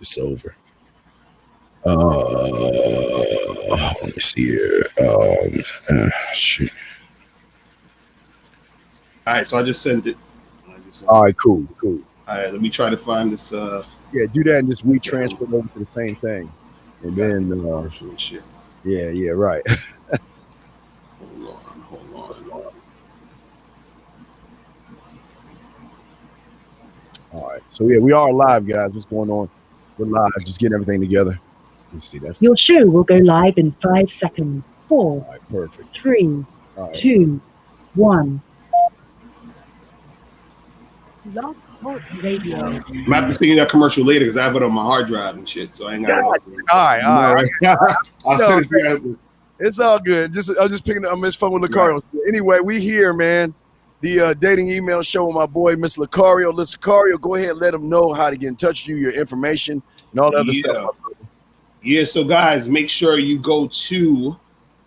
It's over. Let me see here. Shoot. All right, so I just sent it. All right, cool. All right, let me try to find this. Yeah, do that and just retransfer it over to the same thing, and then shit. yeah, right. Hold on. All right, so yeah, we are live, guys. What's going on? We're live, just getting everything together. Let's see. That's your show will go live in 5 seconds. 4, all right, perfect. 3, All right. 2, 1. Love Talk Radio. I'm gonna have to see that commercial later because I have it on my hard drive and shit. So I ain't got. All right. I'll send it to you. It's all good. I'm just picking up. I'm just fun with Locario. Right. Anyway, we here, man. The dating email show with my boy, Mr. Locario. Locario, go ahead and let them know how to get in touch with you, your information, and all the other stuff. Yeah, so guys, make sure you go to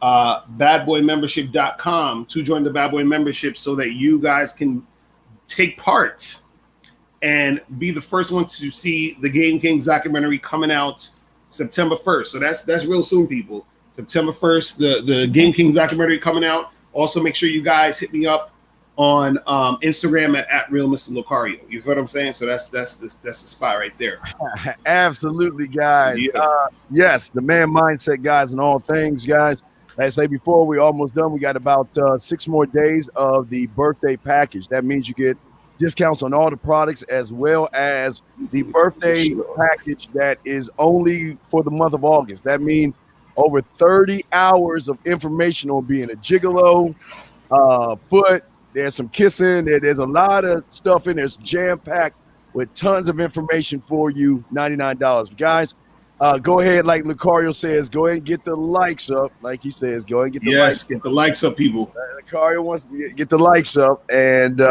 badboymembership.com to join the Bad Boy membership so that you guys can take part and be the first one to see the Game Kings documentary coming out September 1st. So that's real soon, people. September 1st, the Game Kings documentary coming out. Also, make sure you guys hit me up on Instagram at Real Mr. Locario. You feel what I'm saying? So that's the spot right there. Absolutely, guys. Yeah. Yes, the man mindset, guys, and all things, guys. Like I say before, we're almost done. We got about 6 more days of the birthday package. That means you get discounts on all the products as well as the birthday package that is only for the month of August. That means over 30 hours of information on being a gigolo, foot. There's some kissing. There's a lot of stuff in there. It's jam-packed with tons of information for you, $99. Guys, go ahead, like Locario says, go ahead and get the likes up. Like he says, go ahead and get the likes up. Get the likes up, people. Locario wants to get the likes up. And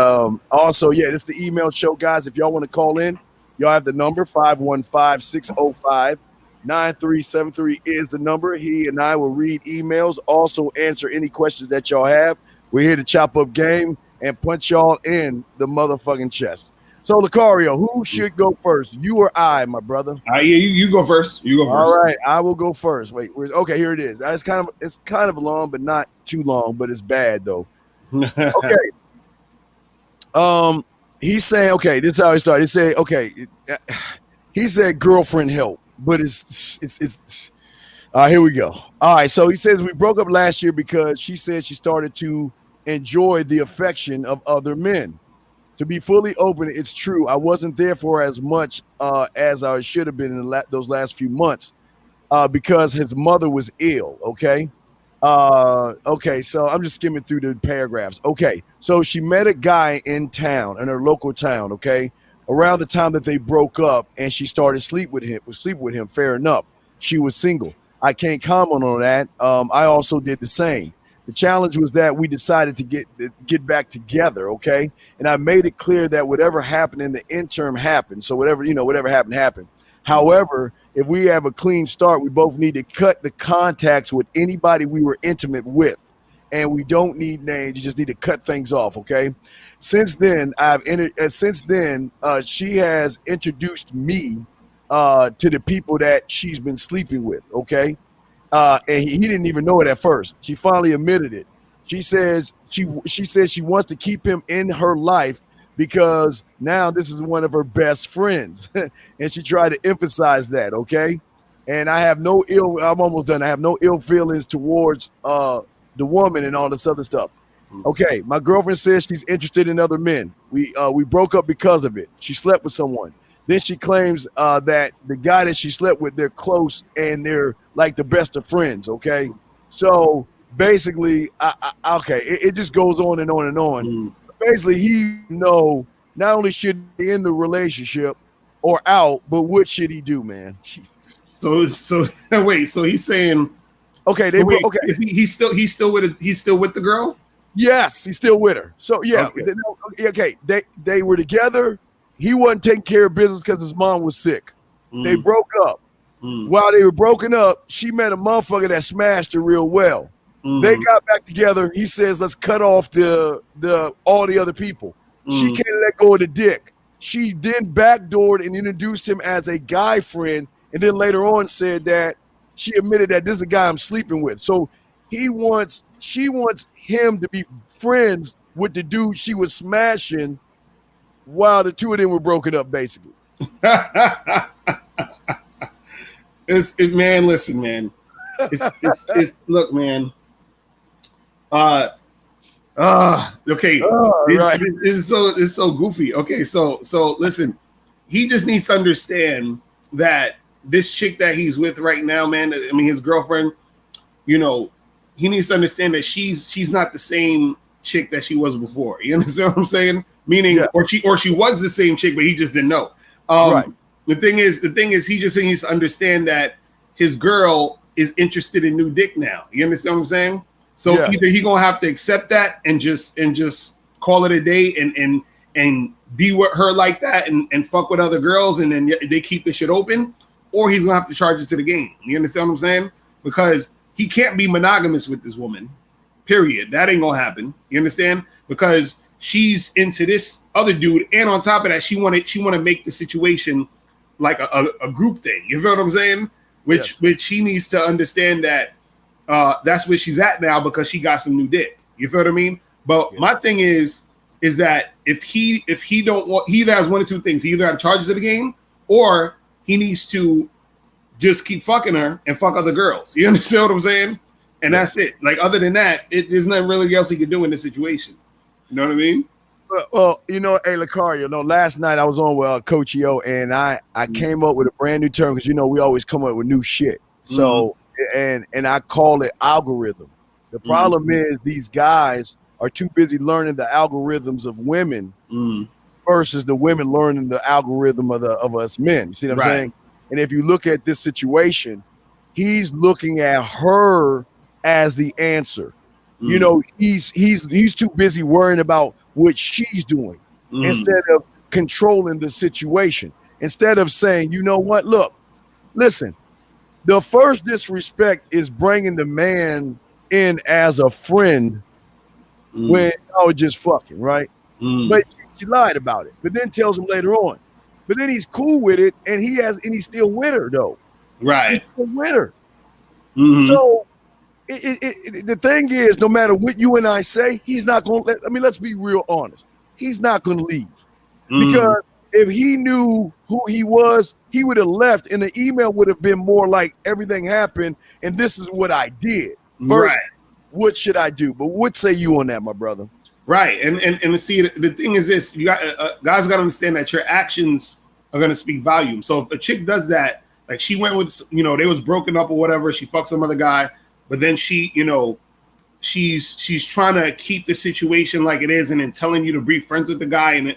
also, yeah, this is the email show, guys. If y'all want to call in, y'all have the number, 515-605-9373 is the number. He and I will read emails, also answer any questions that y'all have. We're here to chop up game and punch y'all in the motherfucking chest. So, Locario, who should go first? You or I, my brother? Yeah, you go first. You go first. All right, I will go first. Wait, okay, here it is. It's kind of long, but not too long, but it's bad though. Okay. He's saying, okay, this is how he started. He said, okay, he said girlfriend help, but it's here we go. All right, so he says we broke up last year because she said she started to enjoy the affection of other men. To be fully open, it's true. I wasn't there for as much as I should have been in those last few months because his mother was ill, okay? Okay, so I'm just skimming through the paragraphs. Okay, so she met a guy in town, in her local town, okay, around the time that they broke up, and she started sleep with him. Fair enough. She was single. I can't comment on that. I also did the same. The challenge was that we decided to get back together, okay? And I made it clear that whatever happened in the interim happened. So whatever happened, happened. However, if we have a clean start, we both need to cut the contacts with anybody we were intimate with. And we don't need names. You just need to cut things off, okay? Since then, she has introduced me to the people that she's been sleeping with, okay? And he didn't even know it at first. She finally admitted it. She says she wants to keep him in her life because now this is one of her best friends. And she tried to emphasize that, okay? And I'm almost done. I have no ill feelings towards the woman and all this other stuff. Okay, my girlfriend says she's interested in other men. We broke up because of it. She slept with someone. Then she claims that the guy that she slept with, they're close and they're like the best of friends, okay? So basically, it just goes on and on and on. Basically, he not only should he be in the relationship or out, but what should he do, man? So wait, so he's saying, okay, he's still with the girl? Yes, he's still with her. So yeah, okay, they were together. He wasn't taking care of business because his mom was sick. They broke up. While they were broken up, she met a motherfucker that smashed her real well. They got back together. He says, let's cut off all the other people. She can't let go of the dick. She then backdoored and introduced him as a guy friend, and then later on said that she admitted that this is a guy I'm sleeping with. So she wants him to be friends with the dude she was smashing while the two of them were broken up, basically. Man, listen, man. It's look, man. Okay. Right. It's so goofy. Okay, so listen, he just needs to understand that this chick that he's with right now, man, I mean his girlfriend, you know, he needs to understand that she's not the same chick that she was before. You understand what I'm saying? Meaning, Yeah. or she was the same chick, but he just didn't know. Right. The thing is, he just needs to understand that his girl is interested in new dick now. You understand what I'm saying? So Yeah. either he gonna have to accept that and just call it a day and be with her like that and fuck with other girls and then they keep the shit open, or he's gonna have to charge it to the game. You understand what I'm saying? Because he can't be monogamous with this woman. Period. That ain't gonna happen. You understand? Because she's into this other dude, and on top of that, she want to make the situation like a group thing. You feel what I'm saying? Which he needs to understand that that's where she's at now because she got some new dick. You feel what I mean? But my thing is that if he don't want, he either has one or two things. He either has charges of the game, or he needs to just keep fucking her and fuck other girls. You understand what I'm saying? And that's it. Like other than that, there's nothing really else he could do in this situation. You know what I mean? Well, you know, hey, Locario, last night I was on with Coach EO, and I came up with a brand new term because, we always come up with new shit. So, and I call it algorithm. The problem is these guys are too busy learning the algorithms of women versus the women learning the algorithm of us men. You see what I'm saying? And if you look at this situation, he's looking at her as the answer. He's too busy worrying about what she's doing instead of controlling the situation. Instead of saying, you know what, look, listen, the first disrespect is bringing the man in as a friend when I was just fucking, right? But she lied about it, but then tells him later on. But then he's cool with it, and he's still with her though. Right. He's still with her. So the thing is, no matter what you and I say, he's not going to let's be real honest. He's not going to leave. Because if he knew who he was, he would have left, and the email would have been more like everything happened, and this is what I did. Versus, what should I do? But what say you on that, my brother? Right. And see, the thing is this, you got guys got to understand that your actions are going to speak volume. So if a chick does that, like she went with, they was broken up or whatever, she fucked some other guy, but then she, she's trying to keep the situation like it is and then telling you to be friends with the guy. And,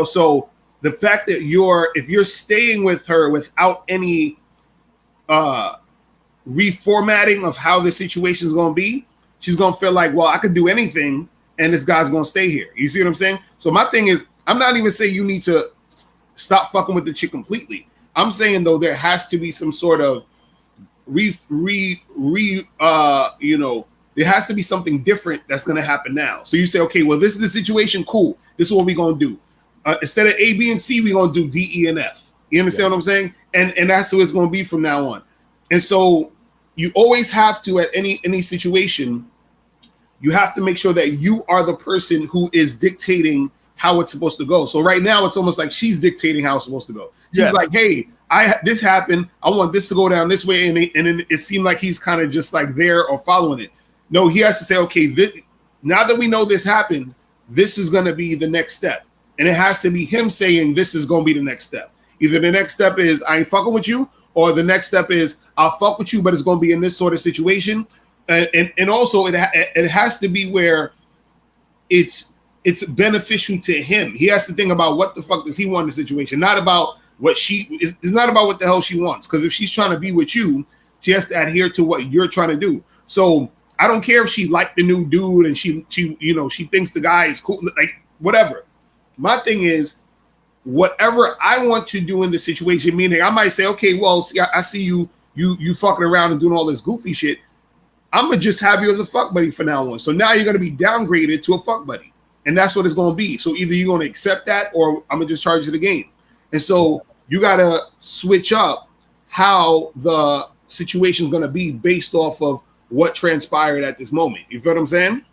so the fact that if you're staying with her without any reformatting of how the situation is going to be, she's going to feel like, well, I could do anything and this guy's going to stay here. You see what I'm saying? So my thing is, I'm not even saying you need to stop fucking with the chick completely. I'm saying though, there has to be some sort of there has to be something different that's going to happen now. So you say, okay, well, this is the situation. Cool. This is what we're going to do. Instead of A, B, and C, we're going to do D, E, and F. You understand what I'm saying? And that's who it's going to be from now on. And so you always have to, at any situation, you have to make sure that you are the person who is dictating how it's supposed to go. So right now, it's almost like she's dictating how it's supposed to go. She's like, hey, this happened. I want this to go down this way. And then it seemed like he's kind of just like there or following it. No, he has to say, okay, now that we know this happened, this is going to be the next step. And it has to be him saying this is going to be the next step. Either the next step is I ain't fucking with you, or the next step is I'll fuck with you, but it's going to be in this sort of situation. And also it has to be where it's beneficial to him. He has to think about what the fuck does he want in the situation, not about what it's not about what the hell she wants. Because if she's trying to be with you, she has to adhere to what you're trying to do. So I don't care if she liked the new dude and she thinks the guy is cool, like whatever. My thing is, whatever I want to do in the situation, meaning I might say, okay, well, see, I see you fucking around and doing all this goofy shit. I'm gonna just have you as a fuck buddy for now on. So now you're gonna be downgraded to a fuck buddy. and that's what it's going to be. So either you're going to accept that, or I'm gonna just charge you the game. And so you got to switch up how the situation is going to be based off of what transpired at this moment. You feel what I'm saying?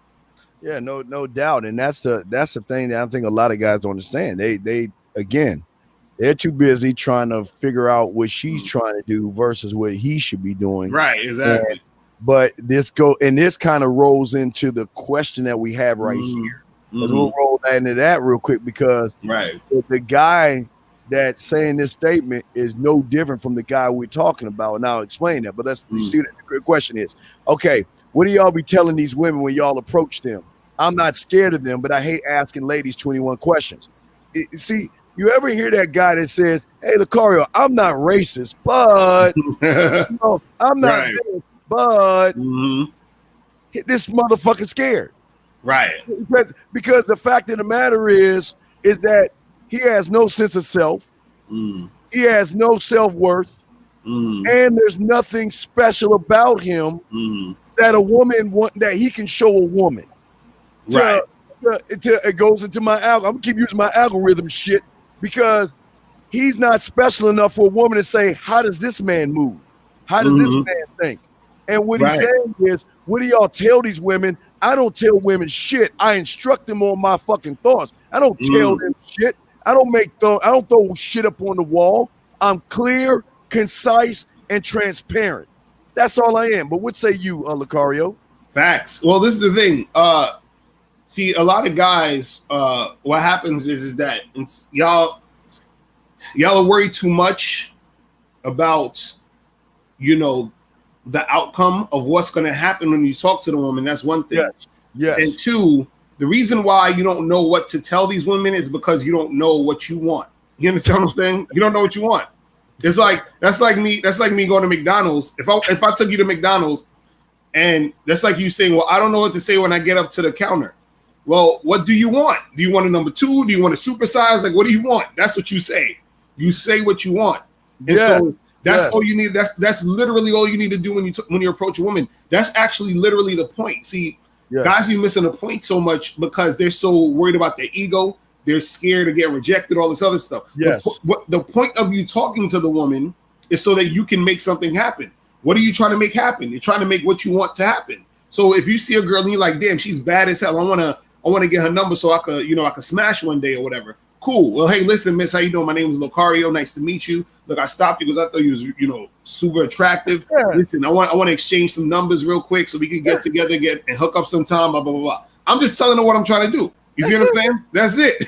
Yeah, no doubt. And that's the thing that I think a lot of guys don't understand. They again, they're too busy trying to figure out what she's trying to do versus what he should be doing. Right, exactly. But this kind of rolls into the question that we have right here. We'll roll into that real quick, because the guy that's saying this statement is no different from the guy we're talking about, and I'll explain that. But let's see what the question is. Okay, what do y'all be telling these women when y'all approach them? I'm not scared of them, but I hate asking ladies 21 questions. See, you ever hear that guy that says, "Hey, Locario, I'm not racist, but I'm not this, but this motherfucker scared." Right. Because the fact of the matter is that he has no sense of self. He has no self-worth. And there's nothing special about him that a woman that he can show a woman. It goes into my algorithm. I'm gonna keep using my algorithm shit, because he's not special enough for a woman to say, how does this man move? How does this man think? And what he's saying is, what do y'all tell these women? I don't tell women shit. I instruct them on my fucking thoughts. I don't tell them shit. I don't throw shit up on the wall. I'm clear, concise, and transparent. That's all I am. But what say you, Locario? Facts. Well, this is the thing. See, a lot of guys, what happens is that y'all are worried too much about, the outcome of what's going to happen when you talk to the woman. That's one thing. Yes. And two, the reason why you don't know what to tell these women is because you don't know what you want. You understand what I'm saying? You don't know what you want. It's like that's like me going to McDonald's. If I took you to McDonald's, and that's like you saying, well, I don't know what to say when I get up to the counter. Well, what do you want? Do you want a number 2? Do you want a supersize? Like, what do you want? That's what you say. You say what you want. And so that's all you need. That's literally all you need to do when you approach a woman. That's actually literally the point. See, guys are missing the point so much because they're so worried about their ego. They're scared to get rejected, all this other stuff. Yes. The point of you talking to the woman is so that you can make something happen. What are you trying to make happen? You're trying to make what you want to happen. So if you see a girl and you're like, damn, she's bad as hell. I want to get her number so I could smash one day or whatever. Cool. Well, hey, listen, miss, how you doing? My name is Locario. Nice to meet you. Look, I stopped you because I thought you was, super attractive. Yeah. Listen, I want to exchange some numbers real quick so we can get together, and hook up sometime, blah, blah, blah, blah. I'm just telling her what I'm trying to do. You see what I'm saying? That's it.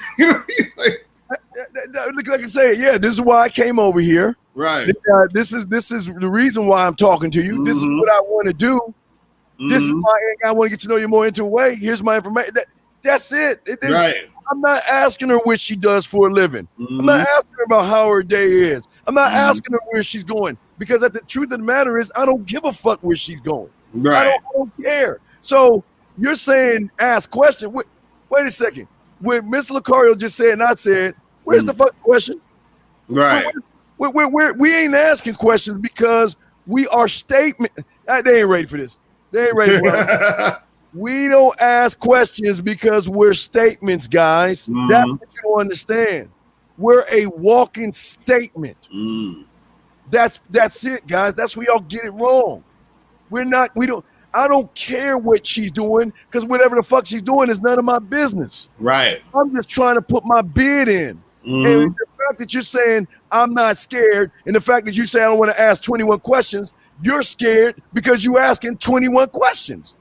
Like I say, this is why I came over here. Right. This is the reason why I'm talking to you. This is what I want to do. This is I want to get to know you more into a way. Here's my information. That's it. Right. I'm not asking her what she does for a living. I'm not asking her about how her day is. I'm not asking her where she's going, because the truth of the matter is, I don't give a fuck where she's going. Right. I don't care. So you're saying ask question. Wait a second. What Miss Locario just said and I said, where's the fucking question? Right. We ain't asking questions because we are statement. They ain't ready for this. They ain't ready for it. We don't ask questions because we're statements, guys. That's what you don't understand. We're a walking statement. That's it, guys. That's where y'all get it wrong. I don't care what she's doing, because whatever the fuck she's doing is none of my business. Right. I'm just trying to put my bid in. And the fact that you're saying I'm not scared, and the fact that you say I don't want to ask 21 questions, you're scared because you're asking 21 questions.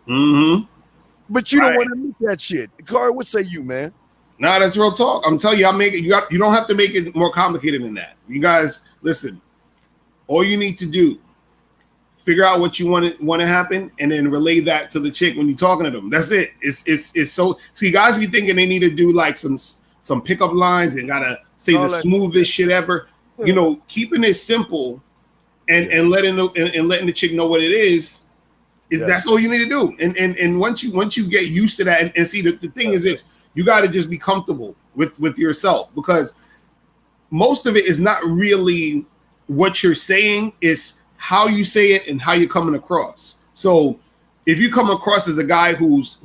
But you don't want to meet that shit. Corey, what say you, man? Nah, that's real talk. I'm telling you, you don't have to make it more complicated than that. You guys, listen. All you need to do, figure out what you want to happen, and then relay that to the chick when you're talking to them. That's it. It's so. See, guys be thinking they need to do like some pickup lines and gotta say the smoothest shit ever. Keeping it simple and letting the chick know what it is. That's all you need to do. And once you get used to that, and see, the thing is this, you got to just be comfortable with yourself, because most of it is not really what you're saying, it's how you say it and how you're coming across. So if you come across as a guy who's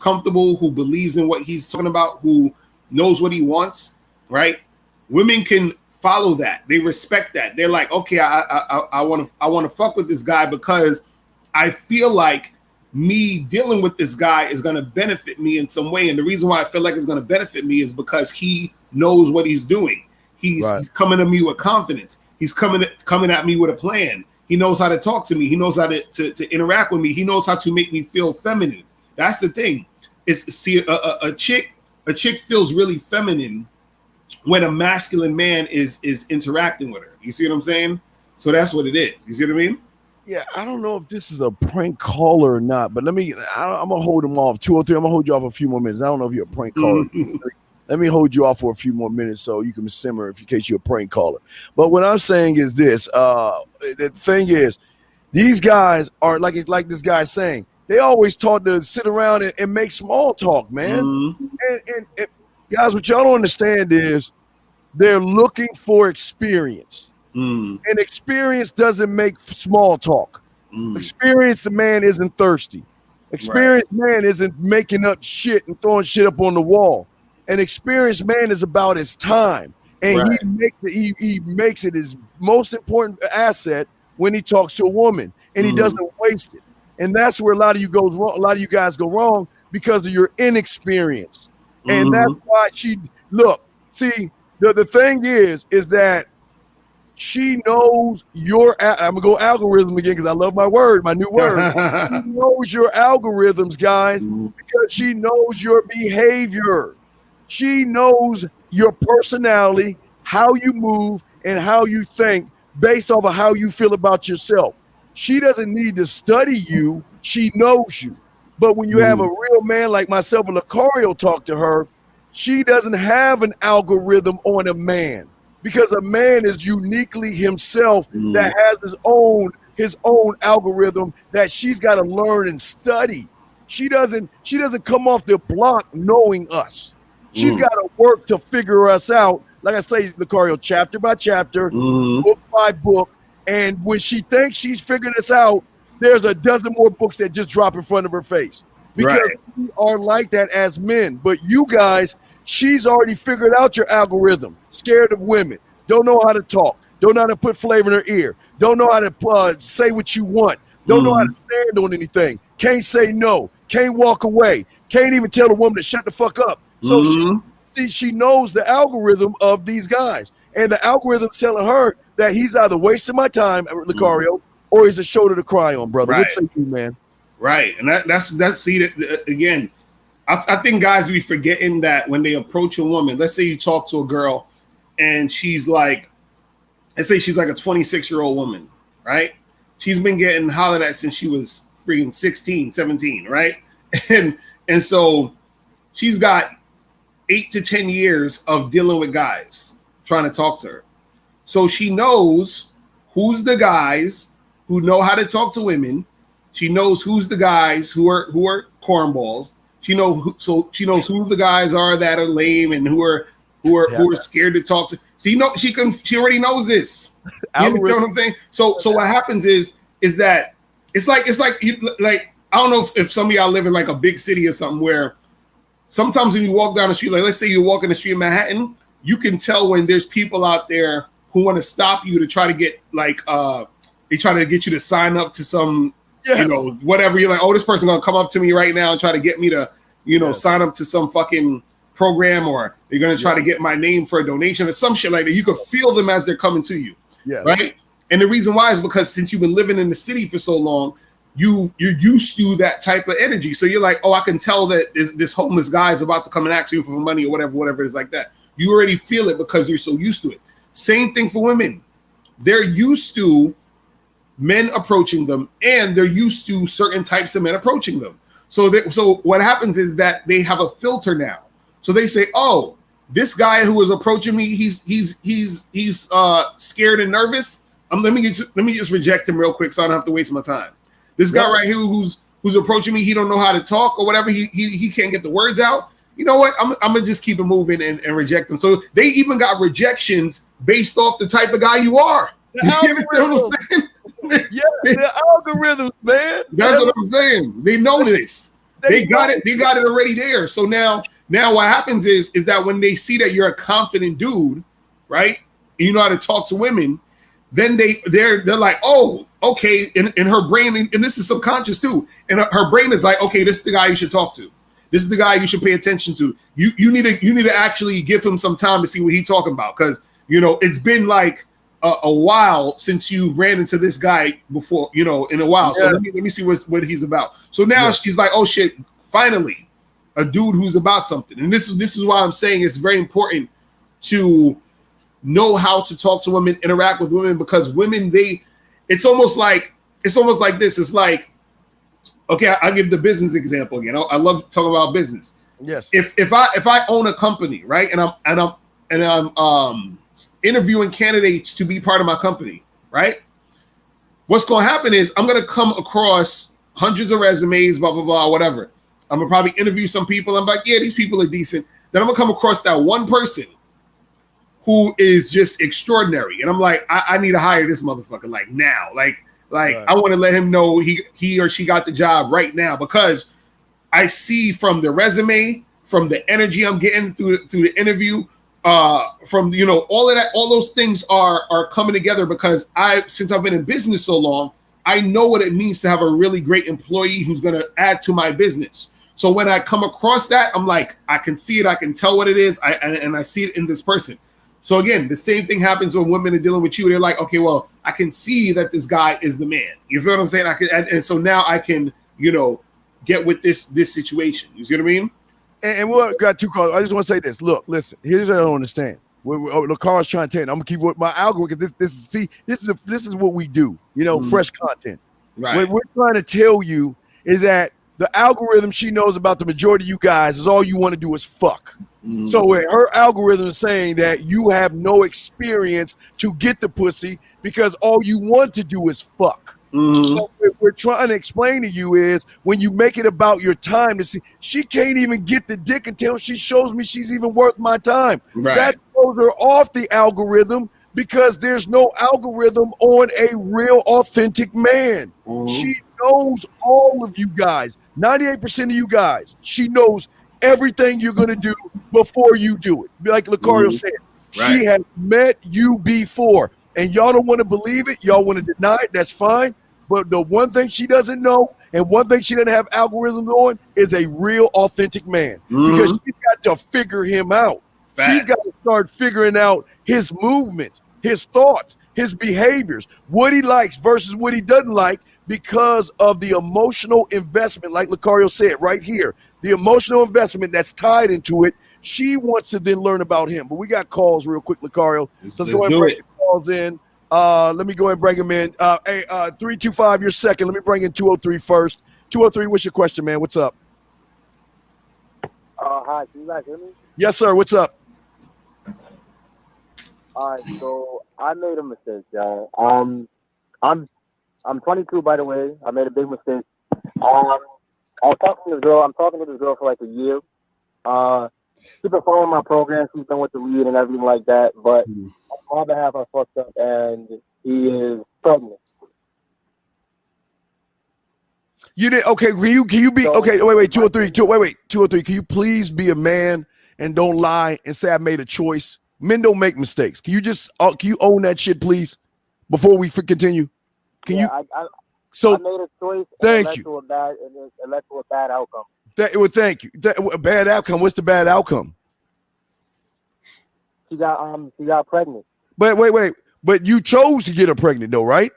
comfortable, who believes in what he's talking about, who knows what he wants, right? Women can follow that. They respect that. They're like, okay, I want to fuck with this guy because I feel like me dealing with this guy is going to benefit me in some way. And the reason why I feel like it's going to benefit me is because he knows what he's doing. He's coming to me with confidence. He's coming at me with a plan. He knows how to talk to me. He knows how to interact with me. He knows how to make me feel feminine. That's the thing. A chick feels really feminine when a masculine man is interacting with her. You see what I'm saying? So that's what it is. You see what I mean? Yeah, I don't know if this is a prank caller or not, but I'm gonna hold him off 2 or 3. I'm gonna hold you off a few more minutes. I don't know if you're a prank caller. Let me hold you off for a few more minutes so you can simmer in case you're a prank caller. But what I'm saying is this: the thing is, these guys are like this guy's saying. They always taught to sit around and make small talk, man. And guys, what y'all don't understand is they're looking for experience. And experience doesn't make small talk. Experienced man isn't thirsty. Experienced man isn't making up shit and throwing shit up on the wall. An experienced man is about his time, and he makes it his most important asset when he talks to a woman, and he doesn't waste it. And that's where a lot of you guys go wrong because of your inexperience. And that's why the thing is that she knows your, I'm going to go algorithm again because I love my new word. She knows your algorithms, guys, because she knows your behavior. She knows your personality, how you move, and how you think based off of how you feel about yourself. She doesn't need to study you. She knows you. But when you have a real man like myself and Locario talk to her, she doesn't have an algorithm on a man because a man is uniquely himself that has his own algorithm that she's got to learn and study. She doesn't come off the block knowing us. She's got to work to figure us out. Like I say, Locario, chapter by chapter, book by book. And when she thinks she's figured this out, there's a dozen more books that just drop in front of her face. Because we are like that as men. But you guys, she's already figured out your algorithm. Scared of women. Don't know how to talk. Don't know how to put flavor in her ear. Don't know how to say what you want. Don't know how to stand on anything. Can't say no. Can't walk away. Can't even tell a woman to shut the fuck up. So she knows the algorithm of these guys. And the algorithm's telling her that he's either wasting my time, Locario, or he's a shoulder to cry on, brother. What say you, man? Right. And that's again, I think guys be forgetting that when they approach a woman, let's say you talk to a girl and she's like, let's say she's like a 26-year-old woman, right? She's been getting hollered at since she was freaking 16, 17, right? And so she's got 8 to 10 years of dealing with guys trying to talk to her. So she knows who's the guys who know how to talk to women. She knows who's the guys who are cornballs. She knows who the guys are that are lame and who are scared to talk to. So she already knows this. You know what I'm saying? So what happens is that it's like I don't know if some of y'all live in like a big city or something where sometimes when you walk down the street, like let's say you're walking the street in Manhattan, you can tell when there's people out there who want to stop you to try to get they try to get you to sign up to some whatever. You're like, oh, this person gonna come up to me right now and try to get me to sign up to some fucking program, or they're gonna try to get my name for a donation or some shit like that. You could feel them as they're coming to you, right? And the reason why is because since you've been living in the city for so long, you're used to that type of energy. So you're like, oh, I can tell that this homeless guy is about to come and ask you for money or whatever it is like that. You already feel it because you're so used to it. Same thing for women. They're used to men approaching them, and they're used to certain types of men approaching them. So what happens is that they have a filter now. So they say, oh, this guy who is approaching me, he's scared and nervous. Let me just reject him real quick so I don't have to waste my time. This guy right here who's approaching me, he don't know how to talk or whatever. He can't get the words out. You know what? I'm gonna just keep it moving and reject them. So they even got rejections based off the type of guy you are. You see what I'm saying? Yeah, the algorithms, man. That's what I'm saying. They know this. They got it. They got it already there. So now what happens is that when they see that you're a confident dude, right? And you know how to talk to women, then they're like, oh, okay. In her brain, and this is subconscious too. And her brain is like, okay, this is the guy you should talk to. This is the guy you should pay attention to. You need to actually give him some time to see what he's talking about, because it's been like a while since you've ran into this guy before, in a while. Yeah. So let me see what he's about. So now she's like, oh shit, finally, a dude who's about something. And this is why I'm saying it's very important to know how to talk to women, interact with women, because women, it's almost like this. It's like, okay, I'll give the business example again. I love talking about business. Yes. If I own a company, right, and I'm interviewing candidates to be part of my company, right? What's going to happen is I'm going to come across hundreds of resumes, blah, blah, blah, whatever. I'm going to probably interview some people. I'm like, yeah, these people are decent. Then I'm going to come across that one person who is just extraordinary. And I'm like, I need to hire this motherfucker like now. Like right. I want to let him know he or she got the job right now, because I see from the resume, from the energy I'm getting through the interview, from all of that, all those things are coming together, because since I've been in business so long, I know what it means to have a really great employee who's going to add to my business. So when I come across that, I'm like, I can see it, I can tell what it is, and I see it in this person. So again, the same thing happens when women are dealing with you. They're like, okay, well, I can see that this guy is the man. You feel what I'm saying? And so now I can, get with this situation. You see what I mean? And we got two calls. I just want to say this. Look, listen. Here's what I don't understand. Locario's trying to tell you. I'm gonna keep with my algorithm. This is what we do. Fresh content. Right. What we're trying to tell you is that the algorithm she knows about the majority of you guys is all you want to do is fuck. Mm-hmm. So her algorithm is saying that you have no experience to get the pussy because all you want to do is fuck. Mm-hmm. So what we're trying to explain to you is when you make it about your time to see, she can't even get the dick until she shows me she's even worth my time. Right. That throws her off the algorithm because there's no algorithm on a real authentic man. Mm-hmm. She knows all of you guys, 98% of you guys. She knows everything you're going to do before you do it. Like Locario said, right. She has met you before. And y'all don't want to believe it. Y'all want to deny it. That's fine. But the one thing she doesn't know and one thing she doesn't have algorithms on is a real authentic man. Mm-hmm. Because she's got to figure him out. Fact. She's got to start figuring out his movements, his thoughts, his behaviors, what he likes versus what he doesn't like because of the emotional investment, like Locario said right here. The emotional investment that's tied into it. She wants to then learn about him. But we got calls real quick, Locario. So let's go ahead and bring the calls in. Let me go ahead and bring him in. 325, you're second. Let me bring in 203 first. 203, what's your question, man? What's up? Hi, can you guys hear me? Yes, sir. What's up? All right, so I made a mistake, y'all. I'm 22, by the way. I made a big mistake. I'm talking to this girl for like a year. She's been following my program. She's been with the lead and everything like that. But on my behalf, I fucked up, and he is pregnant. You did okay. Can you be okay? Wait, 203. 203. Can you please be a man and don't lie and say I made a choice? Men don't make mistakes. Can you own that shit, please, before we continue? I made a choice. Thank you. It led to a bad outcome. Thank you. A bad outcome. What's the bad outcome? She got pregnant. Wait. But you chose to get her pregnant, though, right?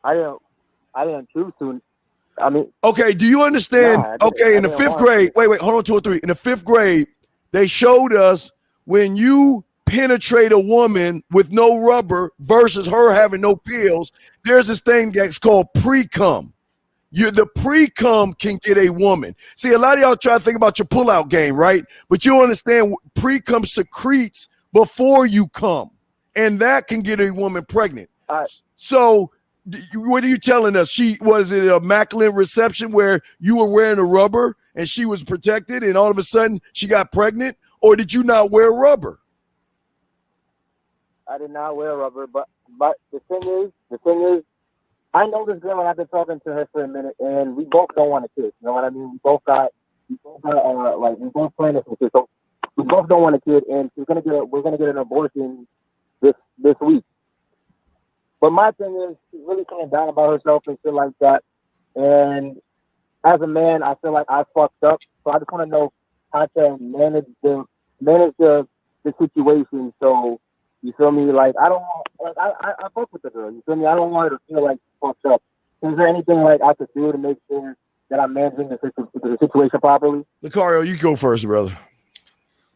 I didn't choose to. I mean. Okay. Do you understand? In the fifth grade. Wait. Hold on. 2 or 3. In the fifth grade, they showed us when you penetrate a woman with no rubber versus her having no pills. There's this thing that's called pre-cum. The pre-cum can get a woman. See, a lot of y'all try to think about your pull-out game, right? But you understand pre-cum secretes before you come, and that can get a woman pregnant. So what are you telling us? Was it an immaculate reception where you were wearing a rubber and she was protected and all of a sudden she got pregnant? Or did you not wear rubber? I did not wear rubber, but but the thing is, I know this girl and I've been talking to her for a minute, and we both don't want a kid. You know what I mean? We both got, like we both planning some kids. So we both don't want a kid, and we're gonna get an abortion this week. But my thing is, she's really feeling down about herself and shit like that. And as a man, I feel like I fucked up. So I just want to know how to manage the situation. So you feel me? Like I don't want, like I fuck with the girl. You feel me? I don't want her to feel like she fucked up. Is there anything like I could do to make sure that I'm managing the situation properly? Locario, you go first, brother.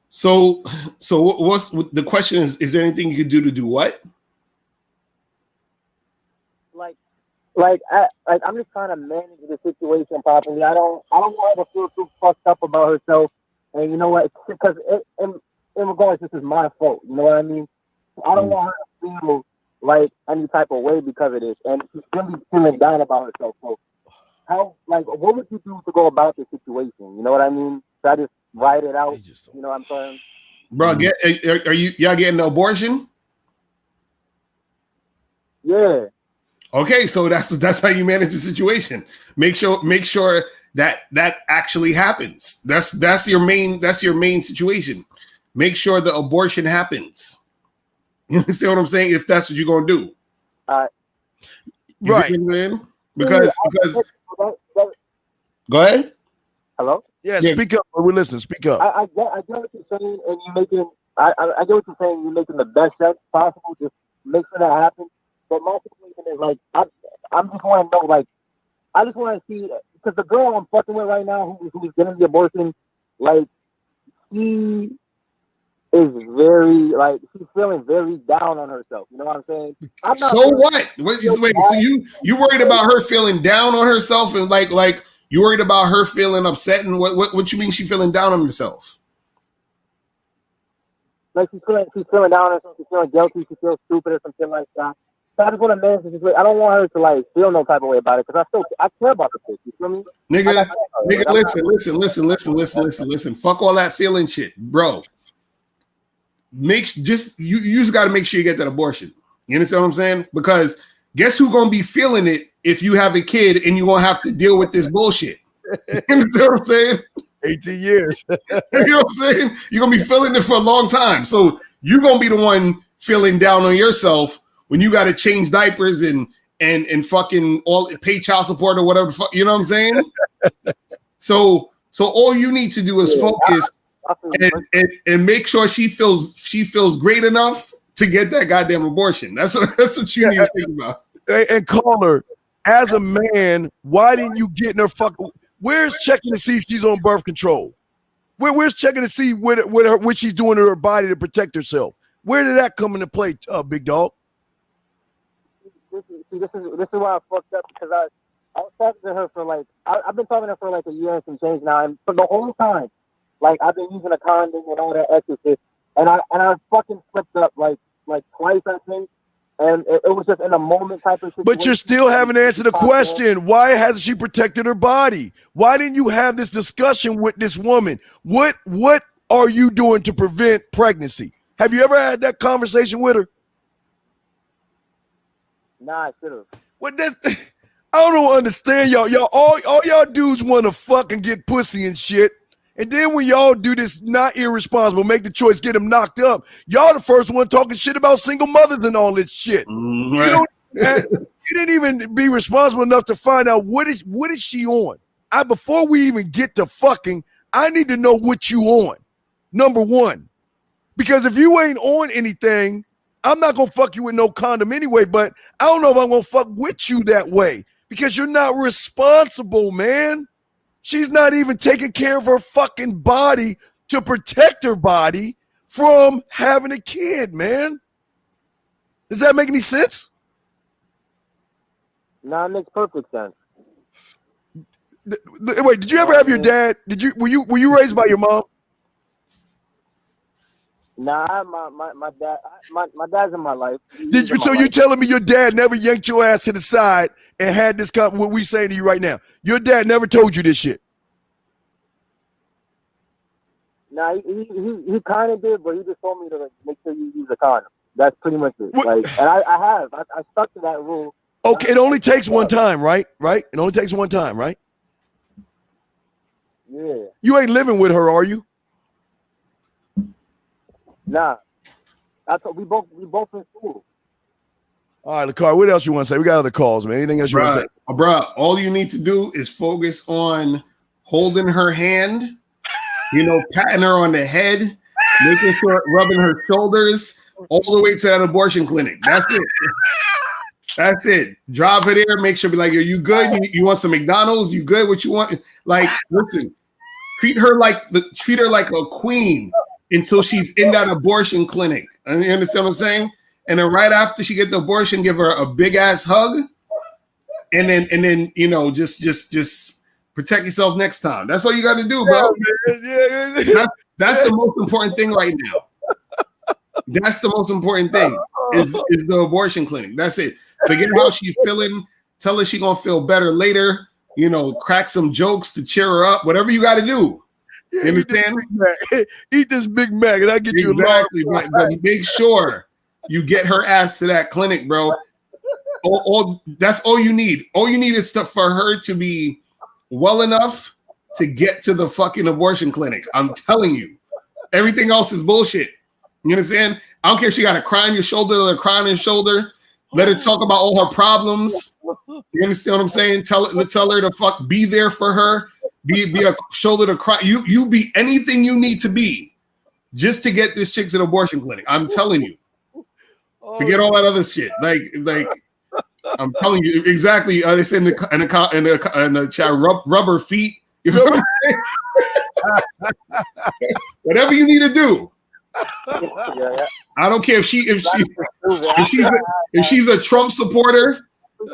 So what's the question is there anything you could do to do what? Like I'm just trying to manage the situation properly. I don't want her to feel too fucked up about herself. And you know what? Because in regards, this is my fault. You know what I mean? I don't want her to feel like any type of way because of this, and she's really feeling down about herself. So what would you do to go about the situation? You know what I mean? Should I just write it out? You know what I'm saying? Bro, are y'all getting an abortion? Yeah. Okay, so that's how you manage the situation. Make sure that actually happens. That's your main situation. Make sure the abortion happens. You understand what I'm saying? If that's what you're gonna do, right? Because go ahead. Hello. Yeah, speak up. We're listening. Speak up. I get what you're saying, and you're making. I get what you're saying. You're making the best sense possible. Just make sure that happens. But my situation is like I'm just want to know, like I just want to see, because the girl I'm fucking with right now who's getting the abortion, like she is very, like, she's feeling very down on herself. You know what I'm saying? I'm not so what? Wait, so you worried about her feeling down on herself, and like you worried about her feeling upset, and what you mean she feeling down on herself? Like she's feeling down on herself. She's feeling guilty. She feels stupid or something like that. So I just want to manage the situation. I don't want her to like feel no type of way about it, because I care about the kid. You feel me? Nigga, listen. Fuck all that feeling shit, bro. You just got to make sure you get that abortion. You understand what I'm saying? Because guess who's gonna be feeling it if you have a kid and you're gonna have to deal with this bullshit. You understand what I'm saying? 18 years. You know what I'm saying? You're gonna be feeling it for a long time. So you're gonna be the one feeling down on yourself when you got to change diapers and fucking pay child support or whatever the fuck. You know what I'm saying? So all you need to do is focus and make sure she feels great enough to get that goddamn abortion. That's what you need to think about. And call her, as a man, why didn't you get in her fucking? Where's checking to see if she's on birth control? Where's checking to see what she's doing to her body to protect herself? Where did that come into play, big dog? This is why I fucked up, because I was talking to her for like I've been talking to her for like a year and some change now, and for the whole time, like I've been using a condom and all that extra shit, and I fucking slipped up like twice, I think. And it was just in a moment type of situation. But you still haven't answered the question. Why hasn't she protected her body? Why didn't you have this discussion with this woman? What are you doing to prevent pregnancy? Have you ever had that conversation with her? Nah, I should have. What that? I don't understand y'all. All y'all dudes want to fucking get pussy and shit. And then when y'all do this not irresponsible, make the choice, get them knocked up, y'all the first one talking shit about single mothers and all this shit. Right. You didn't even be responsible enough to find out what is she on. Before we even get to fucking, I need to know what you on. Number one. Because if you ain't on anything, I'm not going to fuck you with no condom anyway, but I don't know if I'm going to fuck with you that way because you're not responsible, man. She's not even taking care of her fucking body to protect her body from having a kid, man. Does that make any sense? Nah, it makes perfect sense. Wait, did you ever have your dad? Were you raised by your mom? Nah, my dad, my dad's in my life. So you're telling me your dad never yanked your ass to the side and had this what we saying to you right now? Your dad never told you this shit. Nah, he kind of did, but he just told me to make sure you use a condom. That's pretty much it. What? Like, and I stuck to that rule. Okay, it only takes one time, right? Right? It only takes one time, right? Yeah. You ain't living with her, are you? Nah. That's what we both in school. All right, Locario, what else you want to say? We got other calls, man. Anything else you want to say? Bruh, all you need to do is focus on holding her hand, patting her on the head, making sure, rubbing her shoulders, all the way to that abortion clinic. That's it. That's it. Drive her there. Make sure, be like, are you good? You want some McDonald's? You good? What you want? Like, listen, treat her like a queen until she's in that abortion clinic. You understand what I'm saying? And then right after she get the abortion, give her a big ass hug, and then just protect yourself next time. That's all you got to do, bro. Yeah. That's the most important thing right now. That's the most important thing is the abortion clinic. That's it. Forget how she's feeling. Tell her she's gonna feel better later. Crack some jokes to cheer her up. Whatever you got to do. You understand? Eat this Big Mac, and I get you exactly. But make sure you get her ass to that clinic, bro. That's all you need. All you need is for her to be well enough to get to the fucking abortion clinic. I'm telling you, everything else is bullshit. You understand? I don't care if she got a cry on your shoulder or a cry on your shoulder. Let her talk about all her problems. You understand what I'm saying? Tell her to be there for her. Be a shoulder to cry. You be anything you need to be just to get this chick to the abortion clinic. I'm telling you. Forget all that other shit. Like I'm telling you exactly. They said in the chat, rubber feet. Whatever you need to do. I don't care if she's a Trump supporter.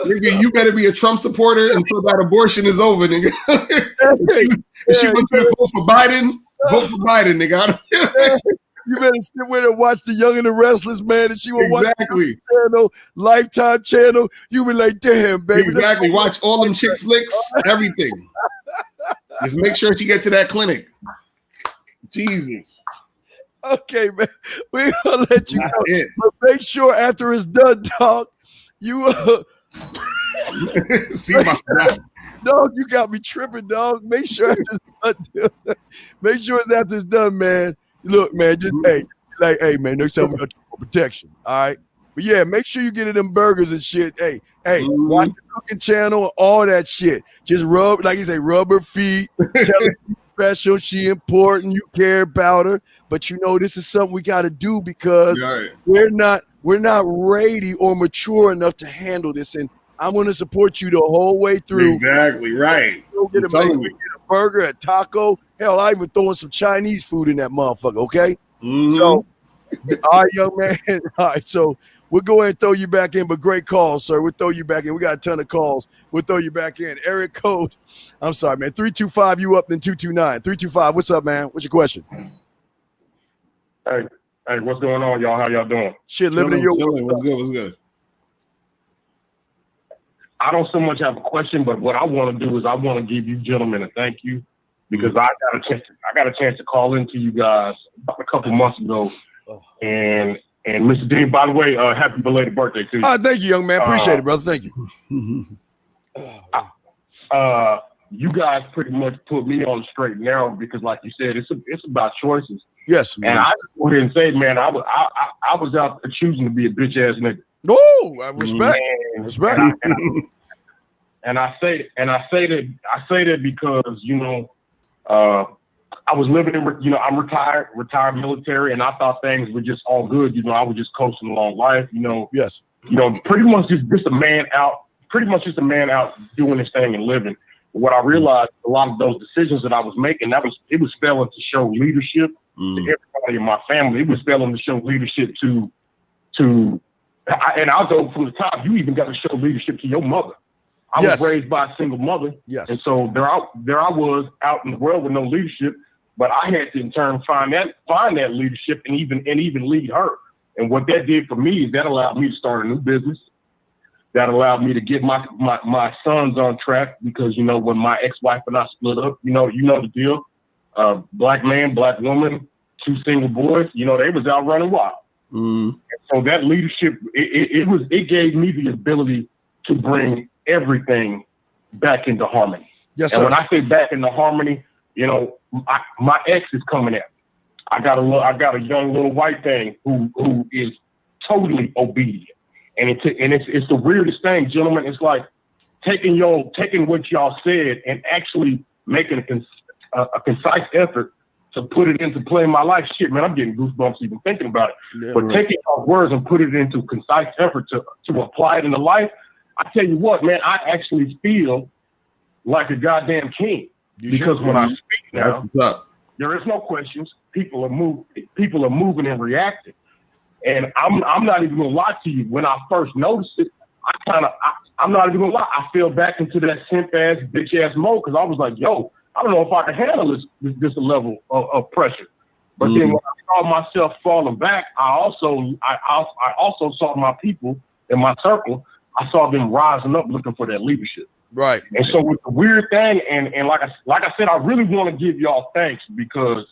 Nigga, you better be a Trump supporter until that abortion is over, nigga. if she wants to vote for Biden, nigga. You better sit with her and watch The Young and the Restless, man. And she will watch the channel, Lifetime channel. You be like, damn, baby. Exactly. Watch all them chick flicks, everything. Just make sure she gets to that clinic. Jesus. Okay, man. We're going to let you go. But make sure after it's done, dog, you see my dog, you got me tripping, dog. Make sure it's done. Make sure it's after it's done, man. Look, man, just hey, man, next time we got protection. All right. But yeah, make sure you get them burgers and shit. Hey, watch the cooking channel, all that shit. Just rub, like you say, rub her feet, tell her she's special, she important, you care about her. But this is something we gotta do because we're not ready or mature enough to handle this. And I'm gonna support you the whole way through. Exactly, right. Go get a burger, a taco. Hell, I even throwing some Chinese food in that motherfucker, okay? So, all right, young man. All right, so we'll go ahead and throw you back in, but great call, sir. We'll throw you back in. We got a ton of calls. We'll throw you back in. Eric code, I'm sorry, man. 325, you up, then 229. 325, what's up, man? What's your question? Hey, what's going on, y'all? How y'all doing? Shit, living in your world. What's good? I don't so much have a question, but what I want to do is I want to give you gentlemen a thank you because I got a chance to call into you guys about a couple months ago, and Mr. Dean, by the way, happy belated birthday to you. Thank you, young man. Appreciate it, brother. Thank you. You guys pretty much put me on the straight and narrow because, like you said, it's about choices. Yes, man. And I just go ahead and say, man, I was out there choosing to be a bitch ass nigga. No, I respect. Respect. And I say that because I was living in I'm retired military, and I thought things were just all good. I was just coasting along life. Yes. Pretty much just a man out doing his thing and living. But what I realized, a lot of those decisions that I was making, it was failing to show leadership to everybody in my family. It was failing to show leadership and I'll go from the top. You even got to show leadership to your mother. I was raised by a single mother. Yes. And so there I was out in the world with no leadership, but I had to in turn find that leadership and even lead her. And what that did for me is that allowed me to start a new business. That allowed me to get my sons on track because, when my ex-wife and I split up, you know the deal. Black man, black woman, two single boys, they was out running wild. Mm. So that leadership, it gave me the ability to bring everything back into harmony. Yes, and sir. when I say back into harmony, my ex is coming at me. I got a young little white thing who is totally obedient, and it's the weirdest thing, gentlemen. It's like taking what y'all said and actually making a concise effort to put it into play in my life. Shit, man, I'm getting goosebumps even thinking about it. Yeah, but right. taking our words and put it into concise effort to apply it into life, I tell you what, man, I actually feel like a goddamn king. Because when I speak now, there is no questions. People are moving and reacting. And I'm not even gonna lie to you. When I first noticed it, I'm not even gonna lie. I fell back into that simp ass bitch ass mode because I was like, yo, I don't know if I can handle this level of pressure. But then when I saw myself falling back, I also saw my people in my circle. I saw them rising up looking for that leadership. Right. And so with the weird thing, and like I said, I really want to give y'all thanks because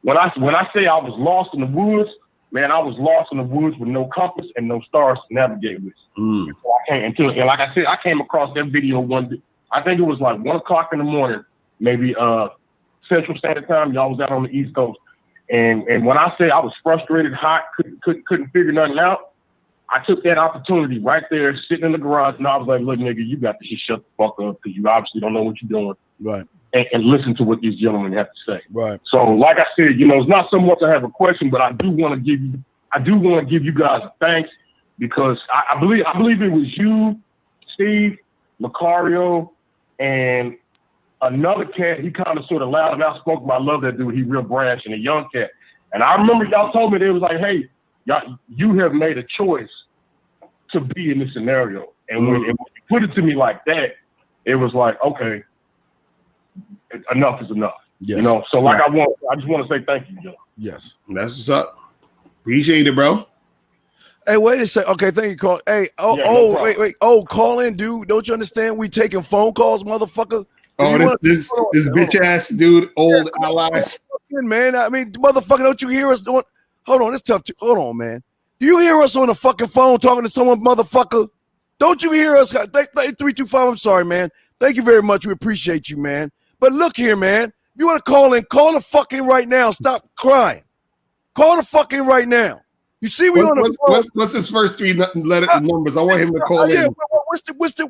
when I say I was lost in the woods, man, I was lost in the woods with no compass and no stars to navigate with. So and like I said, I came across that video one day. I think it was like 1 o'clock in the morning, maybe Central Standard Time. Y'all was out on the East Coast. And when I say I was frustrated, hot, couldn't figure nothing out, I took that opportunity right there, sitting in the garage, and I was like, look, nigga, you got to just shut the fuck up because you obviously don't know what you're doing. Right. And listen to what these gentlemen have to say. Right. So, like I said, it's not so much I have a question, but I do want to give you guys a thanks because I believe it was you, Steve, Locario, and another cat. He kind of sort of loud and outspoken. I love that dude. He real brash and a young cat. And I remember y'all told me they was like, hey, y'all, you have made a choice to be in this scenario. And when you put it to me like that, it was like, okay, enough is enough. Yes. So like I just want to say thank you, Joe. Yes. That's what's up. Appreciate it, bro. Hey, wait a second. Okay, thank you, call. Hey, wait. Oh, call in, dude. Don't you understand? We taking phone calls, motherfucker. This bitch ass dude, old allies. Man, I mean, motherfucker, don't you hear us doing? Hold on, it's tough. Hold on, man. Do you hear us on the fucking phone talking to someone, motherfucker? Don't you hear us? 325. I'm sorry, man. Thank you very much. We appreciate you, man. But look here, man. If you want to call in, call the fucking right now. Stop crying. Call the fucking right now. You see, we on the phone. What's his first 3 numbers? I want him to call in. Yeah,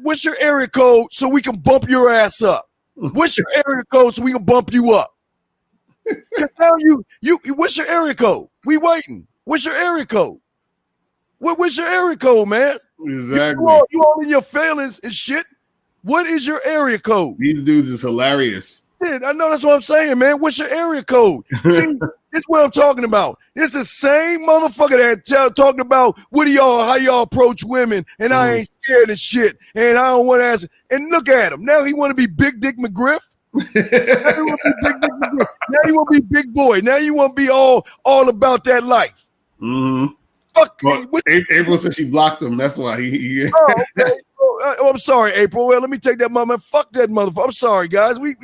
what's your area code so we can bump your ass up? What's your area code so we can bump you up? Cause now you what's your area code? We waiting. What's your area code? What's your area code, man? Exactly. You all in your feelings and shit. What is your area code? These dudes is hilarious. Yeah, I know that's what I'm saying, man. What's your area code? See, this is what I'm talking about. It's the same motherfucker that talking about how y'all approach women, and I ain't scared of shit, and I don't want to ask. And look at him. Now he want to be Big Dick McGriff. Now you want to be big boy. Now you want to be all about that life. Fuck. Well, April said she blocked him. That's why he okay. I'm sorry, April. Well, let me take that mother. Fuck that motherfucker. I'm sorry, guys. We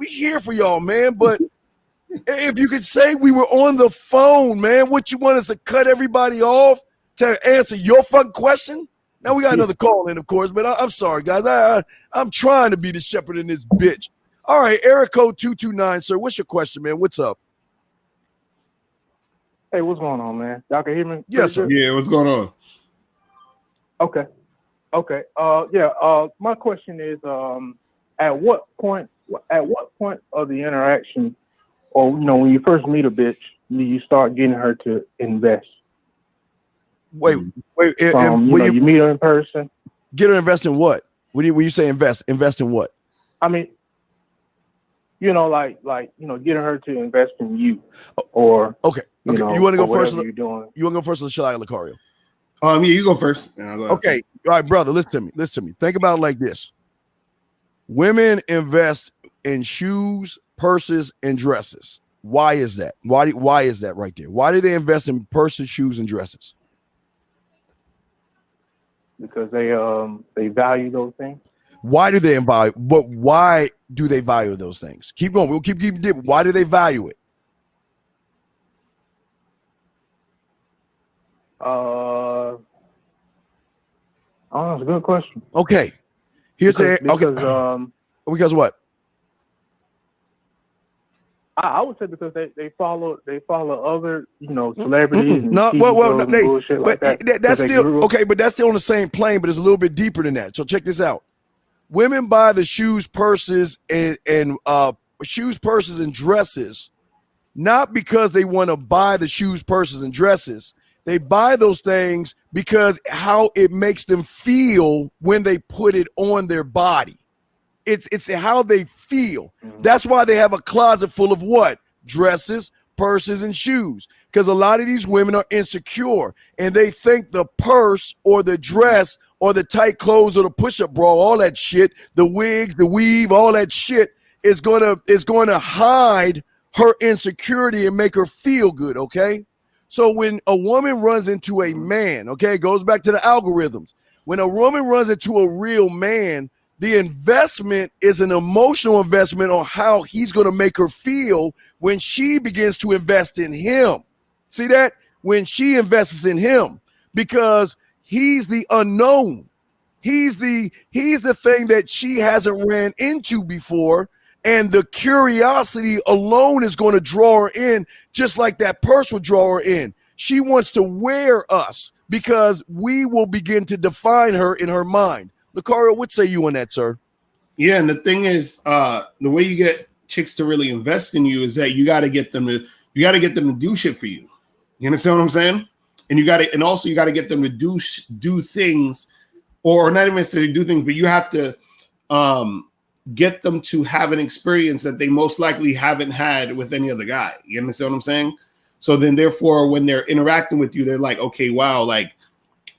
here for y'all, man. But if you could say we were on the phone, man, what you want us to cut everybody off to answer your fucking question? Now we got another call in, of course, but I'm sorry, guys. I'm trying to be the shepherd in this bitch. All right, area code 229, sir. What's your question, man? What's up? Hey, what's going on, man? Y'all can hear me? Yes, sir. Yeah, what's going on? Okay. My question is, at what point of the interaction, or when you first meet a bitch, do you start getting her to invest? Wait. You meet her in person. Get her to invest in what? When you say invest in what? I mean, getting her to invest in you, or okay. You want to go first? You're doing. You want to go first, or shall I, Locario? Yeah, you go first. Okay. All right, brother. Listen to me. Think about it like this. Women invest in shoes, purses, and dresses. Why is that? Why is that right there? Why do they invest in purses, shoes, and dresses? Because they value those things. Why do they value? But why do they value those things? Keep going. We'll keep deep. Why do they value it? Oh, that's a good question. Okay. Here's Because, okay. Because what? I would say because they follow other celebrities and No, TV well, shows and bullshit like that. that's 'Cause they still grew up- okay, but that's still on the same plane, but it's a little bit deeper than that. So check this out. Women buy the shoes, purses, and shoes, purses, and dresses, not because they want to buy the shoes, purses, and dresses. They buy those things because how it makes them feel when they put it on their body. It's how they feel. That's why they have a closet full of what? Dresses, purses, and shoes. Because a lot of these women are insecure and they think the purse or the dress or the tight clothes or the push-up bra, all that shit, the wigs, the weave, all that shit is gonna hide her insecurity and make her feel good, okay? So when a woman runs into a man, okay, it goes back to the algorithms. When a woman runs into a real man, the investment is an emotional investment on how he's going to make her feel when she begins to invest in him. See that? When she invests in him, because he's the unknown. He's the thing that she hasn't ran into before. And the curiosity alone is going to draw her in, just like that purse will draw her in. She wants to wear us because we will begin to define her in her mind. Locario, what say you on that, sir? Yeah, and the thing is, the way you get chicks to really invest in you is that you got to get them to do shit for you. You understand what I'm saying? And you got to get them to do things, or not even necessarily do things, but you have to get them to have an experience that they most likely haven't had with any other guy. You understand what I'm saying? So then, therefore, when they're interacting with you, they're like, okay, wow, like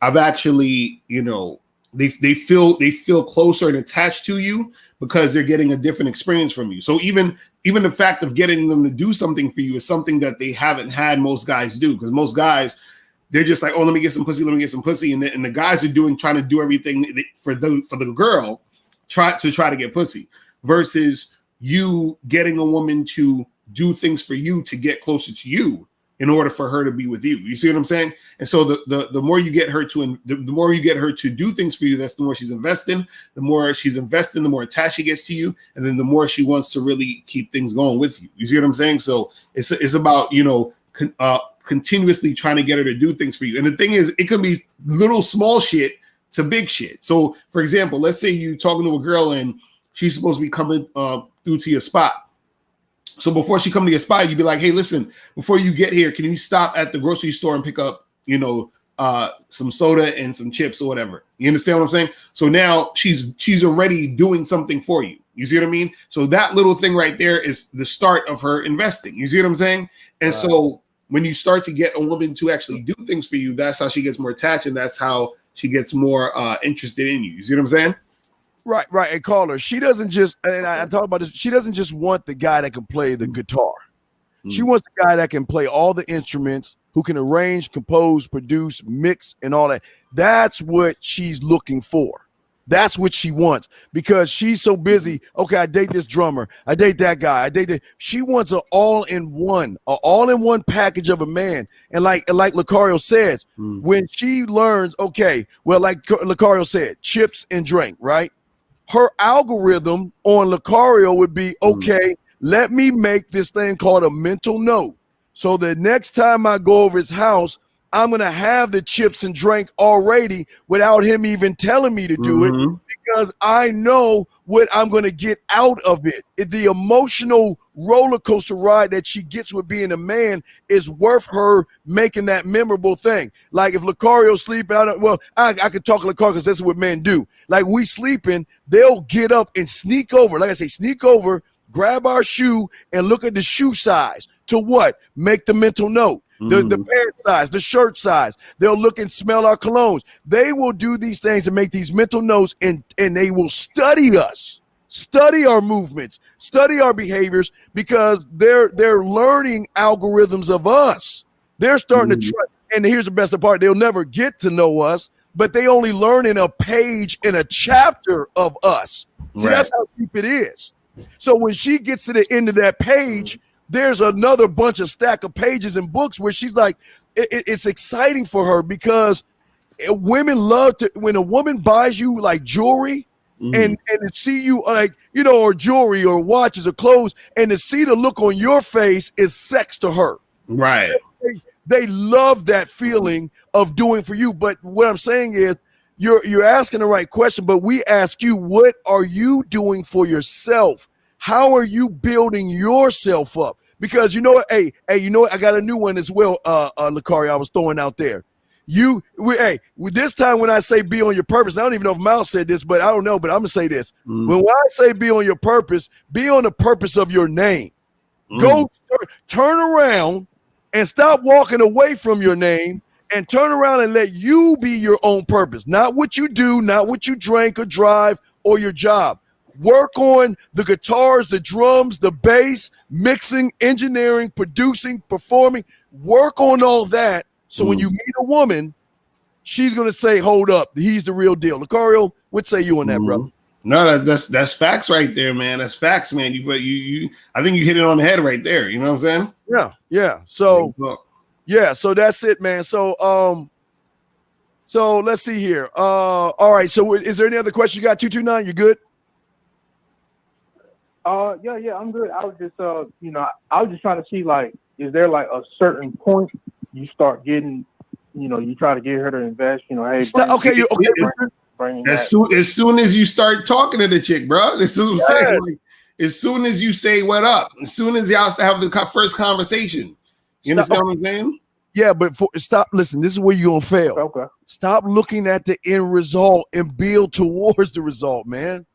I've actually, they feel closer and attached to you because they're getting a different experience from you. So even the fact of getting them to do something for you is something that they haven't had most guys do, because most guys, they're just like, oh, let me get some pussy, and the guys are trying to do everything for the girl, try to get pussy, versus you getting a woman to do things for you to get closer to you in order for her to be with you. You see what I'm saying? And so the more you get her to the more you get her to do things for you, that's the more she's investing. The more she's investing, the more attached she gets to you, and then the more she wants to really keep things going with you. You see what I'm saying? So it's about continuously trying to get her to do things for you. And the thing is, it can be little small shit to big shit. So for example, let's say you talking to a girl and she's supposed to be coming through to your spot. So before she come to your spot, you'd be like, hey, listen, before you get here, can you stop at the grocery store and pick up, some soda and some chips or whatever? You understand what I'm saying? So now she's already doing something for you. You see what I mean? So that little thing right there is the start of her investing. You see what I'm saying? And so when you start to get a woman to actually do things for you, that's how she gets more attached, and that's how she gets more interested in you. You see what I'm saying? Right. And caller, she doesn't just, and I talk about this, she doesn't just want the guy that can play the guitar. She wants the guy that can play all the instruments, who can arrange, compose, produce, mix, and all that. That's what she's looking for. That's what she wants, because she's so busy. Okay, I date this drummer. I date that guy. I date that. She wants an all-in-one package of a man. And like Locario says, when she learns, okay, well, like Locario said, chips and drink, right? Her algorithm on Locario would be, okay, let me make this thing called a mental note. So the next time I go over his house, I'm going to have the chips and drink already without him even telling me to do it, because I know what I'm going to get out of it. The emotional roller coaster ride that she gets with being a man is worth her making that memorable thing. Like if Locario sleep out, well, I could talk to Locario because that's what men do. Like we sleeping, they'll get up and sneak over. Like I say, sneak over, grab our shoe and look at the shoe size. To what? Make the mental note. The pant size, the shirt size. They'll look and smell our colognes. They will do these things and make these mental notes, and they will study us, study our movements, study our behaviors, because they're learning algorithms of us. They're starting to try. And here's the best part: they'll never get to know us, but they only learn in a page, in a chapter of us. See, that's how deep it is. So when she gets to the end of that page, there's another bunch of stack of pages and books where she's like, it's exciting for her because women love to when a woman buys you like jewelry and to see you like or jewelry or watches or clothes and to see the look on your face is sex to her. Right. They love that feeling of doing for you. But what I'm saying is you're asking the right question, but we ask you, what are you doing for yourself? How are you building yourself up? Because hey, I got a new one as well, Locario, I was throwing out there. This time when I say be on your purpose, I don't even know if Miles said this, but I don't know, but I'm gonna say this. When I say be on your purpose, be on the purpose of your name. Go turn around and stop walking away from your name and turn around and let you be your own purpose. Not what you do, not what you drink or drive or your job. Work on the guitars, the drums, the bass, mixing, engineering, producing, performing. Work on all that. So when you meet a woman, she's going to say, hold up, he's the real deal. Locario, what say you on that, brother? No, that's facts right there, man. That's facts, man. You I think you hit it on the head right there. You know what I'm saying? Yeah. So so that's it, man. So let's see here. All right. So is there any other question you got? 229, you good? Yeah, I'm good. I was just I was just trying to see, like, is there like a certain point you start getting, you try to get her to invest, hey, as soon as you start talking to the chick, bro. This is what I'm saying. Like, as soon as you say what up, as soon as y'all have the first conversation, you understand what I'm saying? Yeah, but listen, this is where you're gonna fail. Okay. Stop looking at the end result and build towards the result, man.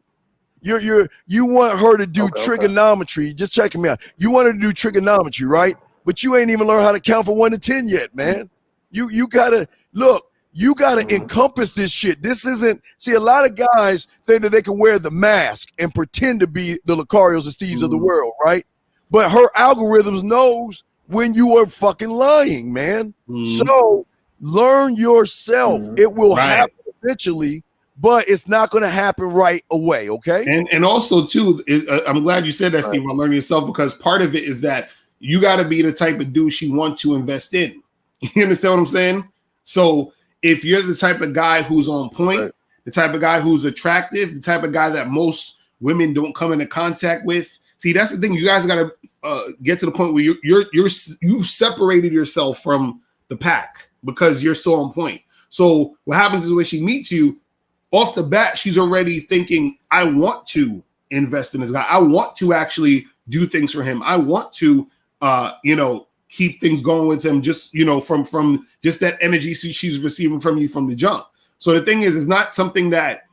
You want her to do trigonometry. Just checking me out. You want her to do trigonometry, right? But you ain't even learned how to count from 1 to 10 yet, man. You gotta look. You gotta encompass this shit. This isn't. See, a lot of guys think that they can wear the mask and pretend to be the Locarios and Steves of the world, right? But her algorithms knows when you are fucking lying, man. So learn yourself. It will happen eventually, but it's not going to happen right away, okay? And also, too, I'm glad you said that, Steve, on learning yourself, because part of it is that you got to be the type of dude she wants to invest in. You understand what I'm saying? So if you're the type of guy who's on point, the type of guy who's attractive, the type of guy that most women don't come into contact with, see, that's the thing. You guys got to get to the point where you've separated yourself from the pack because you're so on point. So what happens is when she meets you, off the bat, she's already thinking, I want to invest in this guy. I want to actually do things for him. I want to, keep things going with him, just, from just that energy she's receiving from you from the jump. So the thing is, it's not something that,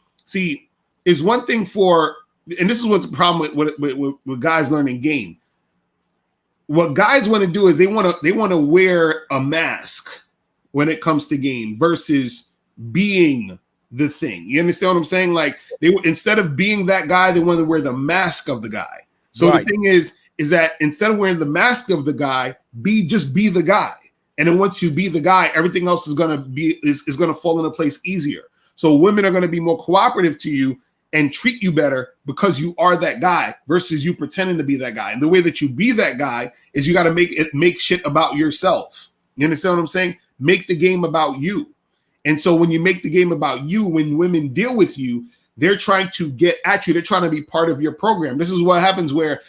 is one thing for, and this is what's the problem with guys learning game. What guys want to do is they want to wear a mask when it comes to game versus being the thing. You understand what I'm saying? Like, they instead of being that guy, they want to wear the mask of the guy. So the thing is that instead of wearing the mask of the guy, just be the guy. And then once you be the guy, everything else is gonna fall into place easier. So women are gonna be more cooperative to you and treat you better because you are that guy versus you pretending to be that guy. And the way that you be that guy is you got to make shit about yourself. You understand what I'm saying? Make the game about you. And so when you make the game about you, when women deal with you, they're trying to get at you. They're trying to be part of your program. This is what happens where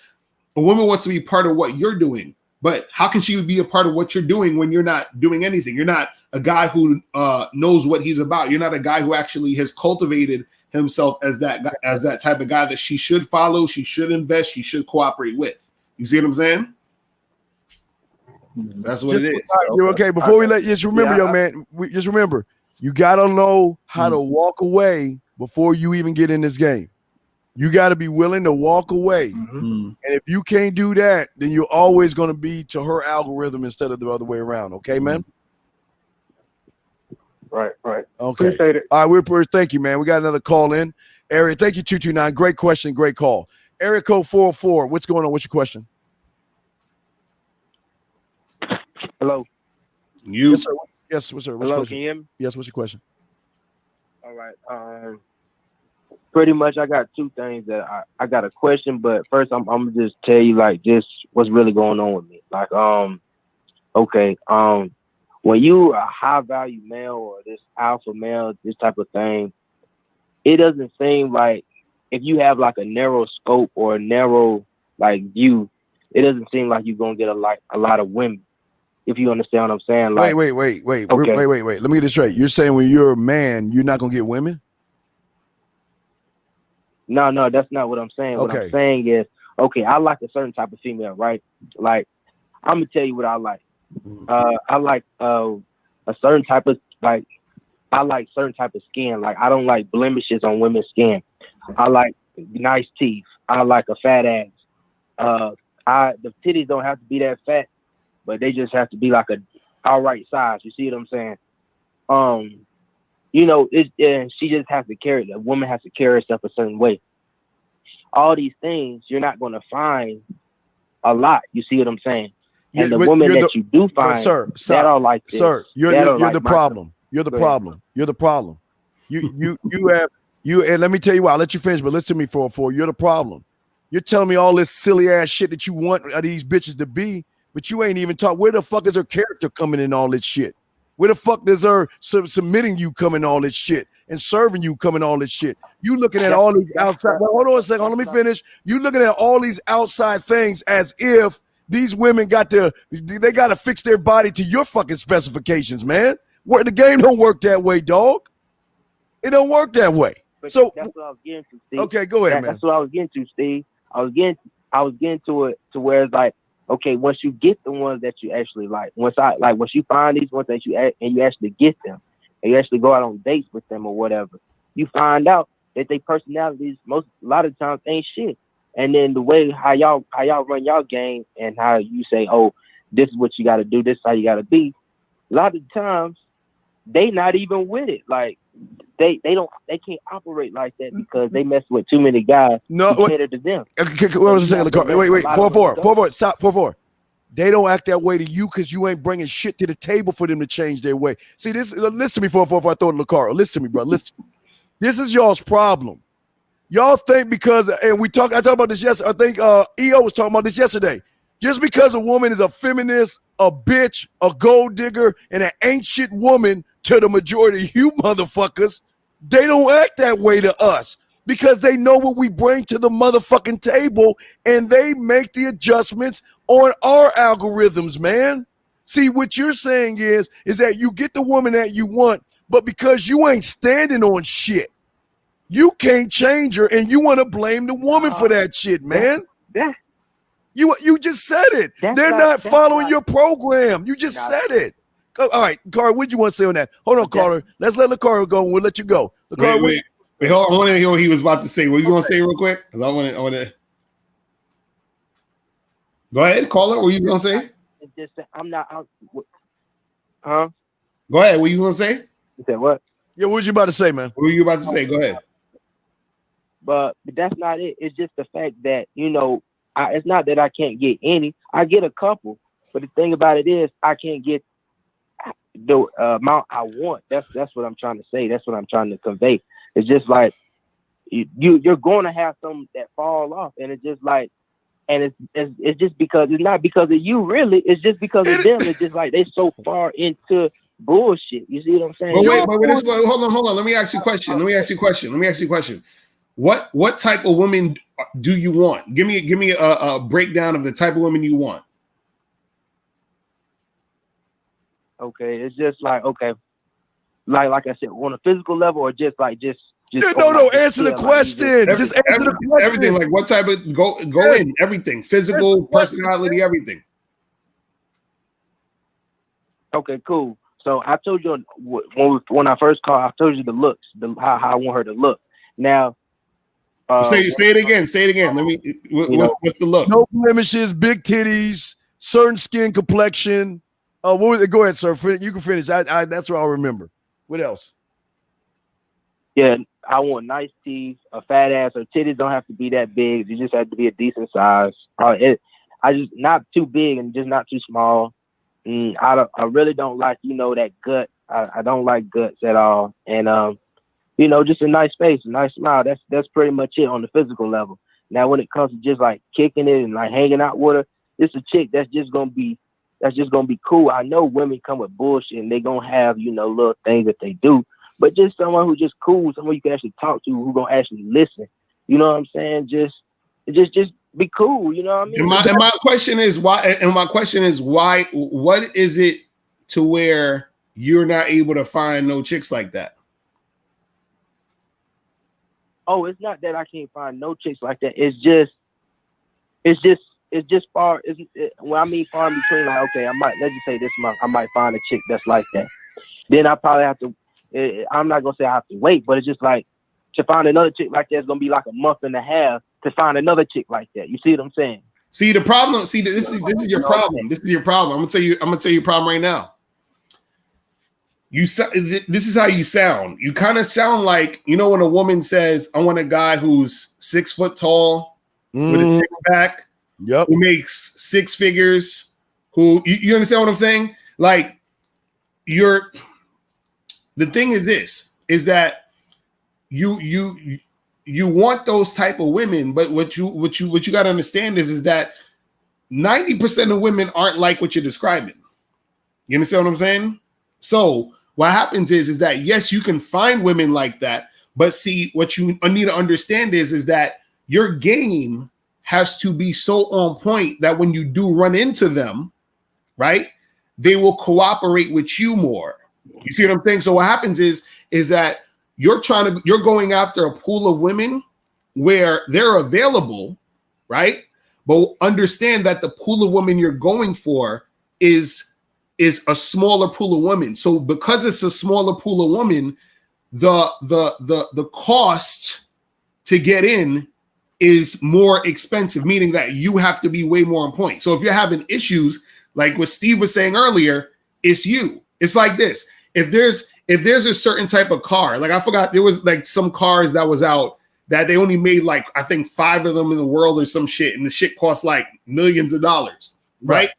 a woman wants to be part of what you're doing. But how can she be a part of what you're doing when you're not doing anything? You're not a guy who knows what he's about. You're not a guy who actually has cultivated himself as that type of guy that she should follow, she should invest, she should cooperate with. You see what I'm saying? That's what it is. You're okay. Before we just remember, young man, just remember, you got to know how to walk away before you even get in this game. You got to be willing to walk away. And if you can't do that, then you're always going to be to her algorithm instead of the other way around. Okay, man? Right. Okay. Appreciate it. All right, thank you, man. We got another call in. Area, thank you, 229. Great question, great call. Area code 404. What's going on? What's your question? Hello. Yes, sir. Yes, what's your Hello, question? can you hear me? Yes, what's your question? All right. Pretty much I got two things that I got a question, but first I'm gonna just tell you like just what's really going on with me. Like, when you a high value male or this alpha male, this type of thing, it doesn't seem like if you have like a narrow scope or a narrow like view, it doesn't seem like you're gonna get a lot of women. If you understand what I'm saying, like wait. okay, Let me get this straight. You're saying when you're a man, you're not gonna get women? no, that's not what I'm saying. What I'm Okay. saying is, okay, I like a certain type of female, right? Like I'm gonna tell you what I like. I like a certain type of like. I like certain type of skin. Like I don't like blemishes on women's skin. I like nice teeth. I like a fat ass. The titties don't have to be that fat, but they just have to be like a all right size. You see what I'm saying? You know, she just has to carry. A woman has to carry herself a certain way. All these things you're not going to find a lot. You see what I'm saying? And the women that you do find, sir, that are like this, sir, you're like the problem. You're the problem. You're the problem. You and let me tell you why. I'll let you finish, but listen to me for you're the problem. You're telling me all this silly ass shit that you want these bitches to be, but you ain't even talk. Where the fuck is her character coming in all this shit? Where the fuck is her submitting you coming all this shit and serving you coming all this shit? You looking at all these outside. Well, hold on a second. Let me finish. You looking at all these outside things as if these women got to fix their body to your fucking specifications, man. Where the game don't work that way, dog. It don't work that way. But So that's what I was getting to, Steve. Okay, go ahead, man. That's what I was getting to, Steve. I was getting to it to where it's like, okay, once you get the ones that you actually like, once you find these ones that you actually get them, and you actually go out on dates with them or whatever, you find out that their personalities a lot of times ain't shit. And then the way how y'all run y'all game and how you say, oh, this is what you got to do, this is how you got to be. A lot of times they not even with it. Like they can't operate like that because they mess with too many guys who cater to them. What was I saying? Wait, 4-4. Stop, 4-4. They don't act that way to you because you ain't bringing shit to the table for them to change their way. See, listen to me, 4-4, I throw it to Locario. Listen to me, bro. Listen. This is y'all's problem. Y'all think because, and I talked about this yesterday. I think EO was talking about this yesterday. Just because a woman is a feminist, a bitch, a gold digger, and an ain't shit woman to the majority of you motherfuckers, they don't act that way to us because they know what we bring to the motherfucking table and they make the adjustments on our algorithms, man. See, what you're saying is that you get the woman that you want, but because you ain't standing on shit, you can't change her, and you want to blame the woman for that shit, man. You just said it. They're not following your program. You just said it. All right, Carter, what did you want to say on that? Hold on, Carter. Let's let Locario go, and we'll let you go. Locario, wait. Hold on. I want to hear what he was about to say. What you going to say real quick? Because I want to. Go ahead, caller. What you going to say? Huh? Go ahead. What you going to say? You said what? Yeah, what was you about to say, man? What were you about to say? Go ahead. But that's not it. It's just the fact that, it's not that I can't get any. I get a couple. But the thing about it is I can't get the amount I want. That's what I'm trying to say. That's what I'm trying to convey. It's just like you're going to have some that fall off. And it's just like, and it's just because it's not because of you, really. It's just because of them. It's just like they're so far into bullshit. You see what I'm saying? Hold on. Let me ask you a question. What type of woman do you want? Give me a breakdown of the type of woman you want. Okay, it's just like like I said, on a physical level, or just answer the question. Just answer the question. Everything, like what type of go in everything, physical, personality, everything. Okay, cool. So I told you when I first called, I told you the looks, how I want her to look. Now, say it again. Let me. What's the look? No blemishes, big titties, certain skin complexion. What was it? Go ahead, sir. You can finish. That's what I'll remember. What else? Yeah, I want nice teeth, a fat ass. Her titties don't have to be that big. You just have to be a decent size. I just not too big and just not too small. I really don't like that gut. I don't like guts at all. And just a nice face, a nice smile. That's pretty much it on the physical level. Now, when it comes to just like kicking it and like hanging out with her, it's a chick that's just gonna be that's just gonna be cool. I know women come with bullshit and they gonna have, you know, little things that they do, but just someone who's just cool, someone you can actually talk to, who gonna actually listen. You know what I'm saying? Just be cool. You know what I mean? And my question is why? And my question is why? What is it to where you're not able to find no chicks like that? Oh, it's not that I can't find no chicks like that. It's just far. When I mean far in between, like, okay, let's just say this month I might find a chick that's like that. Then I probably have to. I'm not gonna say I have to wait, but it's just like to find another chick like that, it's gonna be like a month and a half to find another chick like that. You see what I'm saying? See the problem. See, this is your problem. This is your problem. I'm gonna tell you your problem right now. This is how you sound. You kind of sound like, you know, when a woman says, "I want a guy who's 6 foot tall with a six pack, who makes 6 figures, who you understand what I'm saying?" Like, the thing is this, is that you want those type of women, but what you got to understand is that 90% of women aren't like what you're describing. You understand what I'm saying? So what happens is that, yes, you can find women like that, but see, what you need to understand is that your game has to be so on point that when you do run into them, right, they will cooperate with you more. You see what I'm saying? So what happens is that you're going after a pool of women where they're available, right? But understand that the pool of women you're going for is a smaller pool of women. So because it's a smaller pool of women, the cost to get in is more expensive, meaning that you have to be way more on point. So if you're having issues, like what Steve was saying earlier, it's you. It's like this. If there's a certain type of car, like I forgot, there was like some cars that was out that they only made like, I think 5 of them in the world or some shit, and the shit costs like millions of dollars, right?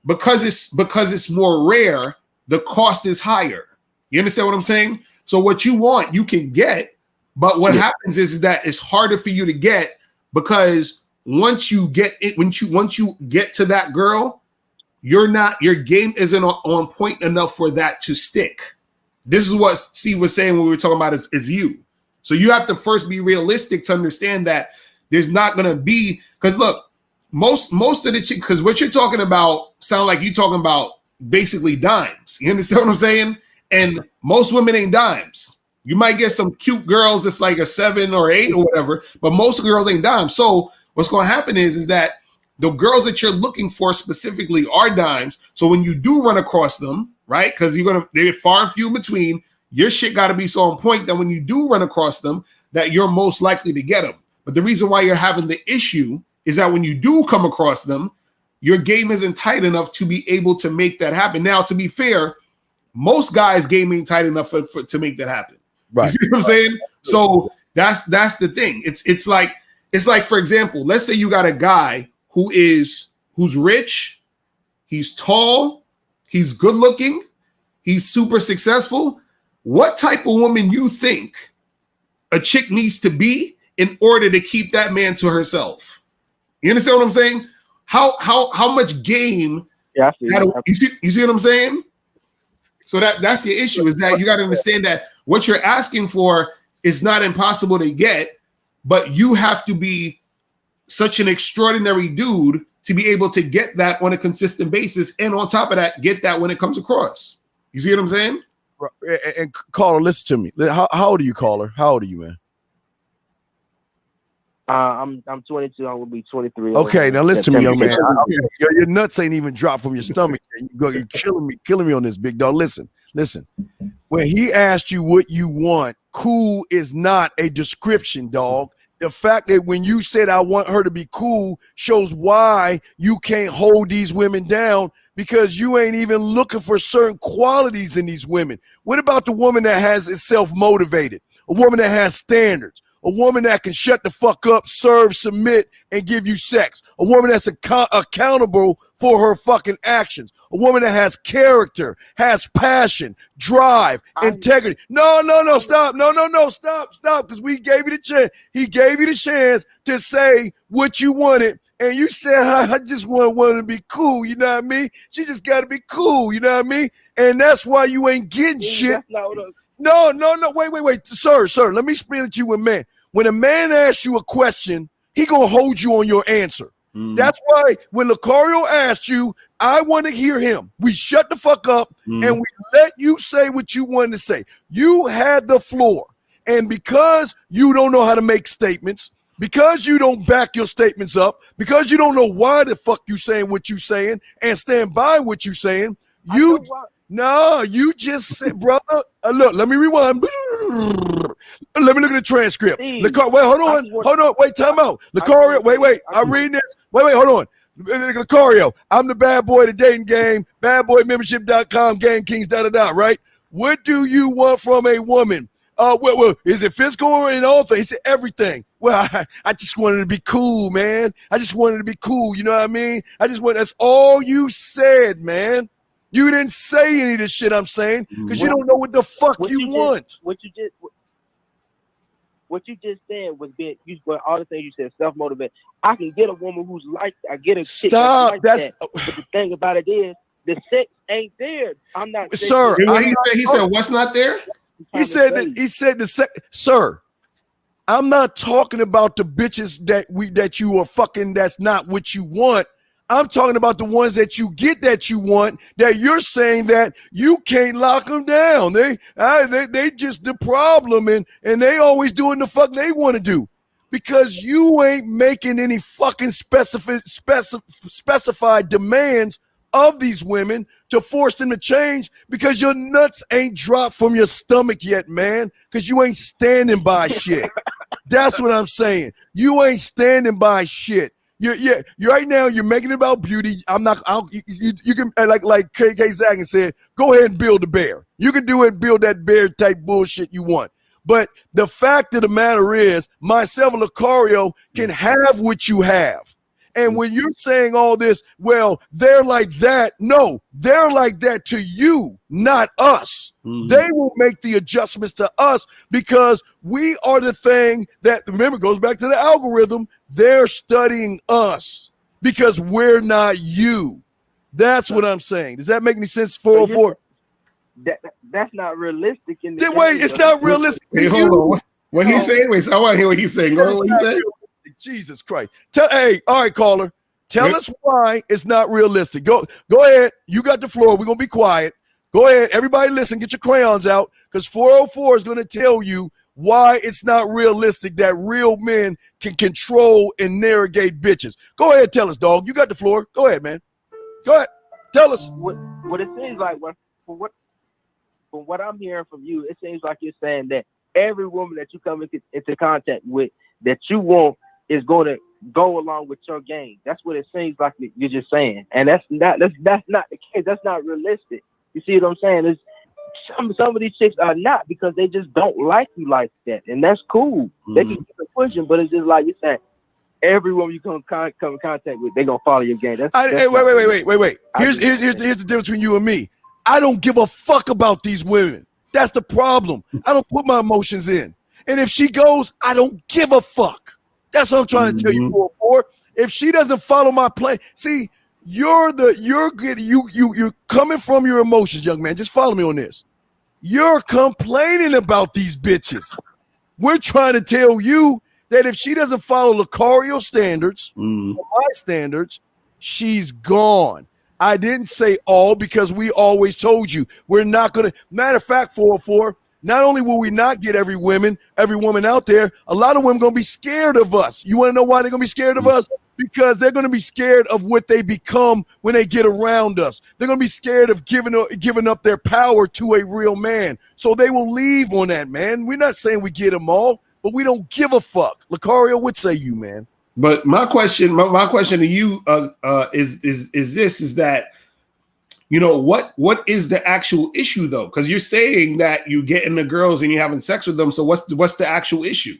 Because it's more rare, the cost is higher. You understand what I'm saying? So what you want, you can get, but what happens is that it's harder for you to get, because once you get it, once you get to that girl, your game isn't on point enough for that to stick. This is what Steve was saying when we were talking about is you. So you have to first be realistic to understand that there's not going to be, because look, most of the chicks, because what you're talking about sound like you're talking about basically dimes. You understand what I'm saying? And most women ain't dimes. You might get some cute girls that's like a 7 or 8 or whatever, but most girls ain't dimes. So what's going to happen is that the girls that you're looking for specifically are dimes. So when you do run across them, right? Because they're far and few in between. Your shit got to be so on point that when you do run across them, that you're most likely to get them. But the reason why you're having the issue is that when you do come across them, your game isn't tight enough to be able to make that happen. Now, to be fair, most guys' game ain't tight enough to make that happen. Right. You see what I'm saying? So that's the thing. It's like, for example, let's say you got a guy who's rich, he's tall, he's good looking, he's super successful. What type of woman you think a chick needs to be in order to keep that man to herself? You understand what I'm saying? How much game? Yeah, you see what I'm saying? So that's the issue, is that you got to understand that what you're asking for is not impossible to get, but you have to be such an extraordinary dude to be able to get that on a consistent basis, and on top of that, get that when it comes across. You see what I'm saying? And caller, listen to me. How old are you, caller? How old are you, man? I'm 22. I will be 23. Okay, now listen to me, young man. Your nuts ain't even dropped from your stomach. You're killing me on this, big dog. Listen. When he asked you what you want, cool is not a description, dog. The fact that when you said I want her to be cool shows why you can't hold these women down, because you ain't even looking for certain qualities in these women. What about the woman that is self-motivated? A woman that has standards? A woman that can shut the fuck up, serve, submit, and give you sex. A woman that's accountable for her fucking actions. A woman that has character, has passion, drive, integrity. No, stop. Stop. Because we gave you the chance. He gave you the chance to say what you wanted, and you said I just want to be cool. You know what I mean? She just got to be cool. You know what I mean? And that's why you ain't getting shit. That's not what No. Wait. Sir. Let me explain it to you, man. When a man asks you a question, he gonna hold you on your answer. That's why when Locario asked you, I want to hear him. We shut the fuck up and we let you say what you wanted to say. You had the floor. And because you don't know how to make statements, because you don't back your statements up, because you don't know why the fuck you saying what you saying and stand by what you saying, you just said, brother, look, let me rewind. Let me look at the transcript. Wait, hold on, wait, time out. Locario, wait, I'm reading this. Wait, hold on. Locario, I'm the bad boy of the dating game, badboymembership.com, gang kings, right? What do you want from a woman? Well, is it physical and all things? He said everything. Well, I just wanted to be cool, man. I just wanted to be cool. You know what I mean? That's all you said, man. You didn't say any of this shit I'm saying because you don't know what the fuck you want. What you just said was all the things you said, self-motivated. I can get a woman who's like, I get a chick like that. But the thing about it is, the sex ain't there. I'm not. Sir, he said what's not there? He said the sex. Sir, I'm not talking about the bitches that you are fucking. That's not what you want. I'm talking about the ones that you get that you want, that you're saying that you can't lock them down. They just the problem, and they always doing the fuck they want to do because you ain't making any fucking specified demands of these women to force them to change because your nuts ain't dropped from your stomach yet, man, because you ain't standing by shit. That's what I'm saying. You ain't standing by shit. You're right now. You're making it about beauty. You can like KK Zagan said. Go ahead and build a bear. You can do it. Build that bear type bullshit you want. But the fact of the matter is, myself and Locario can have what you have. And when you're saying all this, well, they're like that. No, they're like that to you, not us. They will make the adjustments to us because we are the thing that, remember, goes back to the algorithm. They're studying us because we're not you. That's what I'm saying. Does that make any sense? 404. That's not realistic. It's not realistic. Hey, hold on. What he's saying? Wait, so I want to hear what he's saying. Go ahead, what he said. Jesus Christ. All right, caller. Tell us why it's not realistic. Go ahead. You got the floor. We're going to be quiet. Go ahead. Everybody listen. Get your crayons out because 404 is going to tell you why it's not realistic that real men can control and navigate bitches. Go ahead. Tell us, dog. You got the floor. Go ahead, man. Go ahead. Tell us. What it seems like, from what I'm hearing from you, it seems like you're saying that every woman that you come into contact with that you want is going to go along with your game. That's what it seems like you're just saying, and that's not the case. That's not realistic. You see what I'm saying? It's some of these chicks are not because they just don't like you like that, and that's cool. They can keep it pushing, but it's just like you're saying. Every woman you come in contact with, they're gonna follow your game. Wait. Here's the difference between you and me. I don't give a fuck about these women. That's the problem. I don't put my emotions in, and if she goes, I don't give a fuck. That's what I'm trying to tell you, 404. If she doesn't follow my plan, see, you're coming from your emotions, young man. Just follow me on this. You're complaining about these bitches. We're trying to tell you that if she doesn't follow Locario standards, my standards, she's gone. I didn't say all because we always told you we're not going to. Matter of fact, 404, not only will we not get every woman out there, a lot of women going to be scared of us. You want to know why they're going to be scared of us? Because they're going to be scared of what they become when they get around us. They're going to be scared of giving up their power to a real man. So they will leave on that, man. We're not saying we get them all, but we don't give a fuck. Locario, what say you, man? But my question to you is that, you know, what is the actual issue though? Because you're saying that you get in the girls and you're having sex with them. So what's the actual issue?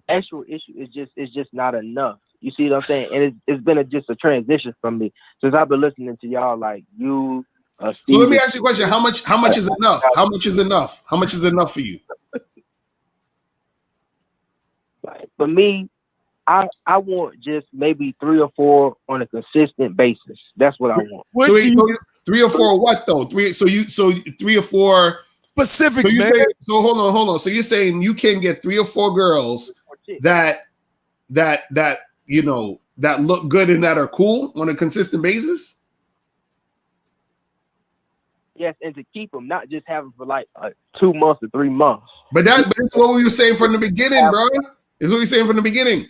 Actual issue is just not enough. You see what I'm saying? And it's been just a transition from me since I've been listening to y'all like you. So let me ask you a question. How much is enough? How much is enough? How much is enough for you? Like, for me, I want just maybe 3 or 4 on a consistent basis. That's what I want. So 3 or 4 what though? 3 so 3 or 4 specifics, man. So hold on. So you're saying you can get 3 or 4 girls that you know that look good and that are cool on a consistent basis? Yes, and to keep them, not just have them for like 2 months or 3 months. But that's what we were saying from the beginning, bro. Is what we were saying from the beginning.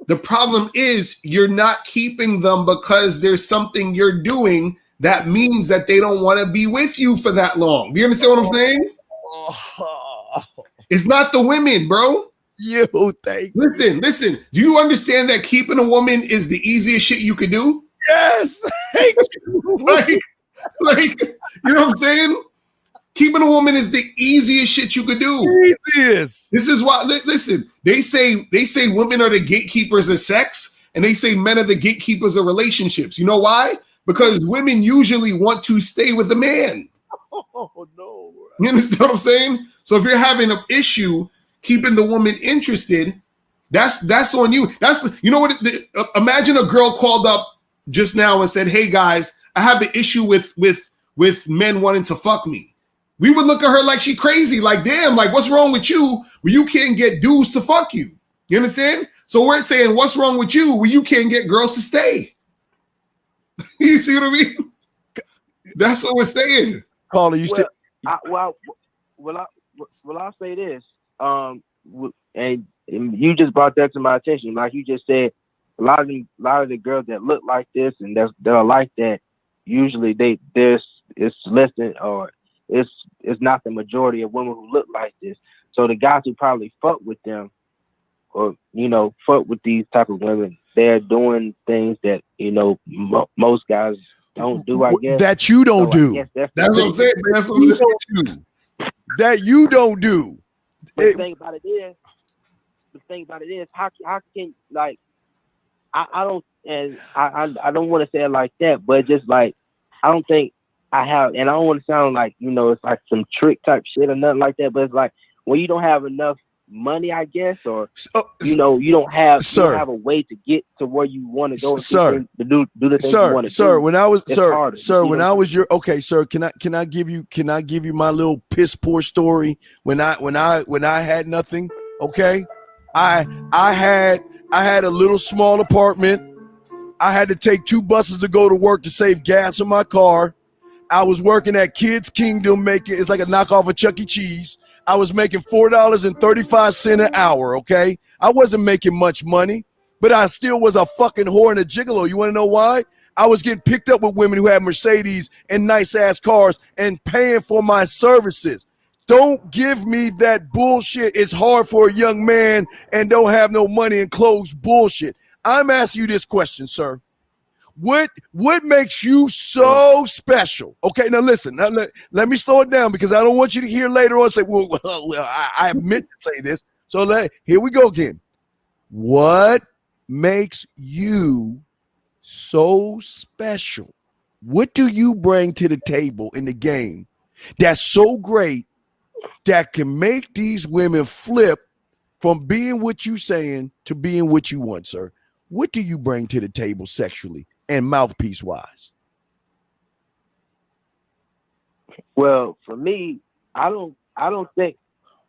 The problem is you're not keeping them because there's something you're doing that means that they don't want to be with you for that long. Do you understand what I'm saying? It's not the women, bro. You think? Listen. Do you understand that keeping a woman is the easiest shit you could do? Yes. like, you know what I'm saying? Keeping a woman is the easiest shit you could do. Easiest. This is why. Listen, they say women are the gatekeepers of sex, and they say men are the gatekeepers of relationships. You know why? Because women usually want to stay with a man. Oh no! You understand what I'm saying? So if you're having an issue keeping the woman interested, that's on you. You know what? Imagine a girl called up just now and said, "Hey guys, I have an issue with men wanting to fuck me." We would look at her like she crazy, like, damn, like, what's wrong with you where you can't get dudes to fuck you? You understand? So we're saying, what's wrong with you where you can't get girls to stay? You see what I mean? That's what we're saying. Caller, you I'll say this. And you just brought that to my attention. Like you just said, a lot of the girls that look like this and that are like that, usually it's less than, or it's not the majority of women who look like this. So the guys who probably fuck with them, or fuck with these type of women, they're doing things that most guys don't do. I guess that you don't do. That's what I'm saying. That's what you do. That you don't do. The thing about it is, how can like I don't, and I don't want to say it like that, but just like I don't think I have, and I don't want to sound like it's like some trick type shit or nothing like that. But it's like when you don't have enough money, I guess, or you don't have a way to get to where you want to go, to do the things you want to do. Sir, when I was when I was sir, can I give you my little piss poor story when I had nothing? Okay, I had a little small apartment. I had to take 2 buses to go to work to save gas in my car. I was working at Kids Kingdom, it's like a knockoff of Chuck E. Cheese. I was making $4.35 an hour, okay? I wasn't making much money, but I still was a fucking whore and a gigolo. You want to know why? I was getting picked up with women who had Mercedes and nice-ass cars and paying for my services. Don't give me that bullshit. It's hard for a young man and don't have no money and clothes bullshit. I'm asking you this question, sir. What makes you so special? Okay, now listen. Now let me slow it down because I don't want you to hear later on and say, well, I meant to say this. So here we go again. What makes you so special? What do you bring to the table in the game that's so great that can make these women flip from being what you saying to being what you want, sir? What do you bring to the table sexually and mouthpiece wise? Well, for me, I don't think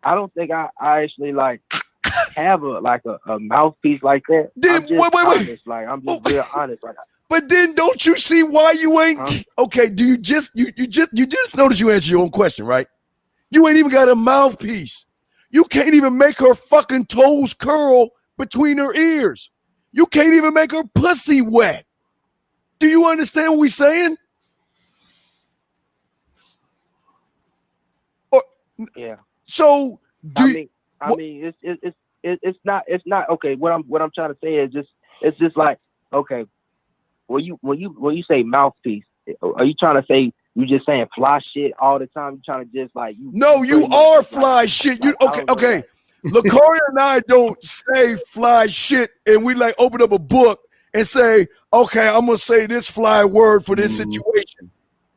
I actually like have a mouthpiece like that. Then, I'm just honest. Like I'm just real honest. Like, but then don't you see why you ain't okay? Do you just notice you answer your own question, right? You ain't even got a mouthpiece. You can't even make her fucking toes curl between her ears. You can't even make her pussy wet. Do you understand what we're saying? Yeah. So I mean, it's not okay. What I'm trying to say is it's just like, okay, when you say mouthpiece, are you trying to say you just saying fly shit all the time? You trying to just like you are fly shit. You okay? Locario and I don't say fly shit, and we like open up a book and say, okay, I'm gonna say this fly word for this situation.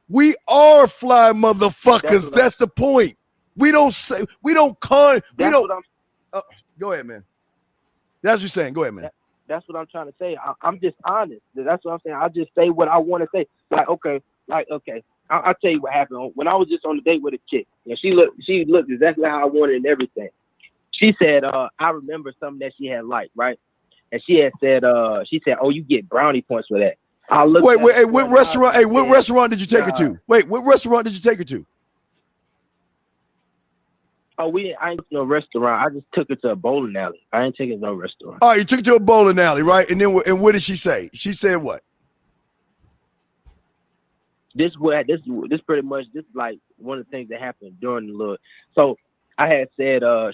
We are fly motherfuckers. That's the point. We don't say, we don't con, we don't. Go ahead, man. That's what you're saying. Go ahead, man. That's what I'm trying to say. I'm just honest. That's what I'm saying. I just say what I want to say. Okay. I'll tell you what happened. When I was just on a date with a chick, and she looked exactly how I wanted and everything. She said, I remember something that she had liked, right? And she said, oh, you get brownie points for that. What restaurant did you take her to? Wait, what restaurant did you take her to? I ain't took no restaurant. I just took her to a bowling alley. I ain't taking no restaurant. Oh, you took her to a bowling alley, right? And then, and what did she say? She said what? This pretty much, this is like one of the things that happened during the little. So I had said, I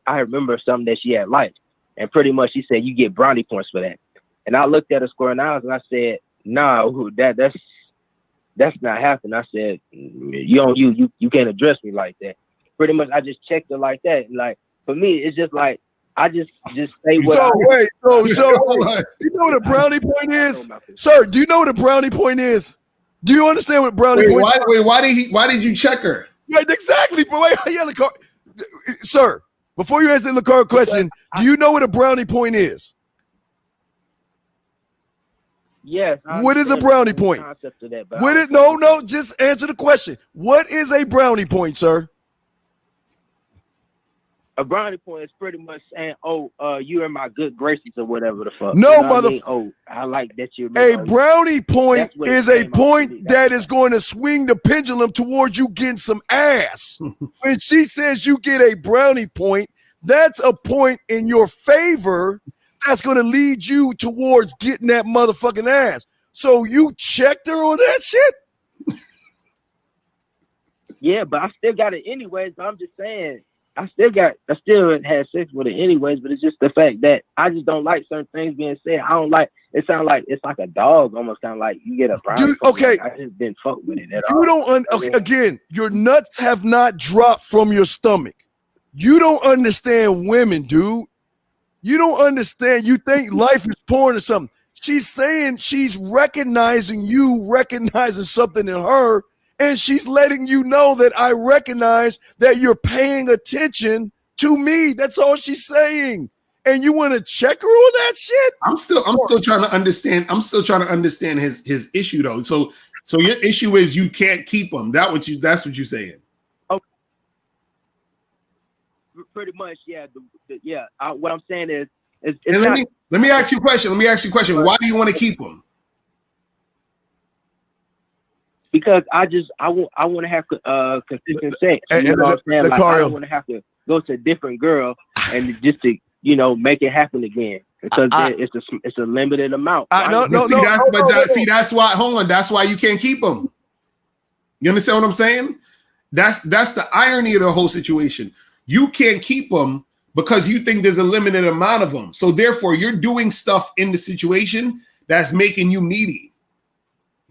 remember something that she had liked, and pretty much she said, you get brownie points for that. And I looked at her square in the eyes and I said, nah, that's not happening. I said, you can't address me like that. Pretty much, I just checked her like that. And like, for me, it's just like, I just say what So you know what a brownie point is? Sir, do you know what a brownie point is? Do you understand what brownie point is? Why did you check her? Right, exactly. Sir, before you answer the Locario question, do you know what a brownie point is? Yes. What is a brownie point? Just answer the question. What is a brownie point, sir? A brownie point is pretty much saying, you're in my good graces or whatever the fuck. No, I like that you're. A brownie point is a point that is going to swing the pendulum towards you getting some ass. When she says you get a brownie point, that's a point in your favor that's going to lead you towards getting that motherfucking ass. So you checked her on that shit? Yeah, but I still got it anyways. But I'm just saying, I still had sex with it anyways, but it's just the fact that I just don't like certain things being said. I don't like it. Sounds like it's like a dog, almost kind of like you get a brownie. Okay, I just didn't fuck with it at all. You don't. Again, your nuts have not dropped from your stomach. You don't understand women, dude. You don't understand. You think life is porn or something. She's saying she's recognizing something in her. And she's letting you know that I recognize that you're paying attention to me. That's all she's saying. And you want to check her on that shit? I'm still trying to understand. I'm still trying to understand his issue though. So your issue is you can't keep them. That's what you're saying. Okay. Pretty much, yeah. What I'm saying is let me ask you a question. Why do you want to keep them? Because I want to have consistent sex. You know what I'm saying? Like, I don't want to have to go to a different girl and just to make it happen again. Because it's a limited amount. That's why. Hold on. That's why you can't keep them. You understand what I'm saying? That's the irony of the whole situation. You can't keep them because you think there's a limited amount of them. So therefore, you're doing stuff in the situation that's making you needy.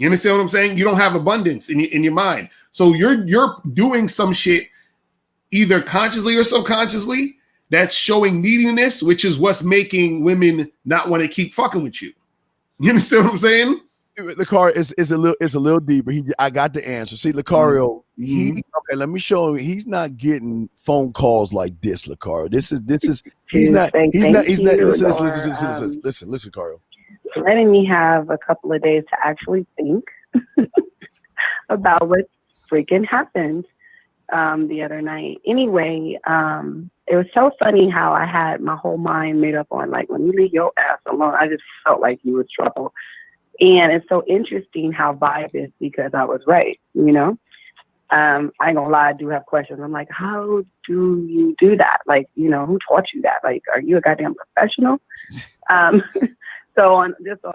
You understand what I'm saying? You don't have abundance in your mind. So you're doing some shit either consciously or subconsciously that's showing neediness, which is what's making women not want to keep fucking with you. You understand what I'm saying? Locario is a little deeper. I got the answer. See, Locario, let me show him. He's not getting phone calls like this, Locario. He's not. Listen, Locario. Letting me have a couple of days to actually think about what freaking happened the other night. Anyway, it was so funny how I had my whole mind made up on like, let me leave your ass alone. I just felt like you was trouble. And it's so interesting how vibe is because I was right, I ain't gonna lie, I do have questions. I'm like, how do you do that? Like, who taught you that? Like, are you a goddamn professional? So on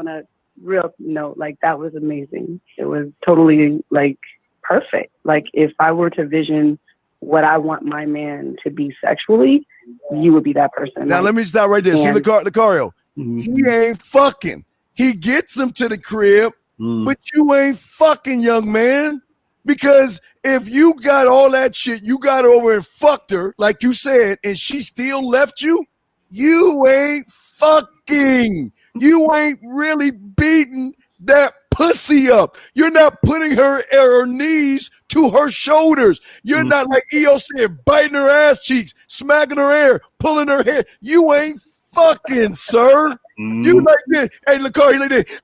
a real note, like that was amazing. It was totally like perfect. Like if I were to vision what I want my man to be sexually, you would be that person. Now let me stop right there. See, Locario, he ain't fucking. He gets him to the crib, but you ain't fucking, young man. Because if you got all that shit, you got over and fucked her, like you said, and she still left you, you ain't fucking. You ain't really beating that pussy up. You're not putting her knees to her shoulders. You're not like EO said, biting her ass cheeks, smacking her hair, pulling her hair. You ain't fucking, sir. You like this. Hey, Locario, like this.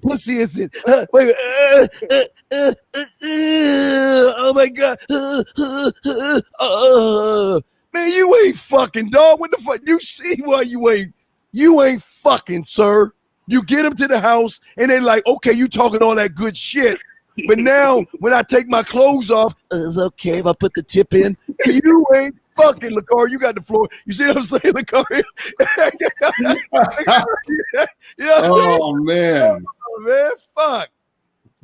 Pussy is it? Wait, oh my god. Man, you ain't fucking, dog. What the fuck? You see why you ain't fucking, sir. You get them to the house and they like, okay, you talking all that good shit. But now when I take my clothes off, it's okay if I put the tip in. You ain't fucking, Locario. You got the floor. You see what I'm saying, Locario? Oh man. Oh, man, fuck.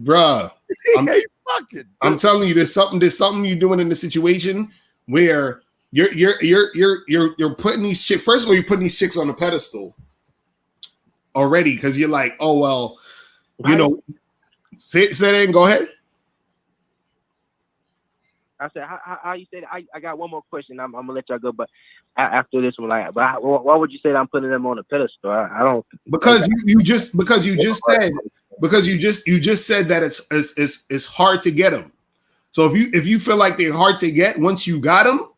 Bruh. Fucking. I'm telling you, there's something you're doing in the situation where you're putting these chicks. First of all, you're putting these chicks on a pedestal already because you're like, oh well, you know. Say that and go ahead. I said, how you say that? I got one more question. I'm gonna let y'all go, but after this one, like, but why would you say that I'm putting them on a pedestal? I don't because you just said that it's hard to get them. So if you feel like they're hard to get, once you got them,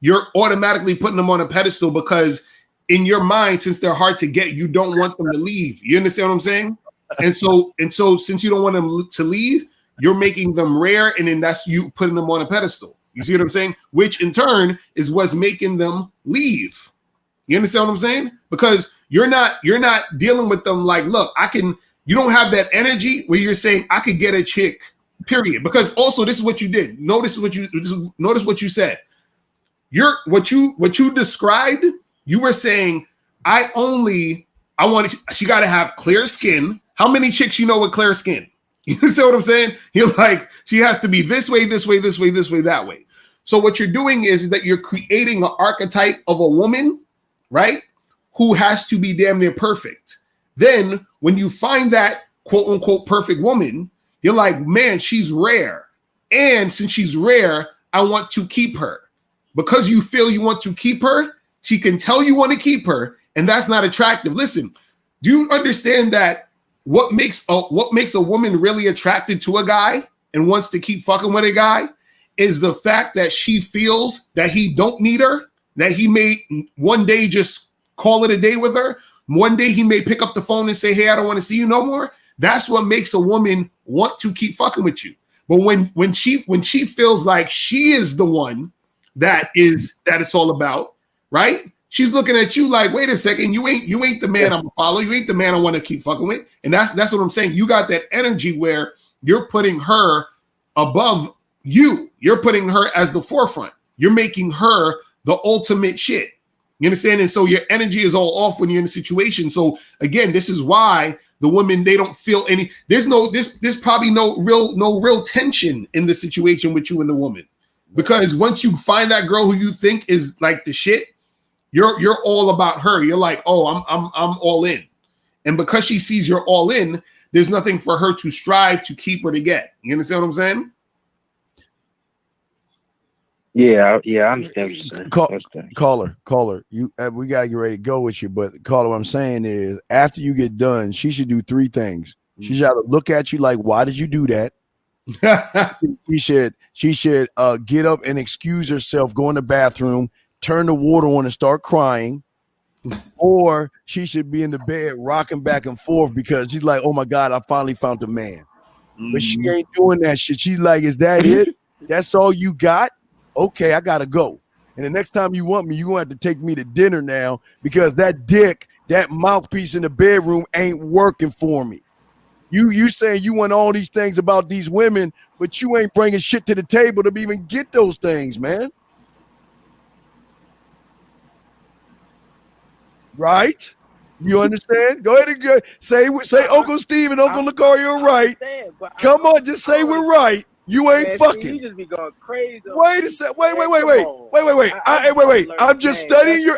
you're automatically putting them on a pedestal because in your mind, since they're hard to get, you don't want them to leave. You understand what I'm saying? And so since you don't want them to leave, you're making them rare, and then that's you putting them on a pedestal. You see what I'm saying? Which in turn is what's making them leave. You understand what I'm saying? Because you're not dealing with them like, look, you don't have that energy where you're saying I could get a chick, period. Because also this is what you did. Notice what you said. What you described, you were saying, she got to have clear skin. How many chicks you know with clear skin? You see what I'm saying? You're like, she has to be this way, this way, this way, this way, that way. So what you're doing is that you're creating an archetype of a woman, right? Who has to be damn near perfect. Then when you find that quote unquote perfect woman, you're like, man, she's rare. And since she's rare, I want to keep her. Because you feel you want to keep her, she can tell you want to keep her, and that's not attractive. Listen, do you understand that what makes a woman really attracted to a guy and wants to keep fucking with a guy is the fact that she feels that he don't need her, that he may one day just call it a day with her. One day he may pick up the phone and say, hey, I don't want to see you no more. That's what makes a woman want to keep fucking with you. But when she feels like she is the one that it's all about, right? She's looking at you like, wait a second, you ain't the man I'm gonna follow. You ain't the man I want to keep fucking with. And that's what I'm saying. You got that energy where you're putting her above you. You're putting her as the forefront. You're making her the ultimate shit. You understand? And so your energy is all off when you're in a situation. So again, this is why the women, they don't feel any. There's probably no real tension in the situation with you and the woman, because once you find that girl who you think is like the shit, you're all about her. You're like, oh, I'm all in. And because she sees you're all in, there's nothing for her to strive to keep or to get. You understand what I'm saying? Yeah, I understand. Caller, we gotta get ready to go with you. But caller, what I'm saying is, after you get done, she should do three things. She should look at you like, why did you do that? she should get up and excuse herself, go in the bathroom, turn the water on and start crying. Or she should be in the bed rocking back and forth because she's like, oh my God, I finally found a man. But she ain't doing that shit. She's like, is that it? That's all you got? Okay, I gotta go. And the next time you want me, you're gonna have to take me to dinner now, because that dick, that mouthpiece in the bedroom ain't working for me. You saying you want all these things about these women, but you ain't bringing shit to the table to even get those things, man. Right? You understand? Go ahead and say Uncle Steve and Uncle Locario are right. Come on, just say we're right. You ain't fucking. You just be going crazy. Wait a second. Wait. I'm just studying your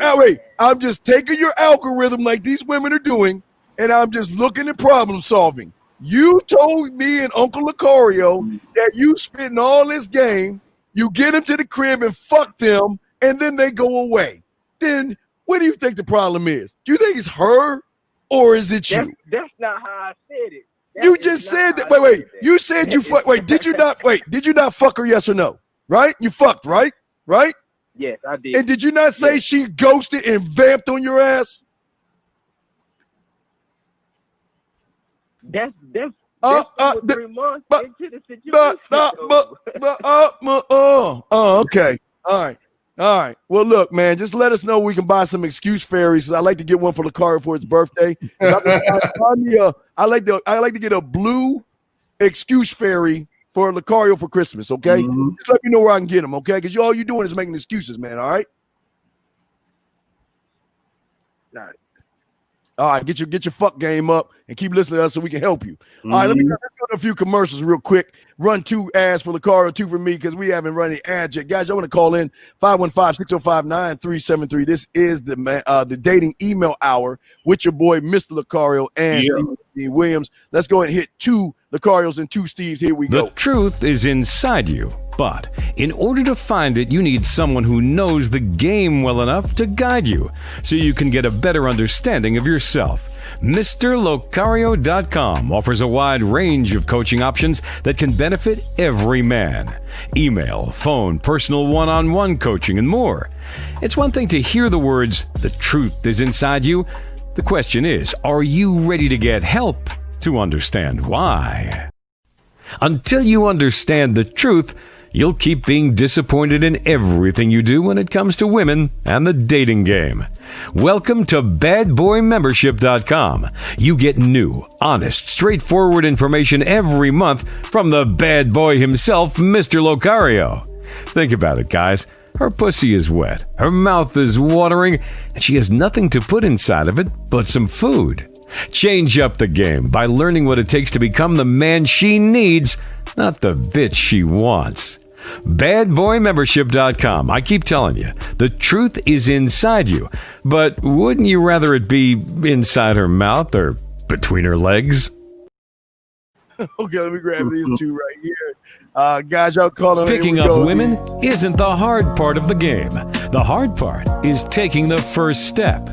I'm just taking your algorithm like these women are doing, and I'm just looking at problem solving. You told me and Uncle Locario that you spitting all this game, you get them to the crib and fuck them, and then they go away. Then what do you think the problem is? Do you think it's her or is it you? That's not how I said it. You just said that. Wait. You said you fuck. Wait, did you not? Wait, did you not fuck her? Yes or no? Right? You fucked, right? Right? Yes, I did. And did you not say she ghosted and vamped on your ass? That's 2 or 3 months into the situation. Okay. All right. Well, look, man, just let us know we can buy some excuse fairies. I like to get one for Locario for his birthday. I like to get a blue excuse fairy for Locario for Christmas. Okay, just let me know where I can get them. Okay, because all you're doing is making excuses, man. All right. All right, get your fuck game up and keep listening to us so we can help you. All right, let's go to a few commercials real quick. Run 2 ads for Locario, 2 for me, because we haven't run any ads yet. Guys, I want to call in 515-605-9373. This is the dating email hour with your boy, Mr. Locario and Steve Williams. Let's go ahead and hit 2 Locarios and 2 Steves. Here we go. The truth is inside you. But in order to find it, you need someone who knows the game well enough to guide you so you can get a better understanding of yourself. MrLocario.com offers a wide range of coaching options that can benefit every man. Email, phone, personal one-on-one coaching, and more. It's one thing to hear the words, "the truth is inside you." The question is, are you ready to get help to understand why? Until you understand the truth, you'll keep being disappointed in everything you do when it comes to women and the dating game. Welcome to BadBoyMembership.com. You get new, honest, straightforward information every month from the bad boy himself, Mr. Locario. Think about it, guys. Her pussy is wet, her mouth is watering, and she has nothing to put inside of it but some food. Change up the game by learning what it takes to become the man she needs, not the bitch she wants. BadBoyMembership.com. I keep telling you, the truth is inside you. But wouldn't you rather it be inside her mouth or between her legs? Okay, let me grab these 2 right here. Guys, y'all call them. Picking up women isn't the hard part of the game. The hard part is taking the first step.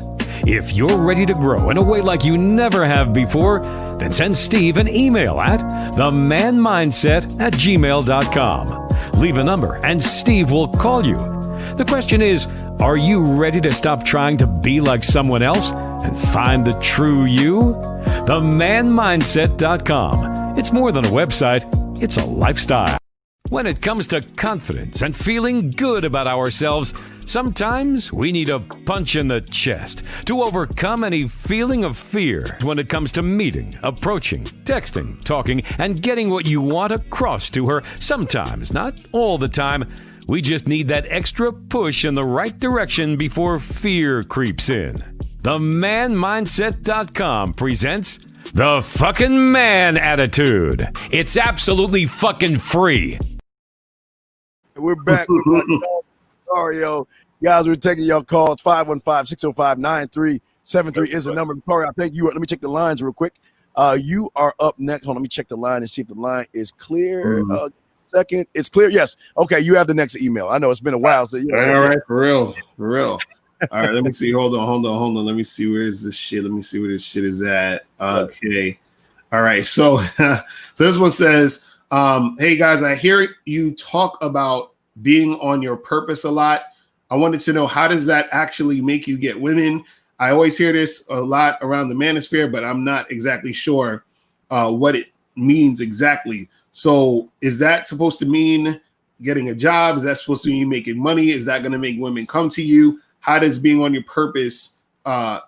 If you're ready to grow in a way like you never have before, then send Steve an email at themanmindset@gmail.com. Leave a number and Steve will call you. The question is, are you ready to stop trying to be like someone else and find the true you? Themanmindset.com. It's more than a website, it's a lifestyle. When it comes to confidence and feeling good about ourselves, sometimes we need a punch in the chest to overcome any feeling of fear when it comes to meeting, approaching, texting, talking, and getting what you want across to her. Sometimes, not all the time, we just need that extra push in the right direction before fear creeps in. TheManMindset.com presents The Fucking Man Attitude. It's absolutely fucking free. We're back with Locario. Guys, we're taking your calls. 515-605-9373 is the number. Locario, I think you. Let me check the lines real quick. You are up next. Hold on, let me check the line and see if the line is clear. Second, it's clear. Yes. Okay, you have the next email. I know it's been a while. So all right, for real. All right, let me see. Hold on. Let me see where is this shit. Let me see where this shit is at. Okay. All right. So, so this one says, "Hey guys, I hear you talk about being on your purpose a lot. I wanted to know, how does that actually make you get women? I always hear this a lot around the manosphere, but I'm not exactly sure what it means exactly. So is that supposed to mean getting a job? Is that supposed to mean making money? Is that going to make women come to you? How does being on your purpose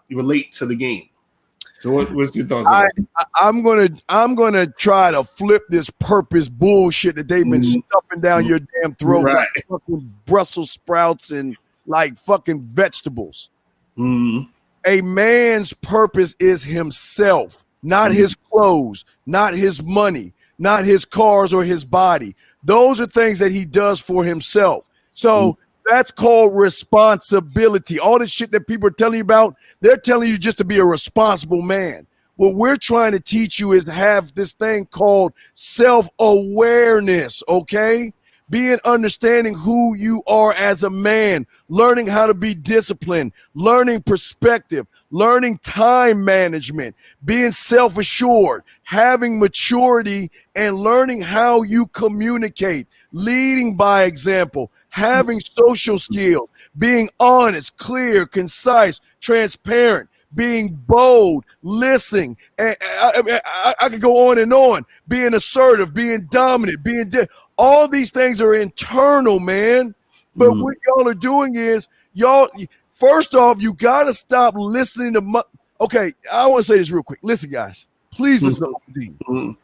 relate to the game?" So what's your thoughts on that? I'm gonna try to flip this purpose bullshit that they've been stuffing down your damn throat like fucking Brussels sprouts and like fucking vegetables. A man's purpose is himself, not his clothes, not his money, not his cars or his body. Those are things that he does for himself. So that's called responsibility. All the shit that people are telling you about, they're telling you just to be a responsible man. What we're trying to teach you is to have this thing called self-awareness, okay? being understanding who you are as a man, learning how to be disciplined, learning perspective, learning time management, being self-assured, having maturity, and learning how you communicate, leading by example, having social skills, being honest, clear, concise, transparent, being bold, listening, and I could go on, being assertive, being dominant, all these things are internal, man. But what y'all are doing is, first off, you got to stop listening to okay, I want to say this real quick. Listen, guys, please listen to me.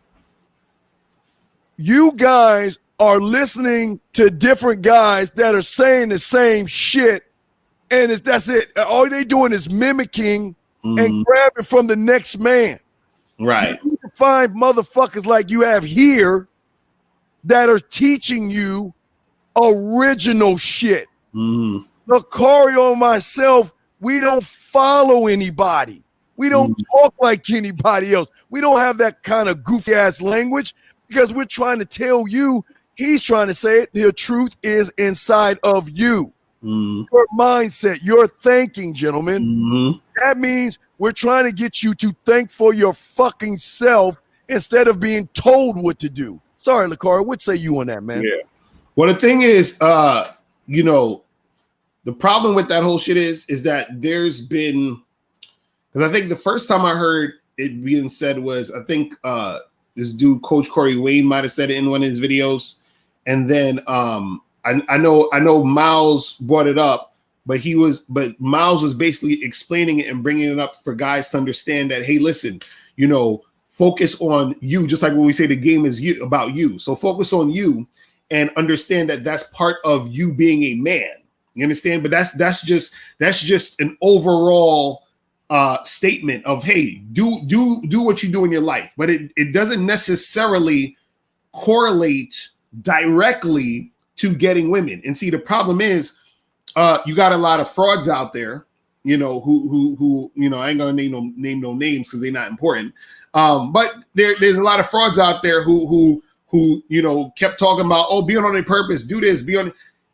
You guys are listening to different guys that are saying the same shit, and that's it. All they doing is mimicking and grabbing from the next man. Right. You can find motherfuckers like you have here that are teaching you original shit. Locario and myself, we don't follow anybody. We don't talk like anybody else. We don't have that kind of goofy ass language because we're trying to tell you, he's trying to say it, the truth is inside of you. Your mindset, your thinking, gentlemen. That means we're trying to get you to think for your fucking self instead of being told what to do. Sorry, Locario, what say you on that, man? Yeah. Well, the thing is, you know, the problem with that whole shit is that there's been, because I think the first time I heard it being said was, I think this dude, Coach Corey Wayne, might have said it in one of his videos. And then I know Miles brought it up, but Miles was basically explaining it and bringing it up for guys to understand that, hey, listen, you know, focus on you, just like when we say the game is you, about you. So focus on you and understand that that's part of you being a man. You understand? But that's just an overall statement of, hey, do what you do in your life, but it doesn't necessarily correlate directly to getting women. And see, the problem is you got a lot of frauds out there, you know, who you know, I ain't gonna name no names because they're not important. But there's a lot of frauds out there who you know kept talking about, oh, be on a purpose, do this,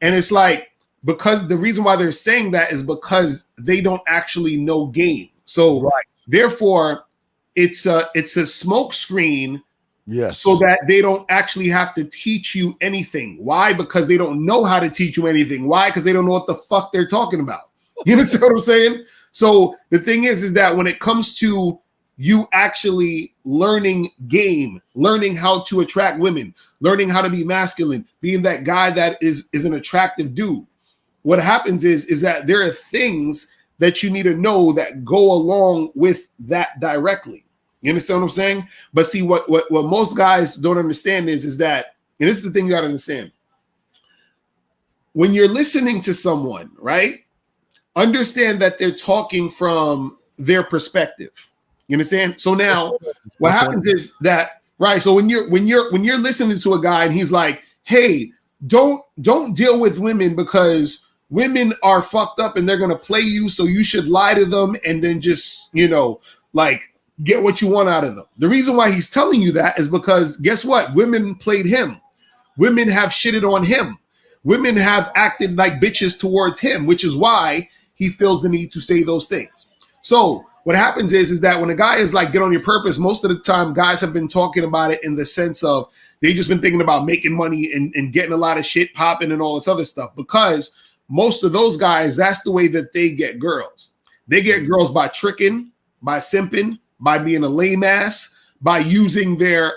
and it's like, because the reason why they're saying that is because they don't actually know game. So therefore it's a smoke screen. Yes. So that they don't actually have to teach you anything. Why? Because they don't know how to teach you anything. Why? Because they don't know what the fuck they're talking about. You understand what I'm saying? So the thing is that when it comes to you actually learning game, learning how to attract women, learning how to be masculine, being that guy that is an attractive dude, what happens is that there are things that you need to know that go along with that directly. You understand what I'm saying? But see, what most guys don't understand is that, and this is the thing you got to understand. When you're listening to someone, right, understand that they're talking from their perspective. You understand? So now what happens is that, right, so when you're listening to a guy and he's like, hey, don't deal with women because women are fucked up and they're going to play you, so you should lie to them and then just, you know, like, get what you want out of them. The reason why he's telling you that is because guess what? Women played him. Women have shitted on him. Women have acted like bitches towards him, which is why he feels the need to say those things. So what happens is that when a guy is like, get on your purpose, most of the time guys have been talking about it in the sense of they just been thinking about making money and getting a lot of shit popping and all this other stuff, because most of those guys, that's the way that they get girls. They get girls by tricking, by simping, by being a lame ass, by using their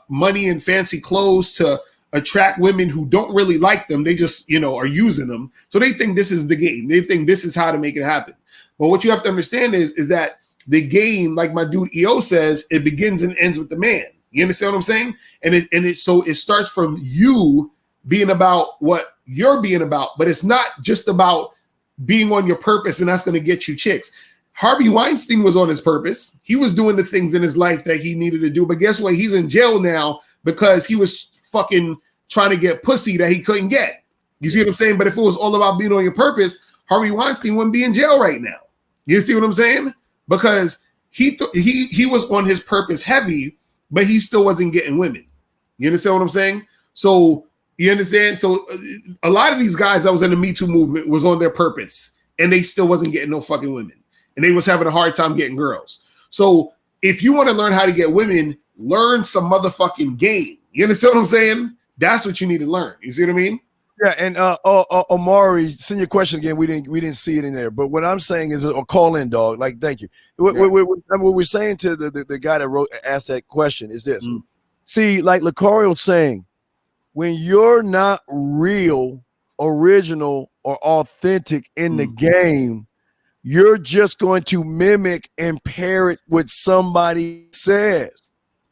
money and fancy clothes to attract women who don't really like them. They just, you know, are using them. So they think this is the game. They think this is how to make it happen. But what you have to understand is that the game, like my dude EO says, it begins and ends with the man. You understand what I'm saying? And it starts from you being about what you're being about, but it's not just about being on your purpose and that's going to get you chicks. Harvey Weinstein was on his purpose. He was doing the things in his life that he needed to do. But guess what? He's in jail now because he was fucking trying to get pussy that he couldn't get. You see what I'm saying? But if it was all about being on your purpose, Harvey Weinstein wouldn't be in jail right now. You see what I'm saying? Because he was on his purpose heavy, but he still wasn't getting women. You understand what I'm saying? So You understand? So a lot of these guys that was in the Me Too movement was on their purpose, and they still wasn't getting no fucking women, and they was having a hard time getting girls. So if you want to learn how to get women, learn some motherfucking game. You understand what I'm saying? That's what you need to learn. You see what I mean? Yeah, and Omari, send your question again. We didn't see it in there, but what I'm saying is, or call in, dog. Like, thank you. What we're saying to the guy that asked that question is this. See, like Locario saying, when you're not real, original, or authentic in the game, you're just going to mimic and parrot what somebody says.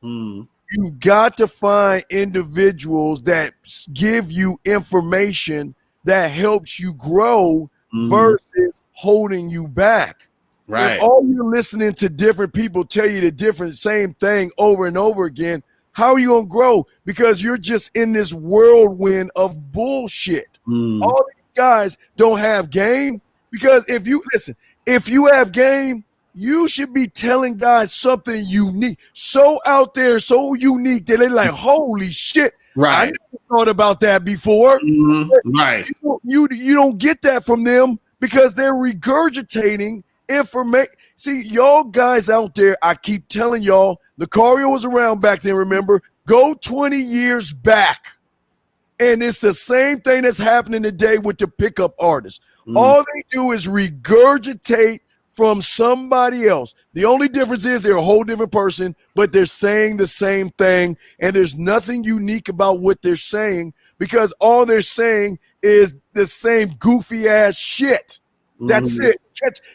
You got to find individuals that give you information that helps you grow versus holding you back. Right. If all you're listening to different people tell you the same thing over and over again, how are you going to grow? Because you're just in this whirlwind of bullshit. All these guys don't have game, because if you have game, you should be telling guys something unique, so out there, so unique that they're like, holy shit, I never thought about that before. Right. You don't get that from them because they're regurgitating information. See, y'all guys out there, I keep telling y'all, Locario was around back then, remember? Go 20 years back. And it's the same thing that's happening today with the pickup artists. All they do is regurgitate from somebody else. The only difference is they're a whole different person, but they're saying the same thing, and there's nothing unique about what they're saying because all they're saying is the same goofy ass shit. That's it.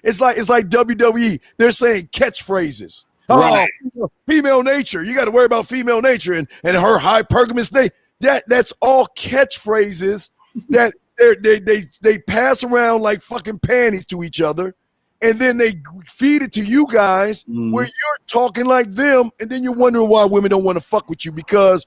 It's like WWE. They're saying catchphrases. Right. Oh, female nature. You got to worry about female nature and her hypergamous name. That's all catchphrases that they pass around like fucking panties to each other. And then they feed it to you guys where you're talking like them, and then you're wondering why women don't want to fuck with you, because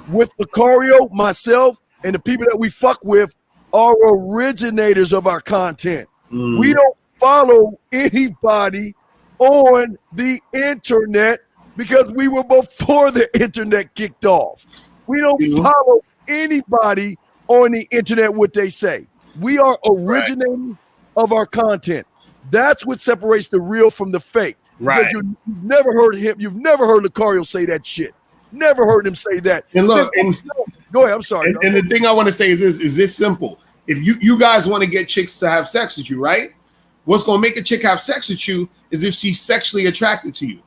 with Locario, myself, and the people that we fuck with are originators of our content. We don't follow anybody on the internet because we were before the internet kicked off. We don't follow anybody on the internet what they say. We are originators of our content. That's what separates the real from the fake. Right. Because you've never heard him. You've never heard Locario say that shit. Never heard him say that. And look, go ahead. I'm sorry. And the thing I want to say is this simple. If you guys want to get chicks to have sex with you, right? What's going to make a chick have sex with you is if she's sexually attracted to you.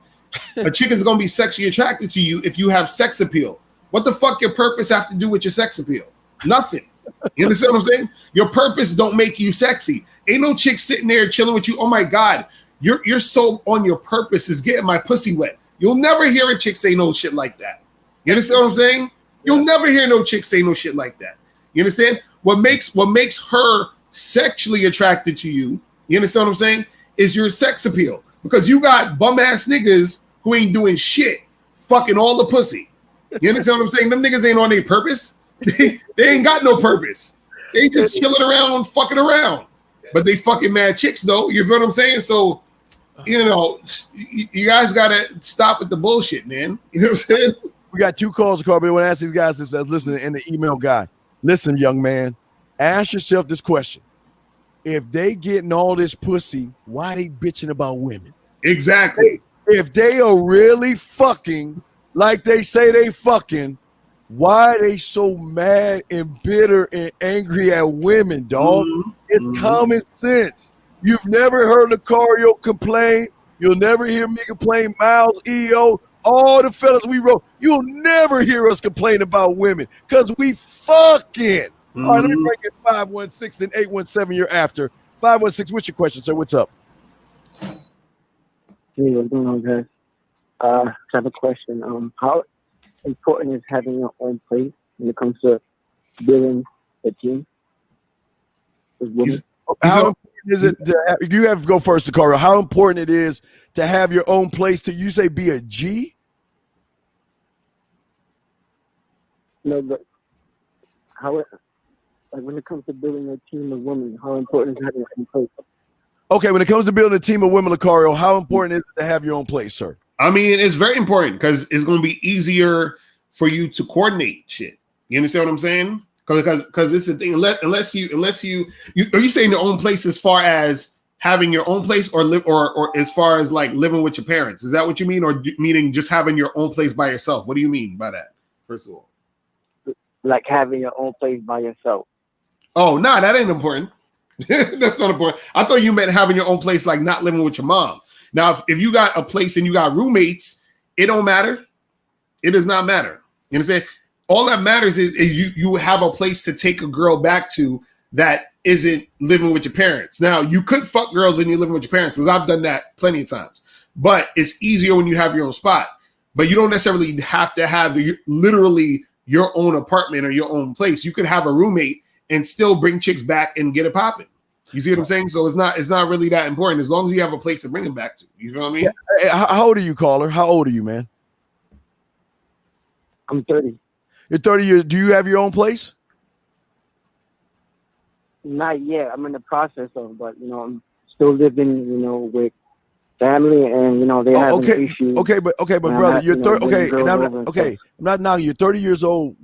A chick is going to be sexually attracted to you if you have sex appeal. What the fuck your purpose have to do with your sex appeal? Nothing. You understand what I'm saying? Your purpose don't make you sexy. Ain't no chick sitting there chilling with you. Oh my God, you're so on your purpose is getting my pussy wet. You'll never hear a chick say no shit like that. You understand what I'm saying? You'll never hear no chick say no shit like that. You understand? What makes her sexually attracted to you, you understand what I'm saying, is your sex appeal. Because you got bum ass niggas who ain't doing shit, fucking all the pussy. You understand what I'm saying? Them niggas ain't on their purpose. They ain't got no purpose. They just chilling around and fucking around. But they fucking mad chicks though. You feel what I'm saying? So, you know, you guys gotta stop with the bullshit, man. You know what I'm saying? We got 2 calls, Carl, but I want to ask these guys this, listening, and the email guy. Listen, young man, ask yourself this question. If they getting all this pussy, why they bitching about women? Exactly. If they are really fucking like they say they fucking, why are they so mad and bitter and angry at women, dog? It's common sense. You've never heard Locario complain. You'll never hear me complain. Miles, EO, all the fellas we wrote. You'll never hear us complain about women because we fucking. All right, let me break it 516 and 817 you're after. 516, what's your question, sir? What's up? Hey, what's going on, guys? I have a question. How important is having your own place when it comes to building a team with women? How important is it to have, you have to go first, Locario. How important it is to have your own place to, you say, be a G? No, but how it, like when it comes to building a team of women, how important is having your own place? Okay, when it comes to building a team of women, Locario, how important is it to have your own place, sir? I mean, it's very important because it's going to be easier for you to coordinate shit. You understand what I'm saying? Because this is the thing. Unless you are you saying your own place as far as having your own place, or live, or as far as like living with your parents? Is that what you mean, or meaning just having your own place by yourself? What do you mean by that? First of all, Like having your own place by yourself. oh, nah, that ain't important. That's not important. I thought you meant having your own place, like not living with your mom. Now, if you got a place and you got roommates, it don't matter. It does not matter. You know what I'm saying? All that matters is you have a place to take a girl back to that isn't living with your parents. Now, you could fuck girls when you're living with your parents, because I've done that plenty of times. But it's easier when you have your own spot. But you don't necessarily have to have literally your own apartment or your own place. You could have a roommate and still bring chicks back and get it popping. You see what I'm saying? So it's not really that important as long as you have a place to bring them back to. You feel what I mean? Hey, how old are you, caller? How old are you, man? I'm 30. You're 30 years. Do you have your own place? Not yet. I'm in the process of, but I'm still living, with family, and they have okay. issues. Okay, but brother, you're 30. Okay, and I'm not knocking. You're 30 years old.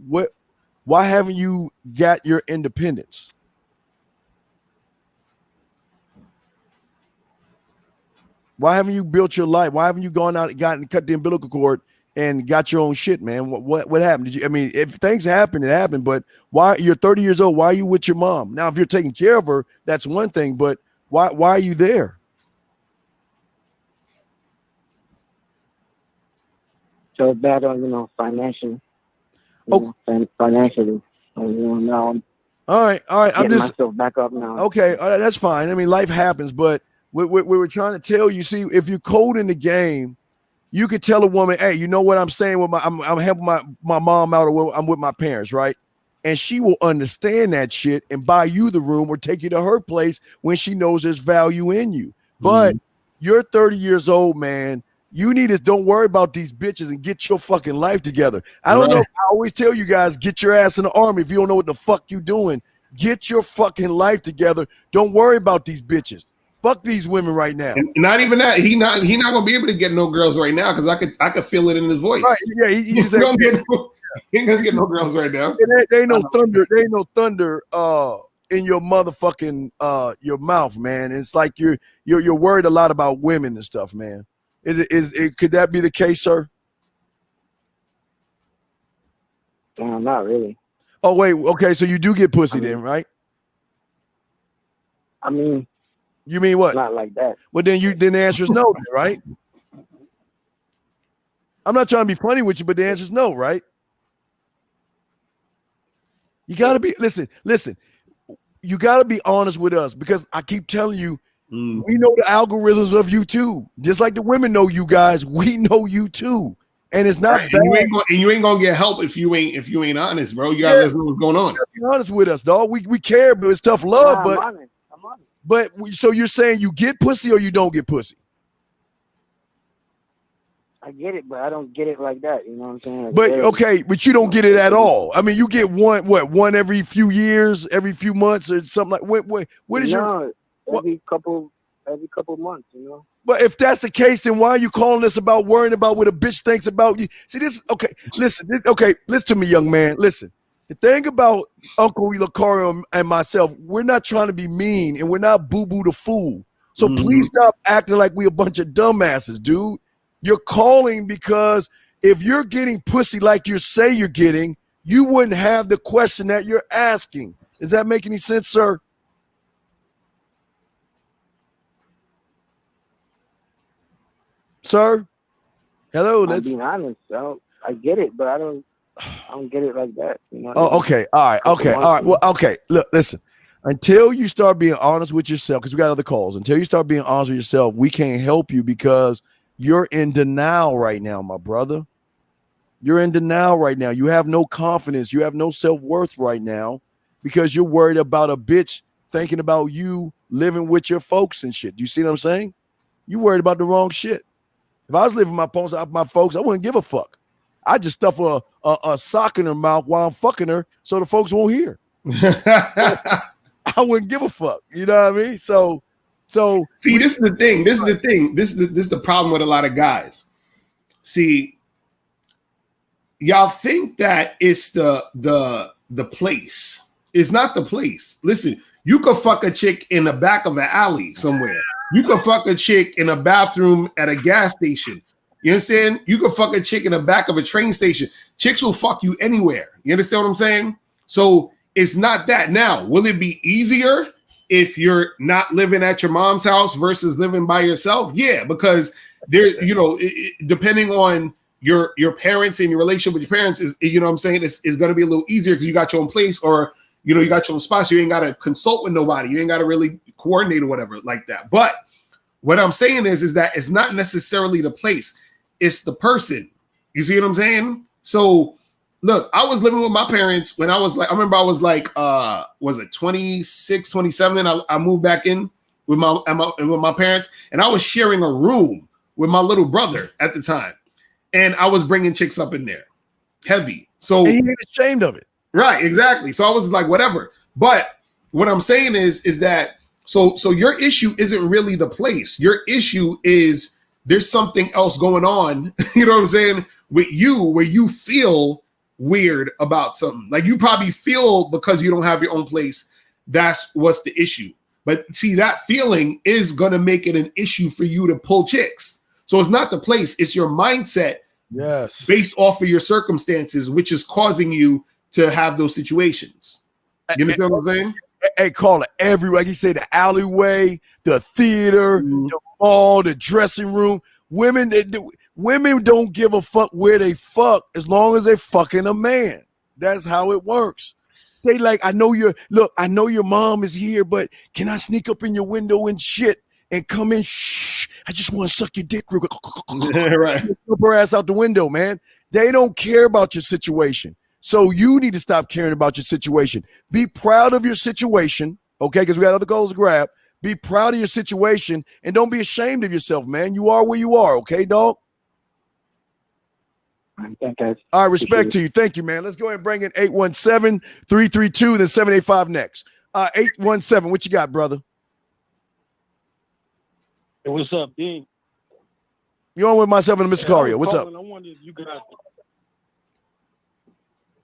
Why haven't you got your independence? Why haven't you built your life? Why haven't you gone out and cut the umbilical cord and got your own shit, man? What happened? If things happen, it happened. But why? You're 30 years old. Why are you with your mom? Now, if you're taking care of her, that's one thing. But why are you there? So bad on financially. Financially. Now I'm all right. I'm just myself back up now. Okay, that's fine. Life happens, but we were trying to tell you. See, if you're cold in the game, you could tell a woman, "Hey, you know what? I'm staying with I'm helping my mom out, or I'm with my parents, right?" And she will understand that shit and buy you the room or take you to her place when she knows there's value in you. But you're 30 years old, man. You need to don't worry about these bitches and get your fucking life together. I don't know. I always tell you guys, get your ass in the army if you don't know what the fuck you doing. Get your fucking life together. Don't worry about these bitches. Fuck these women right now. And not even that. He not gonna be able to get no girls right now, because I could feel it in his voice. Right? Yeah, he just he ain't gonna get no girls right now. There ain't no thunder. There ain't no thunder in your motherfucking your mouth, man. It's like you're worried a lot about women and stuff, man. Could that be the case, sir? Not really. Oh wait, okay. So you do get pussy then, right? You mean what? Not like that. Well, then the answer is no, right? I'm not trying to be funny with you, but the answer is no, right? You gotta be listen. You gotta be honest with us, because I keep telling you, we know the algorithms of you too. Just like the women know you guys, we know you too. And it's not bad. And you ain't gonna get help if you ain't honest, bro. You gotta let us know what's going on. Be honest with us, dog. We care, but it's tough love. But I'm honest. But so you're saying you get pussy or you don't get pussy? I get it, but I don't get it like that. You know what I'm saying? But you don't get it at all. You get one every few years, every few months, or something like. What is every couple months? But if that's the case, then why are you calling us about worrying about what a bitch thinks about you? See, this okay. Listen to me, young man. Listen. The thing about Uncle Locario and myself, we're not trying to be mean, and we're not boo-boo the fool. So please stop acting like we a bunch of dumbasses, dude. You're calling because if you're getting pussy like you say you're getting, you wouldn't have the question that you're asking. Does that make any sense, sir? Sir? Hello? I'm being honest. I get it, but I don't get it like that. Okay. All right. Okay. All right. Well, okay. Look, listen. Until you start being honest with yourself, because we got other calls. Until you start being honest with yourself, we can't help you because you're in denial right now, my brother. You're in denial right now. You have no confidence. You have no self-worth right now because you're worried about a bitch thinking about you living with your folks and shit. You see what I'm saying? You worried about the wrong shit. If I was living with my folks, I wouldn't give a fuck. I just stuff a sock in her mouth while I'm fucking her so the folks won't hear. I wouldn't give a fuck. You know what I mean? So see, this is the thing. This is the problem with a lot of guys. See, y'all think that it's the the place. It's not the place. Listen, you could fuck a chick in the back of an alley somewhere. You could fuck a chick in a bathroom at a gas station. You understand? You could fuck a chick in the back of a train station. Chicks will fuck you anywhere. You understand what I'm saying? So it's not that. Now, will it be easier if you're not living at your mom's house versus living by yourself? Yeah, because there, depending on your parents and your relationship with your parents is, what I'm saying, is going to be a little easier because you got your own place, or you got your own spot. So you ain't got to consult with nobody. You ain't got to really coordinate or whatever like that. But what I'm saying is that it's not necessarily the place, it's the person. You see what I'm saying? So look, I was living with my parents when I remember I was like, was it 26, 27? I moved back in with my parents, and I was sharing a room with my little brother at the time. And I was bringing chicks up in there heavy. So and you ain't ashamed of it. Right, exactly. So I was like, whatever. But what I'm saying is that so your issue isn't really the place. Your issue is there's something else going on, you know what I'm saying, with you, where you feel weird about something. Like you probably feel because you don't have your own place, that's what's the issue. But see, that feeling is going to make it an issue for you to pull chicks. So it's not the place, it's your mindset, yes, based off of your circumstances, which is causing you to have those situations. You understand what I'm saying? Hey, call it everywhere. Like you say, the alleyway, the theater, the mall, the dressing room. Women don't give a fuck where they fuck as long as they fucking a man. That's how it works. They like, I know your mom is here, but can I sneak up in your window and shit and come in? Shh, I just want to suck your dick real quick. Right. Flip her ass out the window, man. They don't care about your situation. So you need to stop caring about your situation. Be proud of your situation, okay? Because we got other goals to grab. Be proud of your situation and don't be ashamed of yourself, man. You are where you are, okay, dog? Thank you. All right, respect to you. Thank you, man. Let's go ahead and bring in 817-332, then 785 next. 817, what you got, brother? Hey, what's up, Dean? You're on with myself and Mr. Locario. What's up? I wondered if you guys.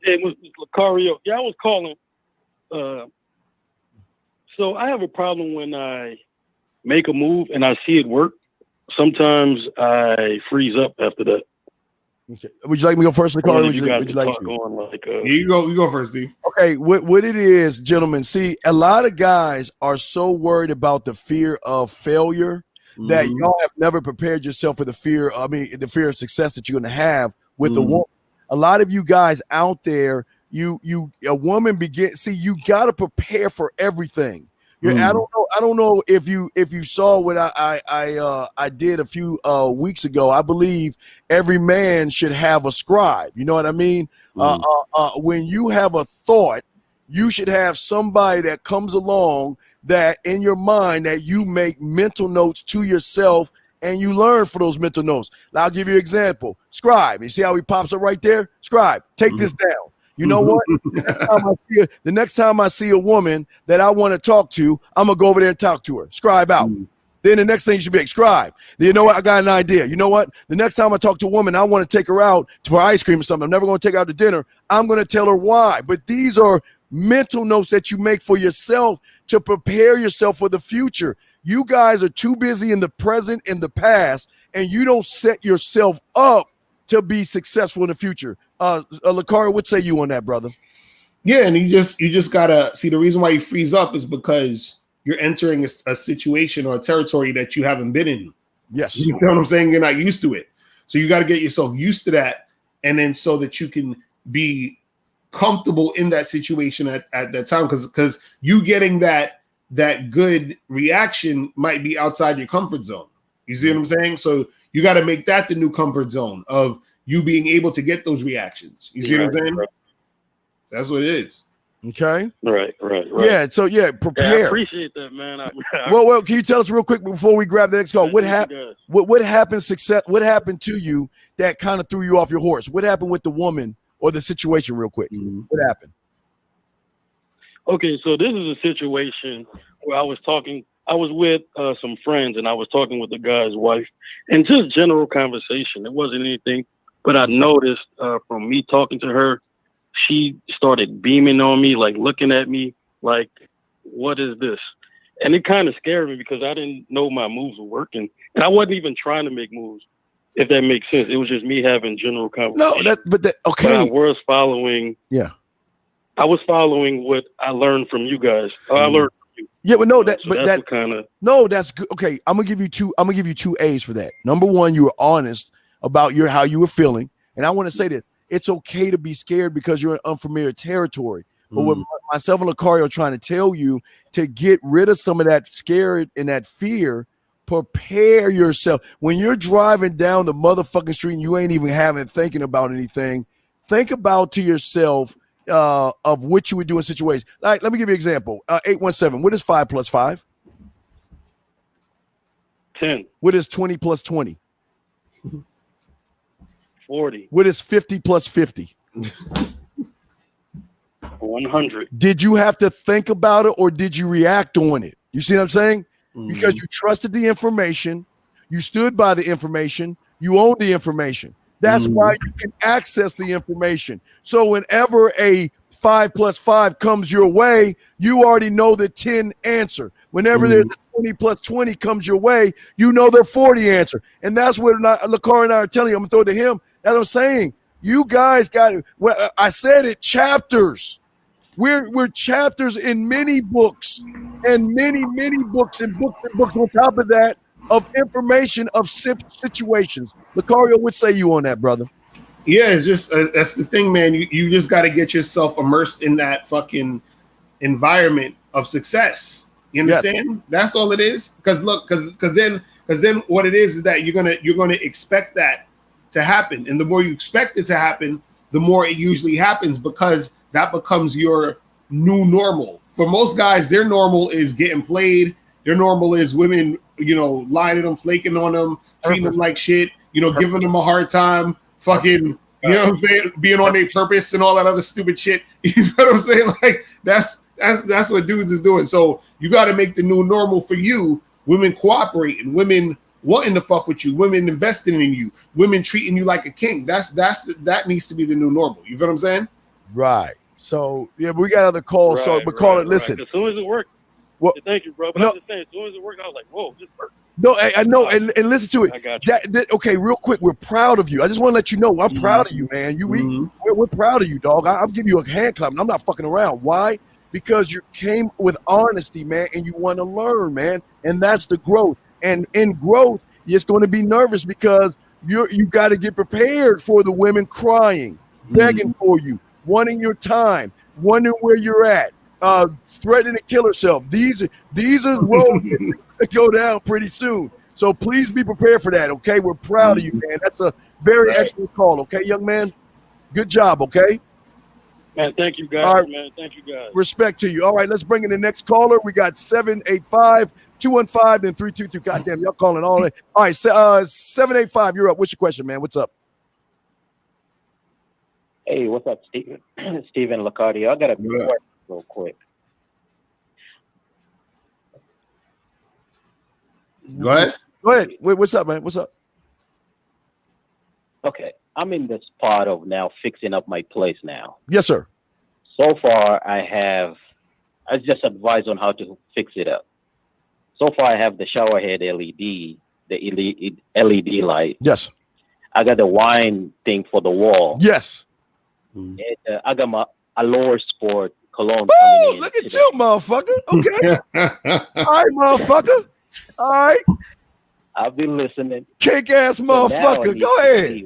Hey, Mr. Locario. Yeah, I was calling. So I have a problem when I make a move and I see it work. Sometimes I freeze up after that. Okay. Would you like me to go first, Locario? Would you like to? You go first, Steve. Okay, what it is, gentlemen. See, a lot of guys are so worried about the fear of failure that y'all have never prepared yourself for the fear of success that you're going to have with a woman. A lot of you guys out there, you got to prepare for everything. I don't know if you saw what I did a few weeks ago. I believe every man should have a scribe. You know what I mean? When you have a thought, you should have somebody that comes along that in your mind that you make mental notes to yourself and you learn for those mental notes. Now, I'll give you an example. Scribe. You see how he pops up right there? Scribe. Take this down. You know what? The next time I see a woman that I want to talk to, I'm going to go over there and talk to her. Scribe out. Then the next thing you should be like, scribe. Then you know what? I got an idea. You know what? The next time I talk to a woman, I want to take her out for ice cream or something. I'm never going to take her out to dinner. I'm going to tell her why. But these are mental notes that you make for yourself to prepare yourself for the future. You guys are too busy in the present and the past, and you don't set yourself up to be successful in the future. Locario, what say you on that, brother? Yeah, and you just gotta see the reason why you freeze up is because you're entering a situation or a territory that you haven't been in. Yes. You know what I'm saying? You're not used to it. So you got to get yourself used to that, and then so that you can be comfortable in that situation at that time, because you getting that good reaction might be outside your comfort zone. You see what I'm saying? So you got to make that the new comfort zone of you being able to get those reactions. You see what I'm saying? Right. That's what it is. Okay. Right. Yeah. So prepare. Yeah, I appreciate that, man. Well, can you tell us real quick before we grab the next call? What happened? What happened? What happened to you that kind of threw you off your horse? What happened with the woman or the situation? Real quick. What happened? Okay, so this is a situation where I was with some friends, and I was talking with the guy's wife, and just general conversation. It wasn't anything, but I noticed from me talking to her, she started beaming on me, like looking at me, like, what is this? And it kind of scared me because I didn't know my moves were working. And I wasn't even trying to make moves, if that makes sense. It was just me having general conversation. No, but okay. But I was following. Yeah. I was following what I learned from you guys. I learned from you. Yeah, but no, So that's kind of. No, that's good. Okay, I'm gonna give you two A's for that. Number one, you were honest about how you were feeling, and I want to say this: it's okay to be scared because you're in unfamiliar territory. But what myself and Locario are trying to tell you, to get rid of some of that scared and that fear, prepare yourself. When you're driving down the motherfucking street and you ain't even thinking about anything, think about to yourself of what you would do in situations. Like, let me give you an example. 817, what is 5 plus 5? 10. What is 20 plus 20? 40. What is 50 plus 50? 100. Did you have to think about it or did you react on it? You see what I'm saying? Because you trusted the information, you stood by the information, you owned the information. That's why you can access the information. So whenever a 5 plus 5 comes your way, you already know the 10 answer. Whenever there's a 20 plus 20 comes your way, you know the 40 answer. And that's what Locario and I are telling you. I'm going to throw it to him. That's what I'm saying. You guys got it. Well, I said it, chapters. We're chapters in many books and many books and books on top of that of information of situations. Locario, what say you on that, brother? Yeah, it's just that's the thing, man. You just got to get yourself immersed in that fucking environment of success. You understand? Yeah. That's all it is. Because look, because then what it is that you're gonna expect that to happen, and the more you expect it to happen, the more it usually happens because that becomes your new normal. For most guys, their normal is getting played. Their normal is women, lying to them, flaking on them, treating them like shit, giving them a hard time, fucking, you know what I'm saying, being on their purpose and all that other stupid shit. You know what I'm saying? Like that's what dudes is doing. So you got to make the new normal for you. Women cooperating, women wanting to fuck with you, women investing in you, women treating you like a king. That needs to be the new normal. You feel what I'm saying? Right. So yeah, we got other calls. So we call it. Listen. As soon as it worked. Well, thank you, bro. But I'm just saying, as soon as it worked, I was like, whoa, this worked. No, I know, and listen to it. I got you. Okay, real quick, we're proud of you. I just want to let you know I'm proud of you, man. We're proud of you, dog. I'm giving you a hand clap, and I'm not fucking around. Why? Because you came with honesty, man, and you want to learn, man, and that's the growth. And in growth, you're going to be nervous because you got to get prepared for the women crying, begging for you, wanting your time, wondering where you're at. Threatening to kill herself. These are roads that go down pretty soon. So please be prepared for that, okay? We're proud of you, man. That's a very excellent call, okay, young man? Good job, okay? Man, thank you, guys. All right. Man, thank you, guys. Respect to you. All right, let's bring in the next caller. We got 785-215, then 322. Goddamn, y'all calling all that. All right, 785, you're up. What's your question, man? What's up? Hey, what's up, Steven? Steven Locario. I got a question real quick. Go ahead. Wait, what's up, man? What's up? Okay, I'm in the spot of now fixing up my place now. Yes, sir. So far, I just advise on how to fix it up. So far, I have the shower head LED, the LED light. Yes. I got the wine thing for the wall. Yes. And, I got a lower sport cologne. Oh, look at you, motherfucker. Okay. All right, motherfucker. All right. I've been listening. Kick ass motherfucker. Go ahead.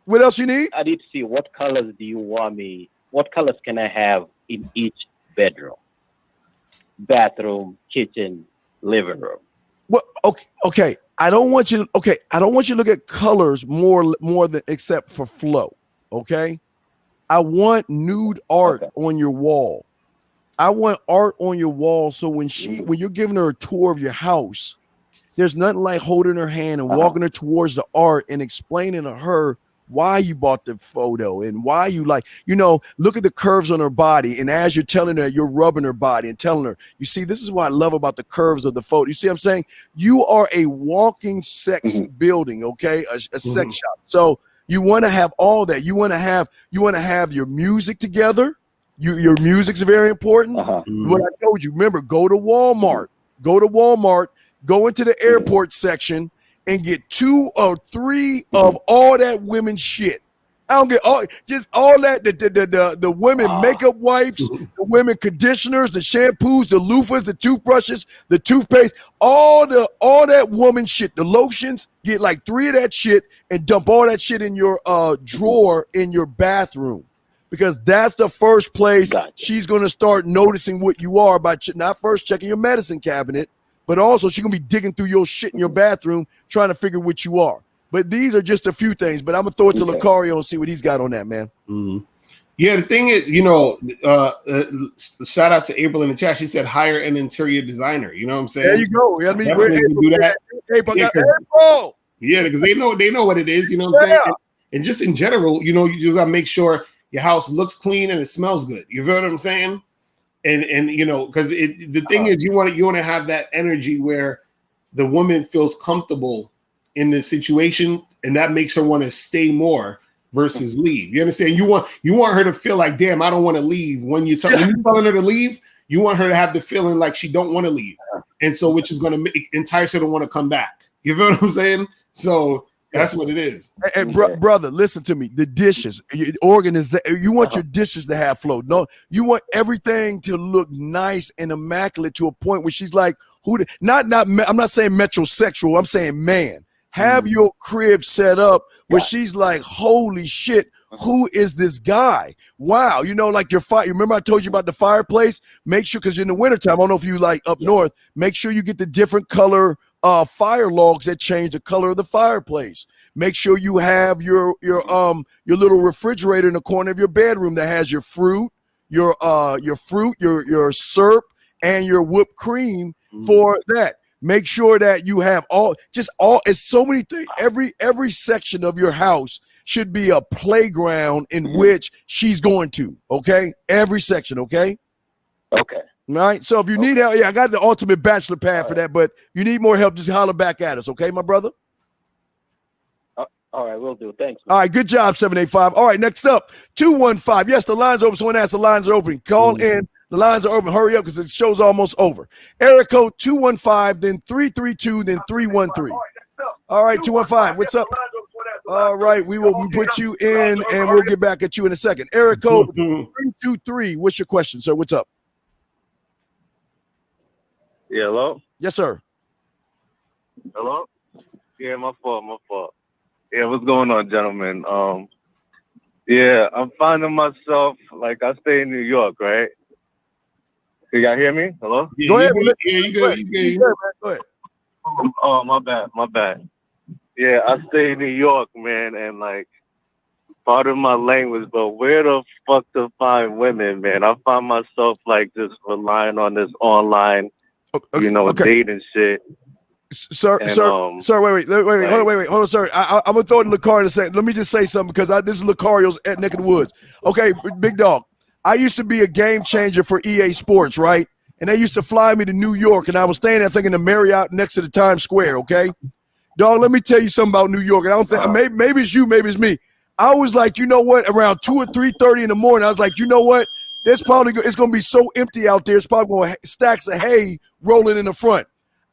What else you need? I need to see what colors do you want me? What colors can I have in each bedroom? Bathroom, kitchen, living room. Well, okay. I don't want you to look at colors more than except for flow. Okay. I want nude art on your wall. I want art on your wall. So when you're giving her a tour of your house, there's nothing like holding her hand and walking her towards the art and explaining to her why you bought the photo and why you look at the curves on her body. And as you're telling her, you're rubbing her body and telling her, you see, this is what I love about the curves of the photo. You see what I'm saying? You are a walking sex building, okay? A sex shop. So You want to have all that. You want to have your music together. Your music's very important. What I told you, remember, go to Walmart, go into the airport section and get 2 or 3 of all that women's shit. I don't get all that the women makeup wipes, the women conditioners, the shampoos, the loofahs, the toothbrushes, the toothpaste, all that woman shit, the lotions. Get like 3 of that shit and dump all that shit in your drawer in your bathroom, because that's the first place she's gonna start noticing what you are by not first checking your medicine cabinet, but also she's gonna be digging through your shit in your bathroom trying to figure what you are. But these are just a few things. But I'm gonna throw it to Locario and see what he's got on that, man. Yeah, the thing is, shout out to April in the chat. She said hire an interior designer. You know what I'm saying? There you go. I mean, we're able do that. April. Yeah, because they know what it is. You know what I'm saying? And just in general, you just gotta make sure your house looks clean and it smells good. You feel what I'm saying? And because the thing is, you want to have that energy where the woman feels comfortable in the situation, and that makes her want to stay more versus leave. You understand? You want her to feel like, damn, I don't want to leave. When you're telling her to leave, you want her to have the feeling like she don't want to leave, and so which is going to entice her to want to come back. You feel what I'm saying? So that's what it is. And brother, listen to me. The dishes, you want your dishes to have flow. No, you want everything to look nice and immaculate to a point where she's like, I'm not saying metrosexual. I'm saying man. Have your crib set up where she's like, holy shit, who is this guy? Wow. Like your fire. Remember I told you about the fireplace? Make sure, because in the wintertime, I don't know if you like up north, make sure you get the different color fire logs that change the color of the fireplace. Make sure you have your little refrigerator in the corner of your bedroom that has your fruit, your syrup, and your whipped cream for that. Make sure that you have it's so many things. Every section of your house should be a playground in which she's going to. Okay, every section. Okay. Okay. All right. So if you need help, I got the ultimate bachelor pad for that. But if you need more help, just holler back at us. Okay, my brother. All right, will do. Thanks. All right, good job, 785. All right, next up, 215. Yes, the lines are open. Someone asked the lines are open. Call in. The lines are open. Hurry up because the show's almost over. Area code 215, then 332, then 313. All right, 215. What's up? All right, we will put you in and we'll get back at you in a second. Area code 323. What's your question, sir? What's up? Yeah, hello? Yes, sir. Hello? Yeah, my fault. Yeah, what's going on, gentlemen? Yeah, I'm finding myself, like, I stay in New York, right? Can y'all hear me? Hello? Yeah, go ahead. Yeah, you good. Go ahead. Oh, my bad. Yeah, I stay in New York, man, and, like, pardon my language, but where the fuck to find women, man? I find myself, like, just relying on this online, dating shit. Sir, wait, hold on, sir. I'm gonna throw it to Locario in a second. Let me just say something because this is Locario's at neck of the woods. Okay, big dog. I used to be a game changer for EA Sports, right? And they used to fly me to New York, and I was staying there thinking the Marriott next to the Times Square. Okay, dog. Let me tell you something about New York. And I don't think maybe it's you, maybe it's me. I was like, you know what? Around 2 or 3:30 in the morning, I was like, you know what? It's gonna be so empty out there. It's probably going to stacks of hay rolling in the front.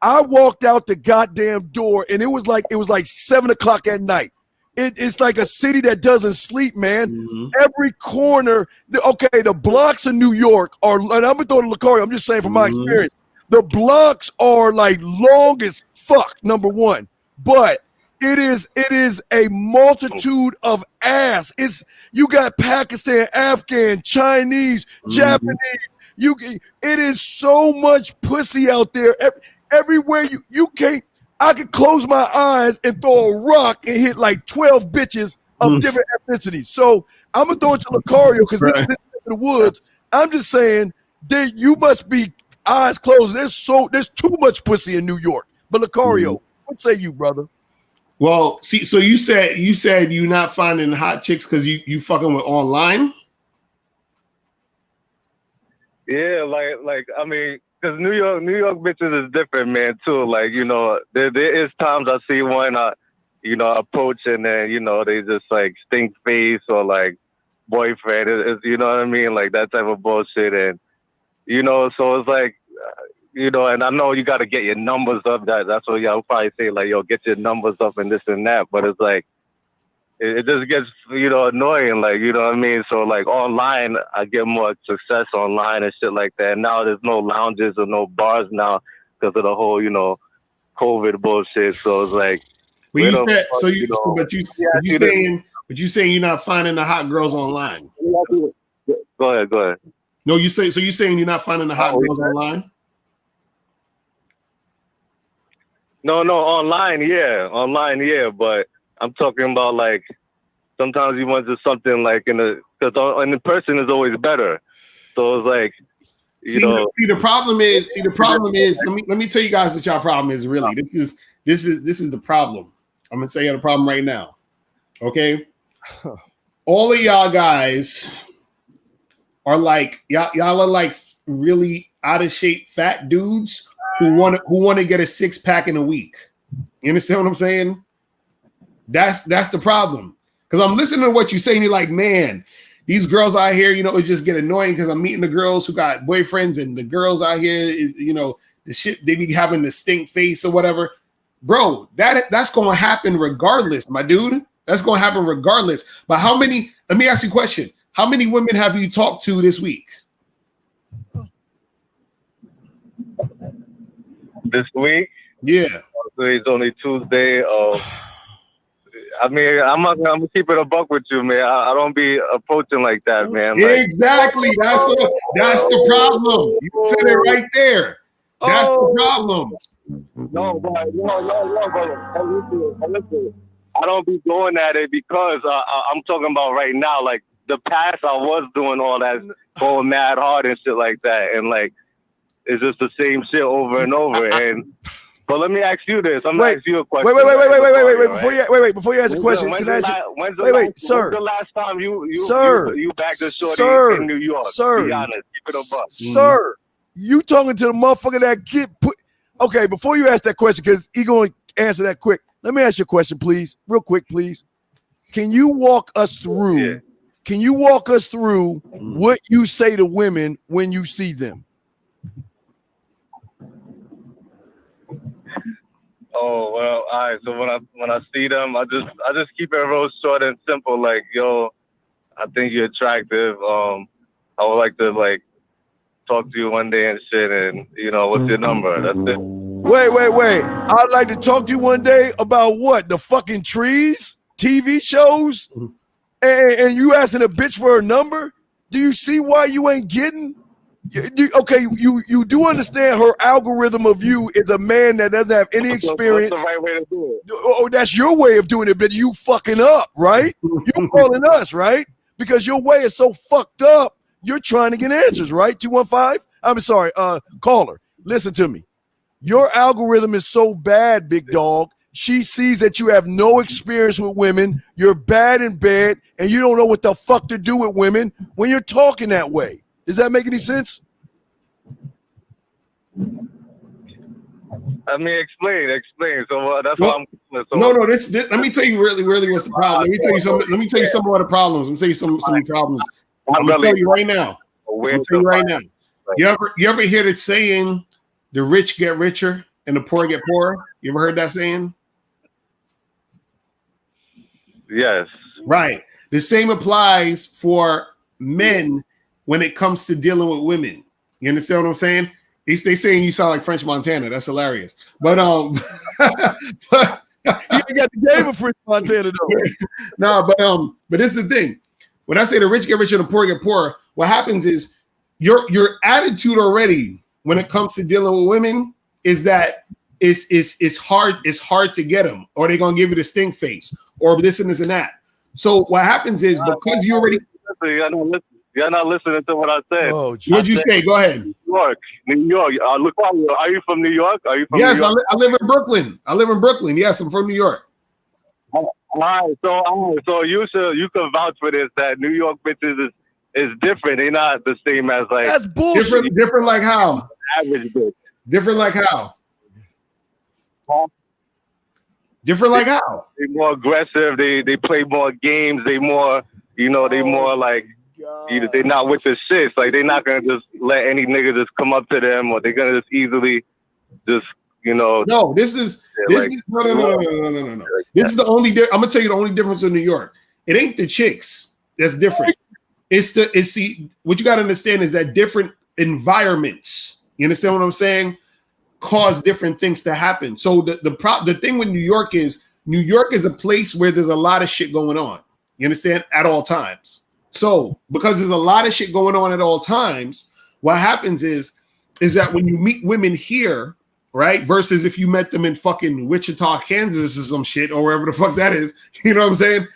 I walked out the goddamn door, and it was like 7 o'clock at night. It's like a city that doesn't sleep, man. Mm-hmm. Every corner, the blocks of New York are, and I'm gonna throw to Locario, I'm just saying from my experience, the blocks are like long as fuck, number one. But it is a multitude of ass. You got Pakistan, Afghan, Chinese, Japanese. It is so much pussy out there. Everywhere you can't, I could close my eyes and throw a rock and hit like 12 bitches of different ethnicities. So I'm gonna throw it to Locario because this is in the woods. I'm just saying that you must be eyes closed. There's too much pussy in New York. But Locario, what say you, brother? Well, see, so you said you're not finding hot chicks because you fucking with online. Yeah, like I mean. Because New York bitches is different, man, too. Like, there is times I see one, approach, and then they just like stink face or like boyfriend. It's you know what I mean, like that type of bullshit, and so it's like. And I know you got to get your numbers up. That's what y'all probably say, like, yo, get your numbers up and this and that. But it's like, it just gets, annoying, like, you know what I mean? So, like, online, I get more success online and shit like that. Now there's no lounges or no bars now because of the whole, COVID bullshit. So it's like, but you said, but you saying you're not finding the hot girls online. Go ahead. No, you saying you're not finding the hot girls online? No, online, yeah, but I'm talking about like sometimes you want just something like because in person is always better. So it's like See, the problem is. Let me tell you guys what y'all problem is. Really, this is the problem. I'm gonna tell you the problem right now. Okay, all of y'all guys are like y'all are like really out of shape fat dudes who want to get a 6-pack in a week. You understand what I'm saying? That's the problem. Because I'm listening to what you're saying. You're like, man, these girls out here, it just get annoying because I'm meeting the girls who got boyfriends, and the girls out here is, the shit they be having the stink face or whatever. Bro, that's going to happen regardless, my dude. That's going to happen regardless. But let me ask you a question. How many women have you talked to this week? This week? Yeah. It's only Tuesday. I mean, I'm gonna keep it a buck with you, man. I don't be approaching like that, man. Like, exactly. That's the problem. You said it right there. That's the problem. No, but listen. I don't be doing at it because I'm talking about right now. Like the past, I was doing all that, going mad hard and shit like that, and like. It's just the same shit over and over. But let me ask you this. I'm gonna ask you a question. Wait. Before you ask a question, can I ask you? When's the last time you backed a shorty in New York? Sir, be honest, keep it a buck. Sir, you talking to the motherfucker that get put? Okay, before you ask that question, because he gonna answer that quick. Let me ask you a question, please, real quick, please. Can you walk us through? Yeah. Can you walk us through what you say to women when you see them? Oh well, all right. So when I see them, I just keep it real short and simple. Like, yo, I think you're attractive. I would like to like talk to you one day and shit. And what's your number? That's it. Wait. I'd like to talk to you one day about what? The fucking trees, TV shows, and you asking a bitch for her number? Do you see why you ain't getting? Okay, you do understand her algorithm of you is a man that doesn't have any experience. What's the right way to do it? Oh, that's your way of doing it, but you fucking up, right? You calling us, right? Because your way is so fucked up, you're trying to get answers, right? 215? I'm sorry, caller, listen to me. Your algorithm is so bad, big dog. She sees that you have no experience with women, you're bad in bed, and you don't know what the fuck to do with women when you're talking that way. Does that make any sense? I mean, explain. So that's what I'm. So, no. This. Let me tell you really what's the problem. Let me tell you some of the problems. Let me tell you some problems. I'm gonna tell you right now. You ever hear the saying, "The rich get richer and the poor get poorer"? You ever heard that saying? Yes. Right. The same applies for men when it comes to dealing with women. You understand what I'm saying? They saying you sound like French Montana. That's hilarious. But you got the game of French Montana though. But this is the thing. When I say the rich get richer and the poor get poorer, what happens is your attitude already when it comes to dealing with women is that it's hard to get them, or they're gonna give you the stink face, or this and this and that. So what happens is because you already you're not listening to what I said. Oh, what'd you say? Go ahead. New York. Locario, are you from New York? Yes, New York? I live in Brooklyn. Yes, I'm from New York. All right, so you can vouch for this that New York bitches is different. They're not the same as like that's bullshit. Different like how? Average bitch. Different like how? Different like how? They more aggressive. They play more games. They more, they more like, they're not with the shits. Like, they're not going to just let any nigga just come up to them, or they're going to just easily just, No, this is no. This is the only, I'm going to tell you the only difference in New York. It ain't the chicks that's different. It's what you got to understand is that different environments, you understand what I'm saying, cause different things to happen. So the thing with New York is a place where there's a lot of shit going on. You understand? At all times. So because there's a lot of shit going on at all times, what happens is that when you meet women here, right, versus if you met them in fucking Wichita, Kansas or some shit, or wherever the fuck that is, you know what I'm saying?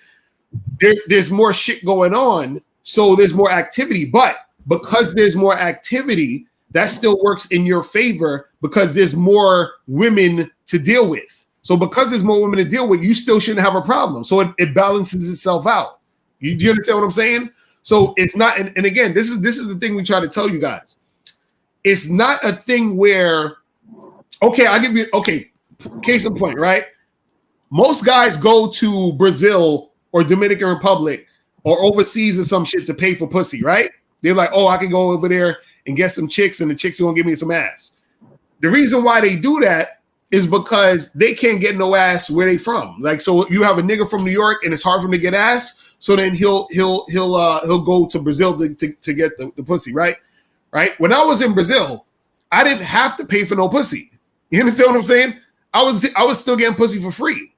There's more shit going on, so there's more activity. But because there's more activity, that still works in your favor because there's more women to deal with. So because there's more women to deal with, you still shouldn't have a problem. So it balances itself out. Do you understand what I'm saying? So it's not, and again, this is the thing we try to tell you guys. It's not a thing where, I'll give you, case in point, right? Most guys go to Brazil or Dominican Republic or overseas or some shit to pay for pussy, right? They're like, I can go over there and get some chicks, and the chicks are gonna give me some ass. The reason why they do that is because they can't get no ass where they from. Like, so you have a nigga from New York and it's hard for him to get ass, so then he'll go to Brazil to get the pussy, right? Right? When I was in Brazil, I didn't have to pay for no pussy. You understand what I'm saying? I was still getting pussy for free.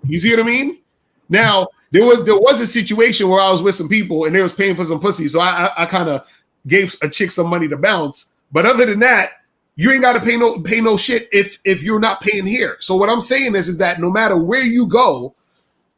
You see what I mean? Now, there was a situation where I was with some people and they was paying for some pussy, so I kind of gave a chick some money to bounce. But other than that, you ain't got to pay no shit if you're not paying here. So what I'm saying is that no matter where you go,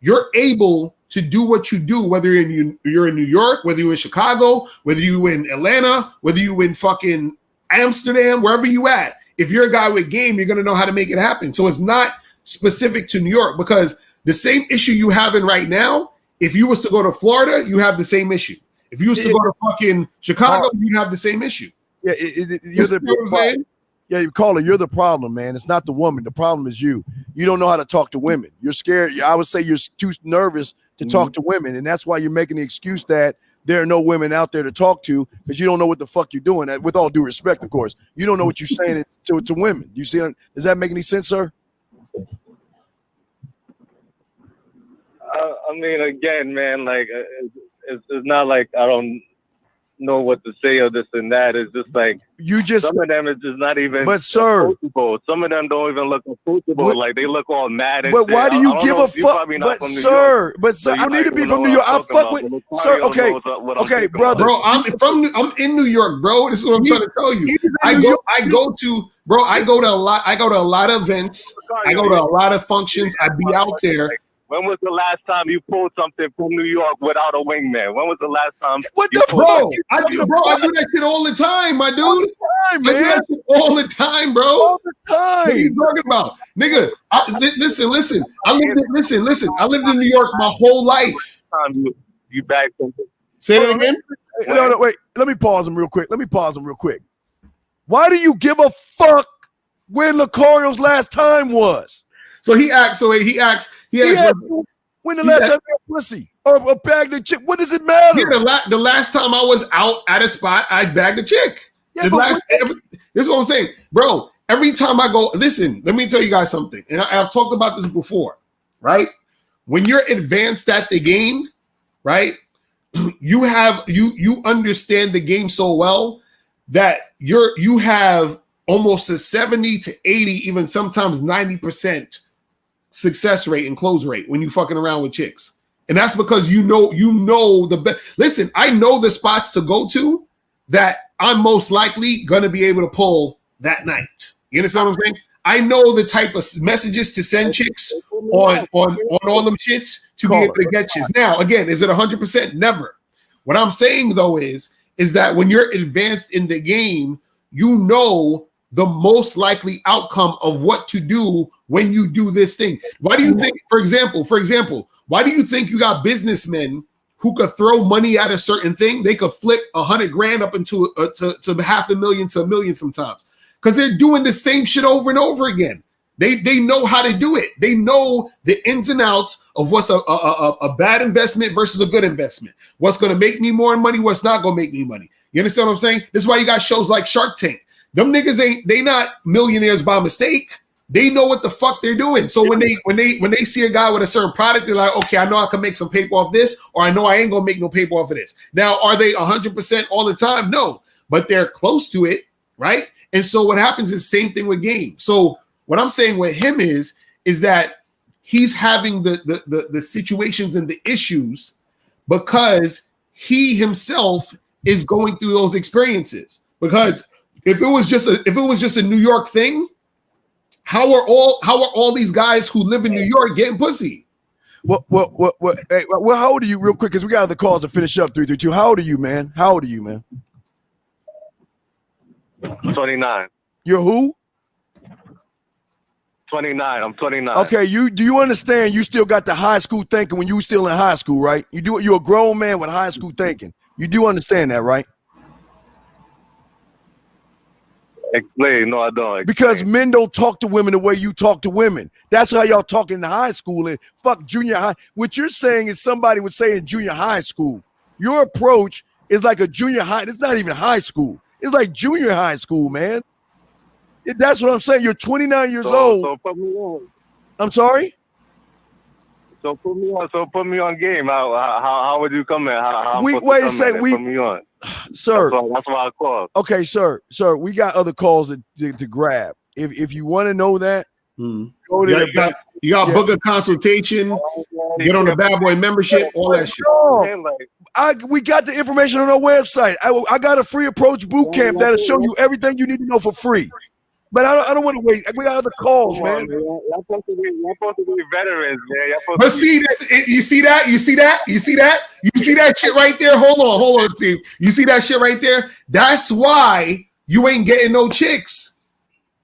you're able to do what you do, whether you're in New York, whether you're in Chicago, whether you're in Atlanta, whether you're in fucking Amsterdam, wherever you at. If you're a guy with game, you're going to know how to make it happen. So it's not specific to New York, because the same issue you having right now, if you was to go to Florida, you have the same issue. If you was to go to fucking Chicago, you'd have the same issue. Yeah, you're the problem. Yeah, you call it. You're the problem, man. It's not the woman. The problem is you. You don't know how to talk to women. You're scared. I would say you're too nervous to talk to women, and that's why you're making the excuse that there are no women out there to talk to, because you don't know what the fuck you're doing. With all due respect, of course, you don't know what you're saying to women. You see? Does that make any sense, sir? I mean, again, man, like it's not like I don't know what to say or this and that. It's just like some of them is just not even. But sir, approachable. Some of them don't even look approachable. Like they look all mad. But why do you give a fuck? But sir, I need to be from New York. I fuck with sir. Okay, brother. Bro, I'm in New York, bro. This is what I'm trying to tell you. I go to a lot of events. I go to a lot of functions. I be out there. When was the last time you pulled something from New York without a wingman? When was the last time? What the fuck? I do that shit all the time, my dude. All the time, man. I do that shit all the time, bro. All the time. What are you talking about, nigga? Listen. I lived in New York my whole life. You back something? Say that again. No, wait. Let me pause him real quick. Why do you give a fuck when Locario's last time was? So he asks. When the last time you had pussy or bagged a chick? What does it matter? Yeah, the last time I was out at a spot, I bagged a chick. Yeah, this is what I'm saying, bro. Every time I go, listen, let me tell you guys something, and I've talked about this before, right? When you're advanced at the game, right? You understand the game so well that you have almost a 70 to 80, even sometimes 90% success rate and close rate when you fucking around with chicks. And that's because you know the best. Listen, I know the spots to go to that I'm most likely gonna be able to pull that night. You understand what I'm saying? I know the type of messages to send chicks on all them shits to be able to get chicks. Now, again, is it 100%? Never. What I'm saying though is that when you're advanced in the game, you know the most likely outcome of what to do when you do this thing. Why do you think, for example, why do you think you got businessmen who could throw money at a certain thing? They could flip $100,000 up into to $500,000 to $1 million sometimes, because they're doing the same shit over and over again. They know how to do it. They know the ins and outs of what's a bad investment versus a good investment. What's going to make me more money, what's not going to make me money. You understand what I'm saying? This is why you got shows like Shark Tank. Them niggas they not millionaires by mistake. They know what the fuck they're doing. So when they see a guy with a certain product, they're like, okay, I know I can make some paper off this, or I know I ain't gonna make no paper off of this. Now, are they 100% all the time? No, but they're close to it, right? And so what happens is same thing with game. So what I'm saying with him is that he's having the situations and the issues because he himself is going through those experiences. Because if it was just a New York thing, how are all these guys who live in New York getting pussy? Well, how old are you, real quick? Because we got other calls to finish up. 332. How old are you, man? 29. You're who? 29. I'm 29. Okay, do you understand? You still got the high school thinking when you were still in high school, right? You're a grown man with high school thinking. You do understand that, right? Explain. No, I don't. Explain. Because men don't talk to women the way you talk to women. That's how y'all talk in the high school and fuck junior high. What you're saying is somebody would say in junior high school. Your approach is like a junior high. It's not even high school. It's like junior high school, man. That's what I'm saying. You're 29 years old. So put me on. I'm sorry? So put me on game. How would you come in? Wait a second. Put me on. Sir. That's why I called. Okay, sir, we got other calls to grab. If you want to know that, go to you got book a consultation, get on the Bad Boy membership, all that shit. We got the information on our website. I got a free approach boot camp that'll show you everything you need to know for free. But I don't want to wait. We got other calls, man. Y'all supposed to be veterans, man. But see this, you see that shit right there. Hold on, Steve. You see that shit right there? That's why you ain't getting no chicks.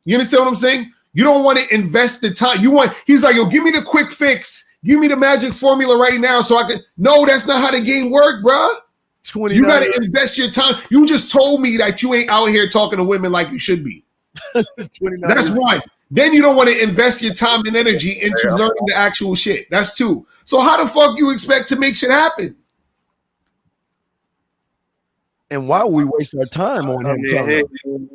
You understand what I'm saying? You don't want to invest the time. He's like, yo, give me the quick fix. Give me the magic formula right now so I can. No, that's not how the game work, bro. You got to invest your time. You just told me that you ain't out here talking to women like you should be. That's why. Then you don't want to invest your time and energy into learning the actual shit. That's two. So how the fuck you expect to make shit happen? And why would we waste our time on him?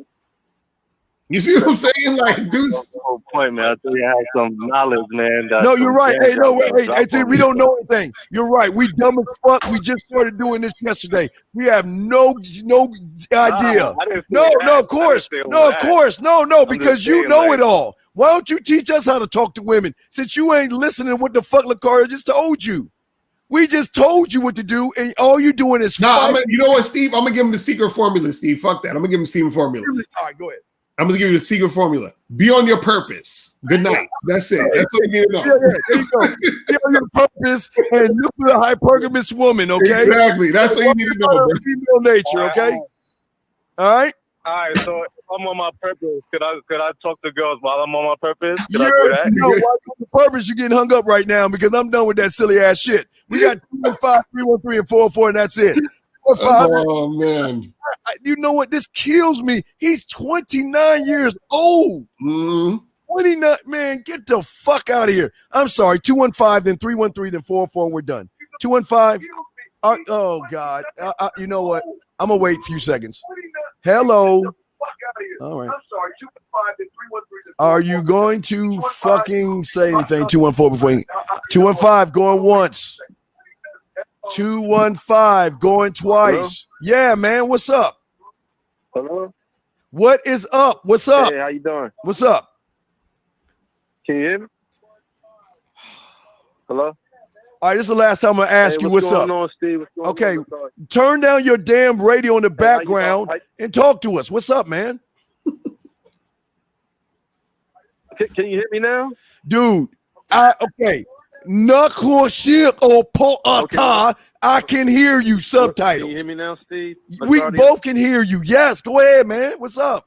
You see what I'm saying? Like, dude. Whole point, man. I think you have some knowledge, man. No, you're right. Hey, we don't know anything. You're right. We dumb as fuck. We just started doing this yesterday. We have no idea. No, of course. No, because you know it all. Why don't you teach us how to talk to women since you ain't listening to what the fuck Locario just told you? We just told you what to do, and all you're doing is you know what, Steve? I'm gonna give him the secret formula, Steve. Fuck that. I'm gonna give him the secret formula. All right, go ahead. I'm gonna give you the secret formula. Be on your purpose. Good night. That's it. That's what you need to know. There you go. Be on your purpose and look for the hypergamous woman, okay? Exactly. That's what you need to know, bro. Female nature, okay? All right? All right, so if I'm on my purpose, could I talk to girls while I'm on my purpose? While you're on the purpose, you're getting hung up right now because I'm done with that silly ass shit. We got 215, 313, and 404, and that's it. Oh, man. You know what? This kills me. He's 29 years old. 29. Man, get the fuck out of here. I'm sorry. 215, then 313, then 404, and we're done. 215. Oh, God. You know what? I'm going to wait a few seconds. Hello. All right. Are you going to fucking say anything? 214 before you. 215 going once. 215 going twice. Hello? Yeah, man. What's up? Hello? What is up? What's up? Hey, how you doing? What's up? Can you hear me? Hello? All right, this is the last time I'm going to ask you what's up. On, Steve? What's okay, turn down your damn radio in the background and talk to us. What's up, man? Can you hear me now? Dude, okay. I can hear you subtitles. Can you hear me now, Steve? We both can hear you. Yes, go ahead, man. What's up?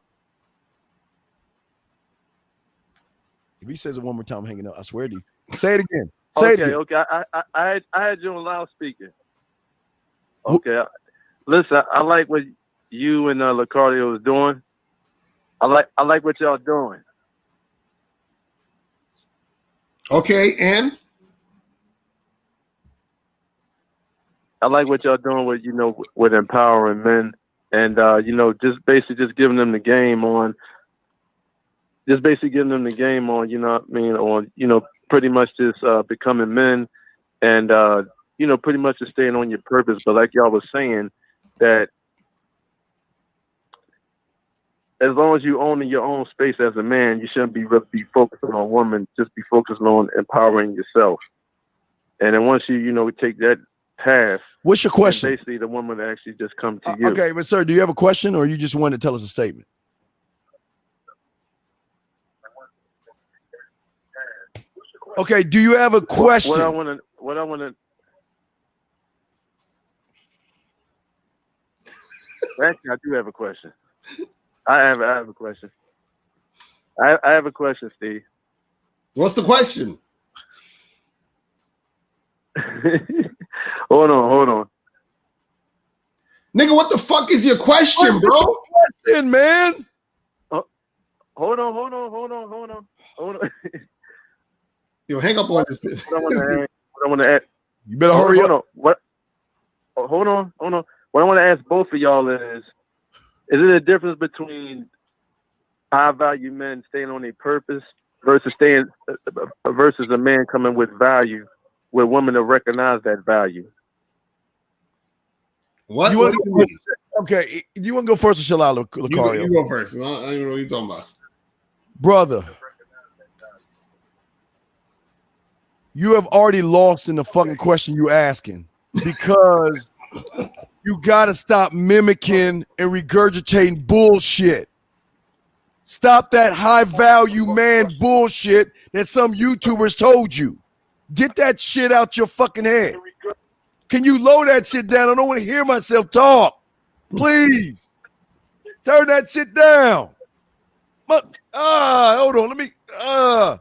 If he says it one more time, I'm hanging up. I swear to you. Say it again. Say it again. Okay. I had you on loudspeaker. Okay. Listen, I like what you and Locario was doing. I like what y'all doing. Okay, and I like what y'all doing with with empowering men, and just basically just giving them the game on. Just basically giving them the game on, on pretty much just becoming men, and pretty much just staying on your purpose. But like y'all was saying, that as long as you own your own space as a man, you shouldn't be focusing on women. Just be focusing on empowering yourself. And then once you take that path, what's your question? Basically, the woman would actually just come to you. Okay, but sir, do you have a question, or you just want to tell us a statement? Okay, do you have a question? What I want to. Actually, I do have a question. I have a question. I have a question, Steve. What's the question? Hold on. Nigga, what the fuck is your question, bro? Question, man. Oh, hold on. Yo, hang up on this bitch. What I want to ask. You better hurry up. Hold on. What I want to ask both of y'all is it a difference between high value men staying on their purpose versus a man coming with value, where women to recognize that value? What? Okay, you want to go first, or shall I, Locario? You go first. I don't even know what you're talking about. Brother, you have already lost in the fucking question you asking, because you got to stop mimicking and regurgitating bullshit. Stop that high value man bullshit that some YouTubers told you. Get that shit out your fucking head. Can you lower that shit down? I don't want to hear myself talk. Please. Turn that shit down. Hold on.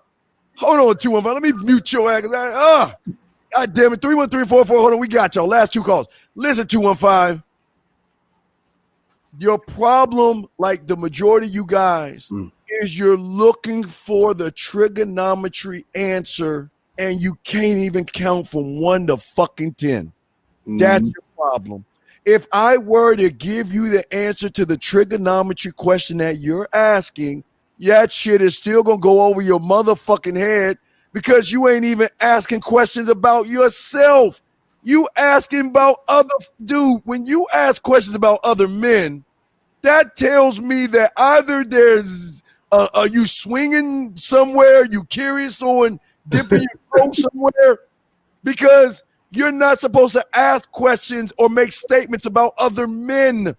Hold on, 215. Let me mute your ass. God damn it. 31344. Hold on. We got y'all. Last two calls. Listen, 215. Your problem, like the majority of you guys, is you're looking for the trigonometry answer, and you can't even count from 1 to fucking 10. That's your problem. If I were to give you the answer to the trigonometry question that you're asking, that shit is still gonna go over your motherfucking head, because you ain't even asking questions about yourself. You asking about dude, when you ask questions about other men, that tells me that either there's you swinging somewhere, you curious on dipping your toe somewhere, because you're not supposed to ask questions or make statements about other men.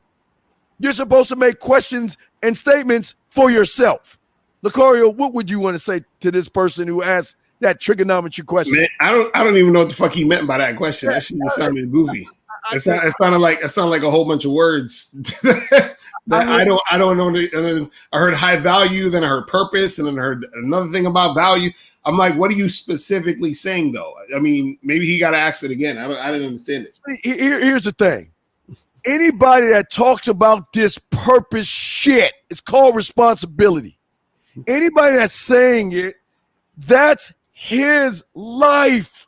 You're supposed to make questions and statements for yourself. Locario, what would you want to say to this person who asked that trigonometry question? Man, I don't even know what the fuck he meant by that question. That shit just sounded goofy. It sounded like a whole bunch of words that I don't know. I heard high value, then I heard purpose, and then I heard another thing about value. I'm like, what are you specifically saying, though? I mean, maybe he got to ask it again. I didn't understand it. Here's the thing. Anybody that talks about this purpose shit, it's called responsibility. Anybody that's saying it, that's his life.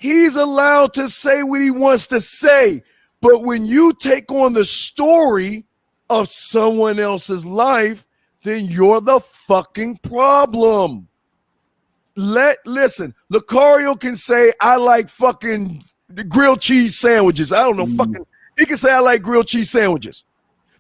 He's allowed to say what he wants to say. But when you take on the story of someone else's life, then you're the fucking problem. Listen, Locario can say, I like fucking grilled cheese sandwiches. I don't know, fucking, he can say I like grilled cheese sandwiches.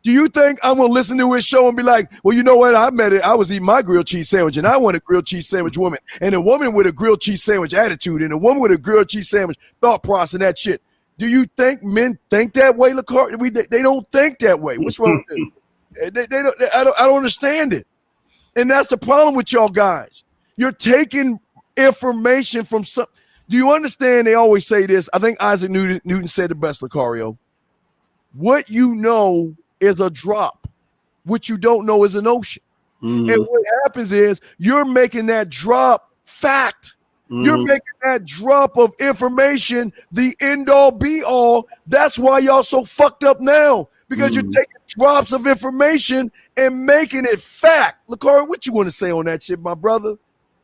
Do you think I'm gonna listen to his show and be like, well, you know what? I was eating my grilled cheese sandwich, and I want a grilled cheese sandwich woman, and a woman with a grilled cheese sandwich attitude, and a woman with a grilled cheese sandwich thought process, and that shit. Do you think men think that way, Locario? They don't think that way. What's wrong with them? I don't understand it. And that's the problem with y'all guys. You're taking information from some. Do you understand? They always say this. I think Isaac Newton said the best, Locario. What you know is a drop. What you don't know is an ocean. And what happens is you're making that drop fact. You're making that drop of information the end all be all. That's why y'all so fucked up now, because you're taking drops of information and making it fact. Locario, what you want to say on that shit, my brother?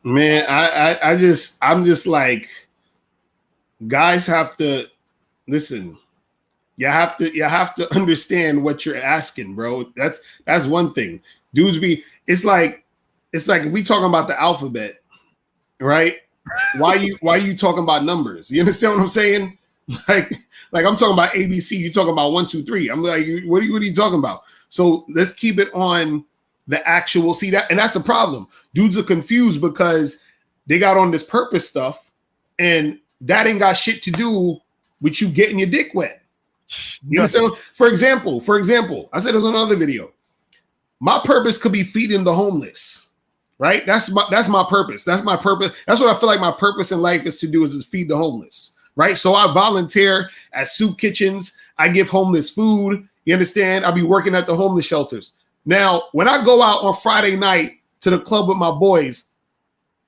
Man, I'm just like, guys have to listen. You have to understand what you're asking, bro. That's one thing. Dudes it's like if we talking about the alphabet, right? Why you talking about numbers? You understand what I'm saying? Like I'm talking about ABC, you talking about 1, 2, 3. I'm like, what are you talking about? So let's keep it on the actual and that's the problem. Dudes are confused because they got on this purpose stuff, and that ain't got shit to do with you getting your dick wet. You understand? For example, I said it was another video. My purpose could be feeding the homeless, right? That's my purpose. That's my purpose. That's what I feel like my purpose in life is to do, is just feed the homeless, right? So I volunteer at soup kitchens. I give homeless food. You understand? I'll be working at the homeless shelters. Now, when I go out on Friday night to the club with my boys,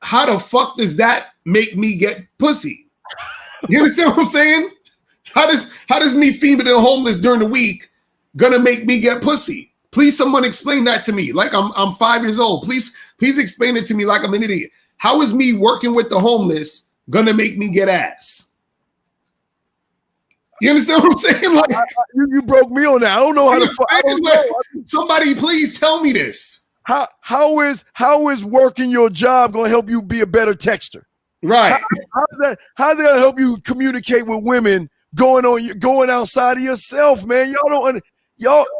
how the fuck does that make me get pussy? You understand what I'm saying? How does me feeding the homeless during the week gonna make me get pussy? Please, someone explain that to me. Like I'm 5 years old. Please explain it to me like I'm an idiot. How is me working with the homeless gonna make me get ass? You understand what I'm saying? Like you broke me on that. I don't know how to. I don't know. Somebody please tell me this. How is working your job gonna help you be a better texter? Right. How's it gonna help you communicate with women going outside of yourself, man? Y'all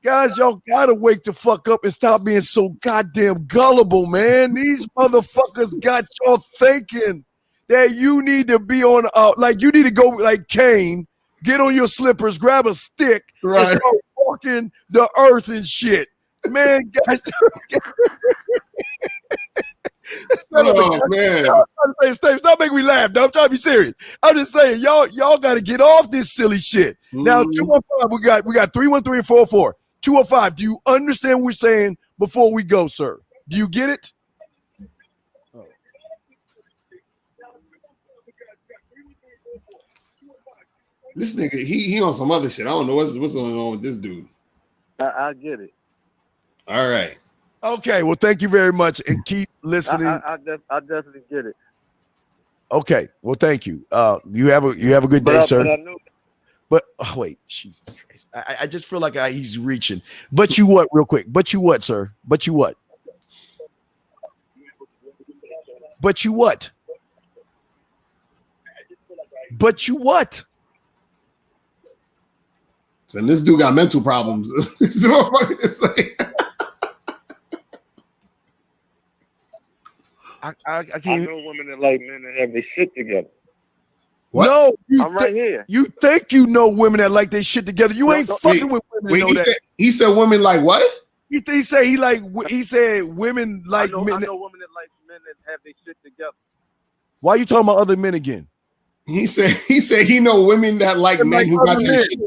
gotta wake the fuck up and stop being so goddamn gullible, man. These motherfuckers got y'all thinking that you need to be on like you need to go like Kane, get on your slippers, grab a stick, and start walking the earth and shit. Man, guys. Oh man! Stop making me laugh. No, I'm trying to be serious. I'm just saying, y'all got to get off this silly shit. Now, 215, we got 313 and 44. 205. Do you understand what we're saying before we go, sir? Do you get it? This nigga, he on some other shit. I don't know what's going on with this dude. I get it. All right. Okay, well, thank you very much, and keep listening. I definitely get it. Okay, well, thank you. You have a good day, sir. But wait, Jesus Christ, I just feel like he's reaching. But you what, real quick? But you what, sir? But you what? But you what? But you what? So this dude got mental problems. It's like, I can't. I know women that like men that have their shit together. What? No, I'm right here. You think you know women that like their shit together? You ain't fucking with women. Wait, know that. He said women like what? He said women like men. I know women that like men that have their shit together. Why are you talking about other men again? He said he know women that like men who got their shit.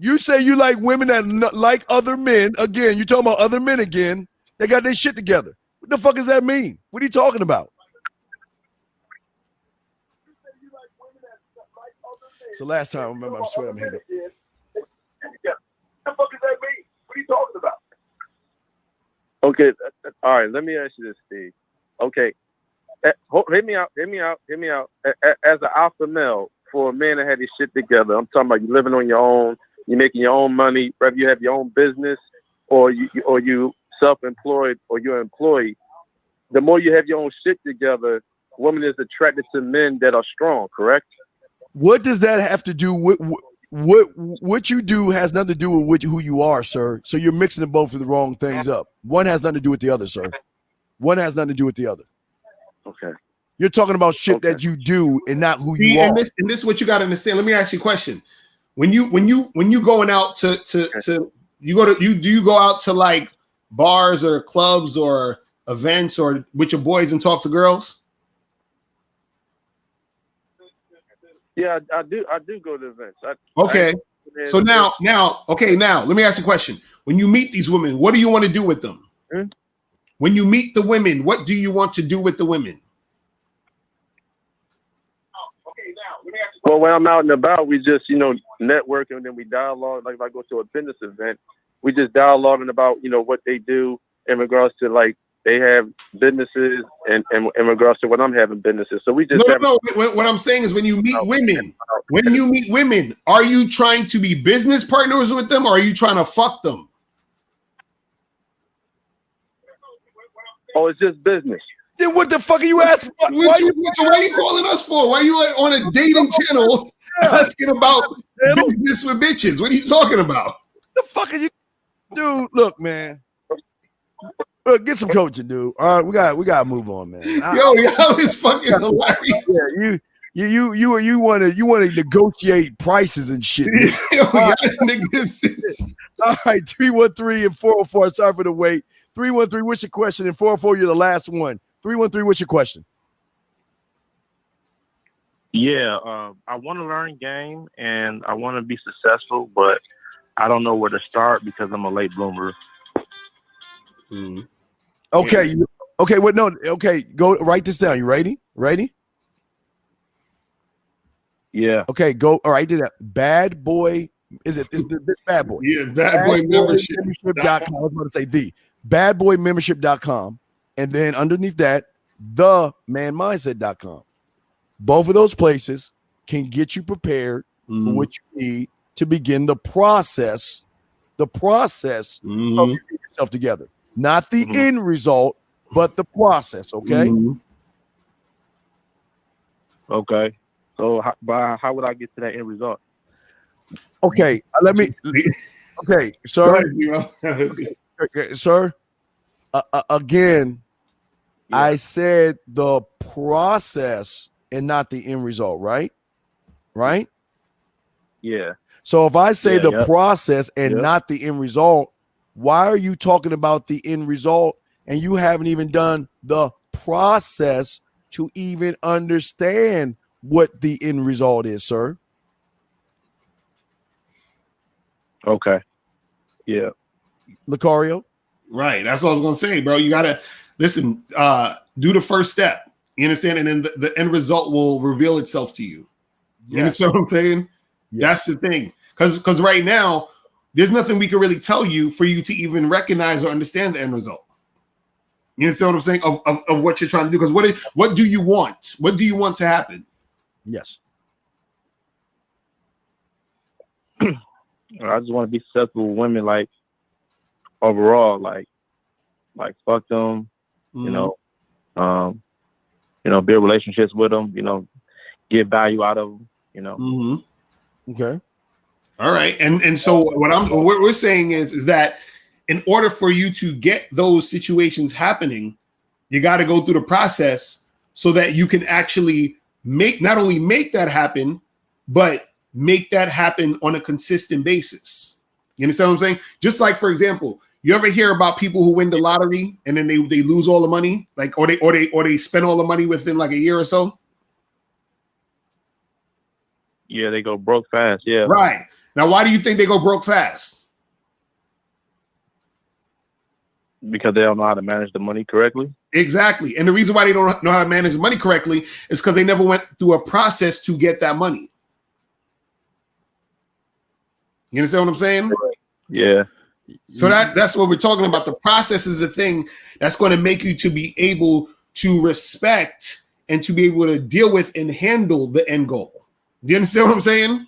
You say you like women that like other men again. You talking about other men again? They got their shit together. What the fuck does that mean? What are you talking about? So last time, I remember, I'm sweating my head up. What the fuck does that mean? What are you talking about? Okay, all right. Let me ask you this, Steve. Okay, hear me out. As an alpha male, for a man that had his shit together, I'm talking about you living on your own, you're making your own money, whether you have your own business or you self-employed or you're an employee. The more you have your own shit together, woman is attracted to men that are strong. Correct? What does that have to do with what you do? Has nothing to do with who you are, sir. So you're mixing the both of the wrong things up. One has nothing to do with the other, sir. One has nothing to do with the other. Okay. You're talking about shit that you do and not who you are. And this is what you got to understand. Let me ask you a question. When you going out to do you go out to like bars or clubs or events or with your boys and talk to girls? Yeah, I do go to events. Okay. So now, let me ask you a question. When you meet these women, what do you want to do with them? When you meet the women, what do you want to do with the women? Well, when I'm out and about, we just, network, and then we dialogue. Like if I go to a business event, we just dialoguing about, what they do in regards to like they have businesses in regards to when I'm having businesses. So we just no. What I'm saying is when you meet women, are you trying to be business partners with them or are you trying to fuck them? Oh, it's just business. Then what the fuck are you asking? Why are you calling us for? Why are you like on a dating channel asking about business with bitches? What are you talking about? The fuck are you, dude? Look, man. Look, get some coaching, dude. All right, we got to move on, man. Yo, is fucking hilarious. Yeah, you want to negotiate prices and shit. All right, 313 and 404. Sorry for the wait. 313, what's your question? And 404, you're the last one. 313, what's your question? Yeah, I want to learn game and I want to be successful, but I don't know where to start because I'm a late bloomer. Okay. Okay. Well, no. Okay. Go write this down. You ready? Ready? Yeah. Okay. Go. All right. Do that. Bad boy. Is this bad boy? Yeah. Bad boy membership. I was about to say the badboymembership.com. And then underneath that, the manmindset.com. Both of those places can get you prepared for what you need to begin the process of getting yourself together. Not the end result, but the process, okay? Okay. So how would I get to that end result? Okay, okay, sir. Okay, sir, again, I said the process and not the end result, right? Right? Yeah. So if I say the process and not the end result, why are you talking about the end result and you haven't even done the process to even understand what the end result is, sir? Okay. Yeah. Locario? Right. That's what I was going to say, bro. You got to listen, do the first step. You understand? And then the end result will reveal itself to you. You understand what I'm saying? Yes. That's the thing. Because right now, there's nothing we can really tell you for you to even recognize or understand the end result. You understand what I'm saying? Of what you're trying to do. Because what do you want? What do you want to happen? Yes. I just want to be successful with women, like overall, like fuck them, build relationships with them, get value out of them, Okay. All right. And so what we're saying is that in order for you to get those situations happening, you got to go through the process so that you can actually not only make that happen, but make that happen on a consistent basis. You understand what I'm saying? Just like, for example, you ever hear about people who win the lottery and then they lose all the money, like or they spend all the money within like a year or so? Yeah, they go broke fast. Yeah. Right. Now, why do you think they go broke fast? Because they don't know how to manage the money correctly. Exactly. And the reason why they don't know how to manage the money correctly is because they never went through a process to get that money. You understand what I'm saying? Yeah. So that's what we're talking about. The process is the thing that's going to make you to be able to respect and to be able to deal with and handle the end goal. Do you understand what I'm saying?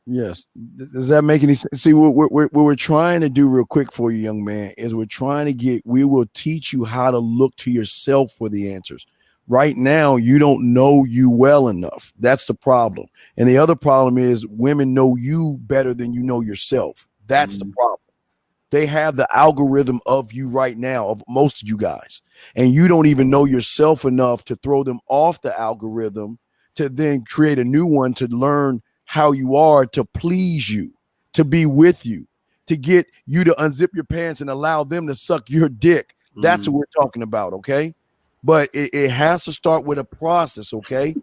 Yes. Does that make any sense? See, what we're trying to do real quick for you, young man, is we will teach you how to look to yourself for the answers. Right now, you don't know you well enough. That's the problem. And the other problem is women know you better than you know yourself. That's the problem. They have the algorithm of you right now, of most of you guys. And you don't even know yourself enough to throw them off the algorithm to then create a new one to learn how you are, to please you, to be with you, to get you to unzip your pants and allow them to suck your dick. That's what we're talking about, okay? But it has to start with a process, okay?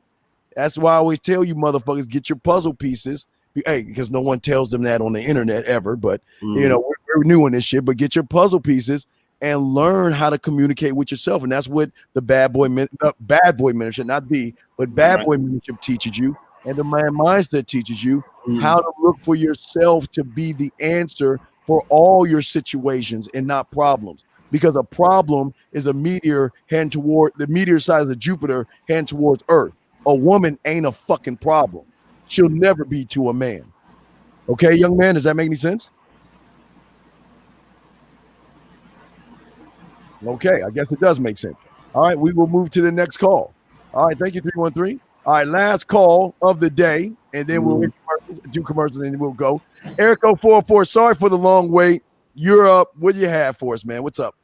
That's why I always tell you motherfuckers, get your puzzle pieces. Hey, because no one tells them that on the internet ever, but we're new in this shit, but get your puzzle pieces and learn how to communicate with yourself. And that's what the bad boy mentorship, not the, but bad boy mentorship teaches you. And the man mindset teaches you how to look for yourself to be the answer for all your situations and not problems. because a problem is a meteor heading toward the meteor size of Jupiter heading towards Earth. A woman ain't a fucking problem. She'll never be to a man. Okay, young man, does that make any sense? Okay, I guess it does make sense. All right, we will move to the next call. All right, thank you, 313. All right, last call of the day, and then we'll do commercials, and then we'll go. Erico 404, sorry for the long wait. You're up. What do you have for us, man? What's up?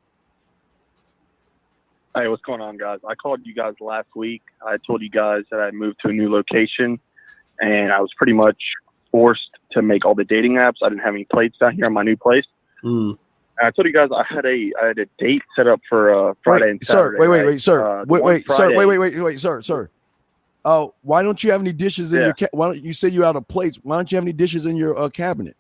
Hey, what's going on, guys? I called you guys last week. I told you guys that I moved to a new location, and I was pretty much forced to make all the dating apps. I didn't have any plates down here in my new place. I told you guys I had a date set up for Friday and Saturday. Wait, sir. Sir. Oh, why don't you have any dishes in your? Why don't you say you out of plates? Why don't you have any dishes in your cabinet?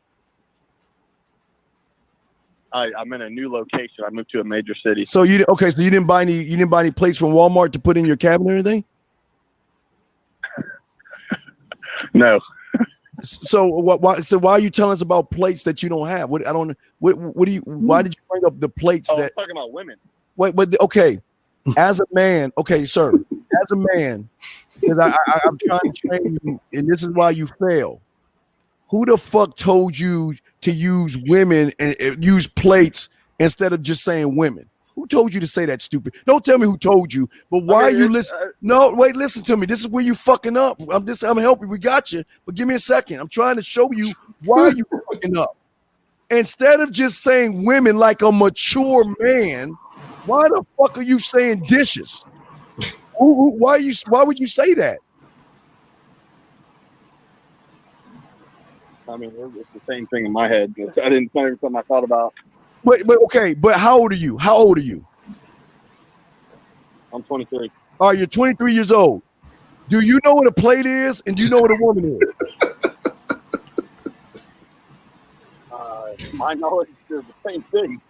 I'm in a new location. I moved to a major city. So you didn't buy any plates from Walmart to put in your cabinet or anything? No. So why are you telling us about plates that you don't have? Why did you bring up the plates I was talking about women. Okay. As a man, okay, sir. As a man, because I'm trying to train you, and this is why you fail. Who the fuck told you to use women and use plates instead of just saying women? Who told you to say that stupid? Don't tell me who told you, but why are you listening? No, wait, listen to me. This is where you fucking up. I'm helping. We got you, but give me a second. I'm trying to show you why you fucking up. Instead of just saying women like a mature man, why the fuck are you saying dishes? Why would you say that? I mean, it's the same thing in my head. It's not even something I thought about. But how old are you? How old are you? I'm 23. All right, you're 23 years old. Do you know what a plate is, and do you know what a woman is? My knowledge is the same thing.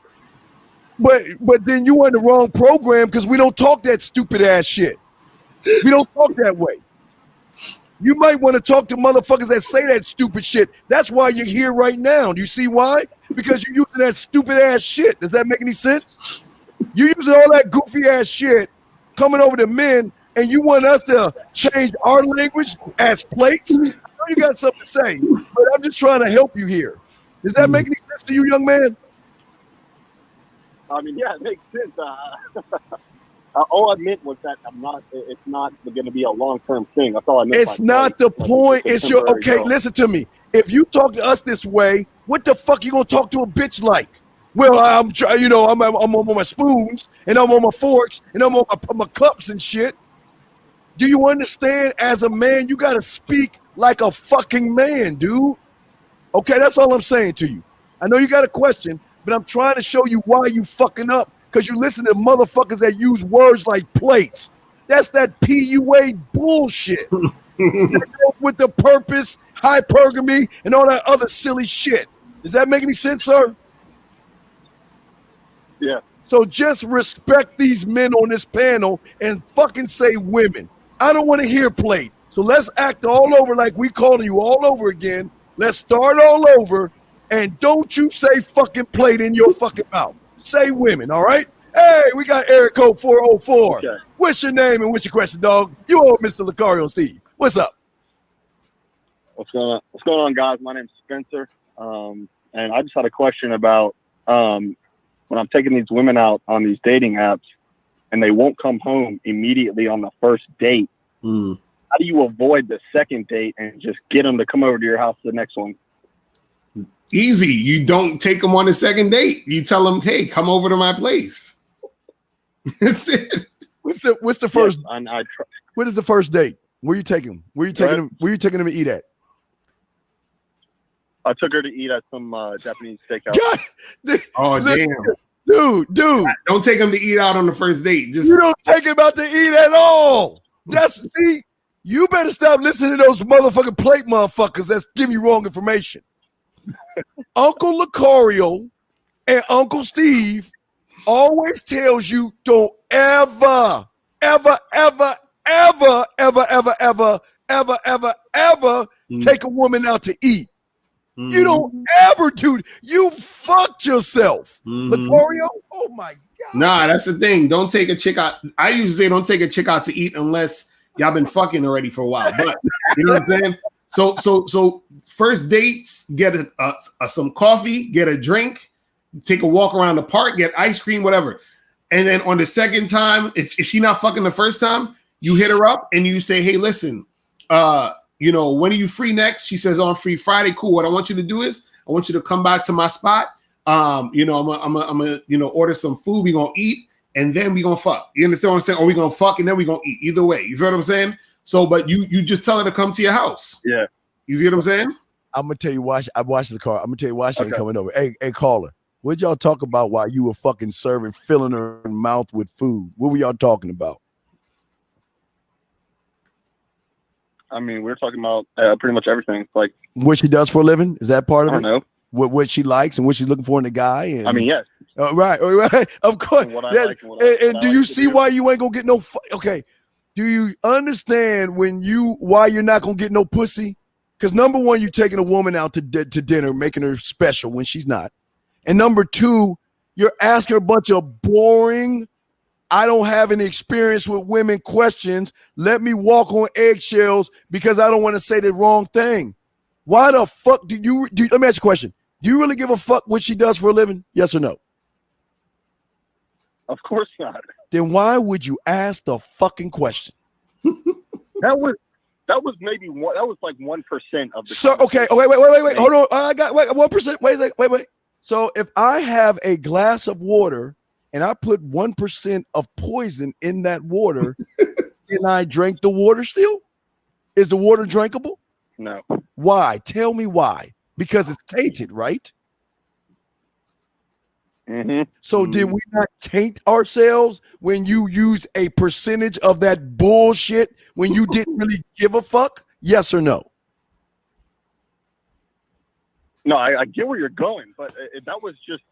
But then you were in the wrong program because we don't talk that stupid ass shit. We don't talk that way. You might want to talk to motherfuckers that say that stupid shit. That's why you're here right now. Do you see why? Because you're using that stupid ass shit. Does that make any sense? You're using all that goofy ass shit coming over to men, and you want us to change our language as plates? I know you got something to say, but I'm just trying to help you here. Does that make any sense to you, young man? I mean, yeah, it makes sense. All I meant was that it's not going to be a long-term thing. That's all I meant. It's not the point. It's your, okay, listen to me. If you talk to us this way, what the fuck you going to talk to a bitch like? Well, I'm on my spoons, and I'm on my forks, and I'm on my cups and shit. Do you understand? As a man, you got to speak like a fucking man, dude. Okay, that's all I'm saying to you. I know you got a question, but I'm trying to show you why you fucking up, because you listen to motherfuckers that use words like plates. That's that PUA bullshit. With the purpose, hypergamy, and all that other silly shit. Does that make any sense, sir? Yeah. So just respect these men on this panel and fucking say women. I don't want to hear plate. So let's act all over like we calling you all over again. Let's start all over, and don't you say fucking plate in your fucking mouth. Say women, all right? Hey, we got Eric Code 404. Okay. What's your name and what's your question, dog? You owe Mr. Locario Steve. What's up? What's going on, guys? My name's Spencer, and I just had a question about when I'm taking these women out on these dating apps, and they won't come home immediately on the first date. How do you avoid the second date and just get them to come over to your house for the next one? Easy. You don't take them on the second date. You tell them, hey, come over to my place. That's it. What's the first? Yes, what is the first date? Where you taking them? Where you taking them? Where you taking them to eat at? I took her to eat at some Japanese steakhouse. Oh, damn. Dude. Don't take them to eat out on the first date. You don't take them out to eat at all. See, you better stop listening to those motherfucking plate motherfuckers that's giving you wrong information. Uncle Locario and Uncle Steve always tells you don't ever take a woman out to eat. You don't ever do. You fucked yourself, Locario. Oh my god. Nah, that's the thing. Don't take a chick out. I usually say don't take a chick out to eat unless y'all been fucking already for a while. But you know what I'm saying. So first dates, get some coffee, get a drink, take a walk around the park, get ice cream, whatever. And then on the second time, if she not fucking the first time, you hit her up and you say, hey, listen, you know, when are you free next? She says, oh, I'm free Friday. Cool. What I want you to do is I want you to come by to my spot. You know, I'm gonna, you know, order some food. We gonna eat and then we gonna fuck. You understand what I'm saying? Or we gonna fuck and then we gonna eat. Either way, you feel what I'm saying? So, but you just tell her to come to your house. Yeah. You see what I'm saying? I'm gonna tell you why. I watched the car. I'm gonna tell you why she ain't coming over. Hey, caller, what y'all talk about while you were fucking serving, filling her mouth with food? What were y'all talking about? I mean, we're talking about pretty much everything. Like what she does for a living? Is that part of it? I don't know. What she likes and what she's looking for in a guy. And, I mean, yes. Right. Of course. And do you see why you ain't gonna get no? Okay. Do you understand why you're not gonna get no pussy? Because number one, you're taking a woman out to dinner, making her special when she's not, and number two, you're asking her a bunch of boring, I don't have any experience with women questions. Let me walk on eggshells because I don't want to say the wrong thing. Why the fuck do you? Let me ask you a question. Do you really give a fuck what she does for a living? Yes or no? Of course not. Then why would you ask the fucking question? That was maybe one. That was like 1% of the. So okay. Oh, wait. Hold on. I got 1%. Wait. So if I have a glass of water and I put 1% of poison in that water, can I drink the water still? Is the water drinkable? No. Why? Tell me why. Because it's tainted, right? Mm-hmm. So did we not taint ourselves when you used a percentage of that bullshit when you didn't really give a fuck? Yes or no? No, I get where you're going, but that was just,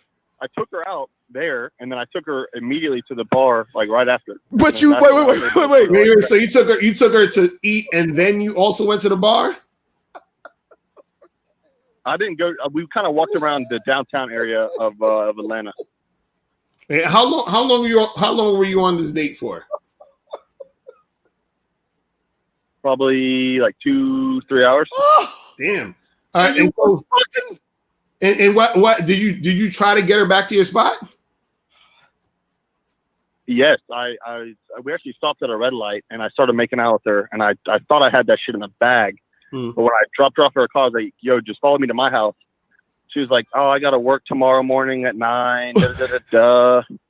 I took her out there and then I took her immediately to the bar, like right after. But you, wait. So you took her to eat and then you also went to the bar? I didn't go. We kind of walked around the downtown area of Atlanta. Hey, how long were you on this date for? Probably like 2-3 hours. Oh, damn. And what did you try to get her back to your spot? Yes, we actually stopped at a red light and I started making out with her and I thought I had that shit in a bag. But when I dropped her off her car, I was like, yo, just follow me to my house. She was like, oh, I got to work tomorrow morning at 9.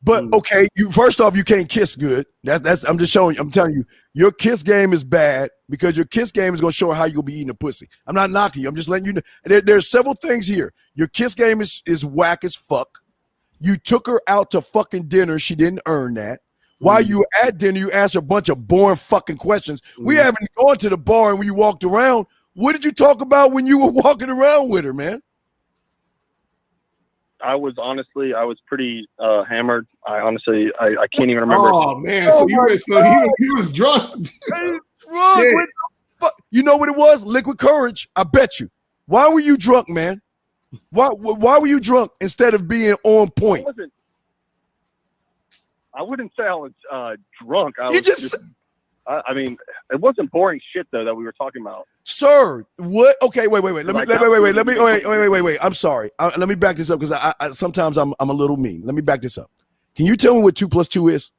But okay, first off, you can't kiss good. That's I'm just showing you. I'm telling you, your kiss game is bad because your kiss game is going to show how you're going to be eating a pussy. I'm not knocking you. I'm just letting you know. There's several things here. Your kiss game is whack as fuck. You took her out to fucking dinner. She didn't earn that. While you were at dinner, you asked a bunch of boring fucking questions. We haven't gone to the bar and when you walked around. What did you talk about when you were walking around with her, man? I was pretty hammered. I can't even remember. Oh man, so he was drunk. Drunk. What the fuck? You know what it was? Liquid courage. I bet you. Why were you drunk, man? Why were you drunk instead of being on point? I wouldn't say I was drunk. I mean, it wasn't boring shit though that we were talking about. Sir, what? Okay, wait. Wait. I'm sorry. Let me back this up because I sometimes I'm a little mean. Let me back this up. Can you tell me what 2 + 2 is?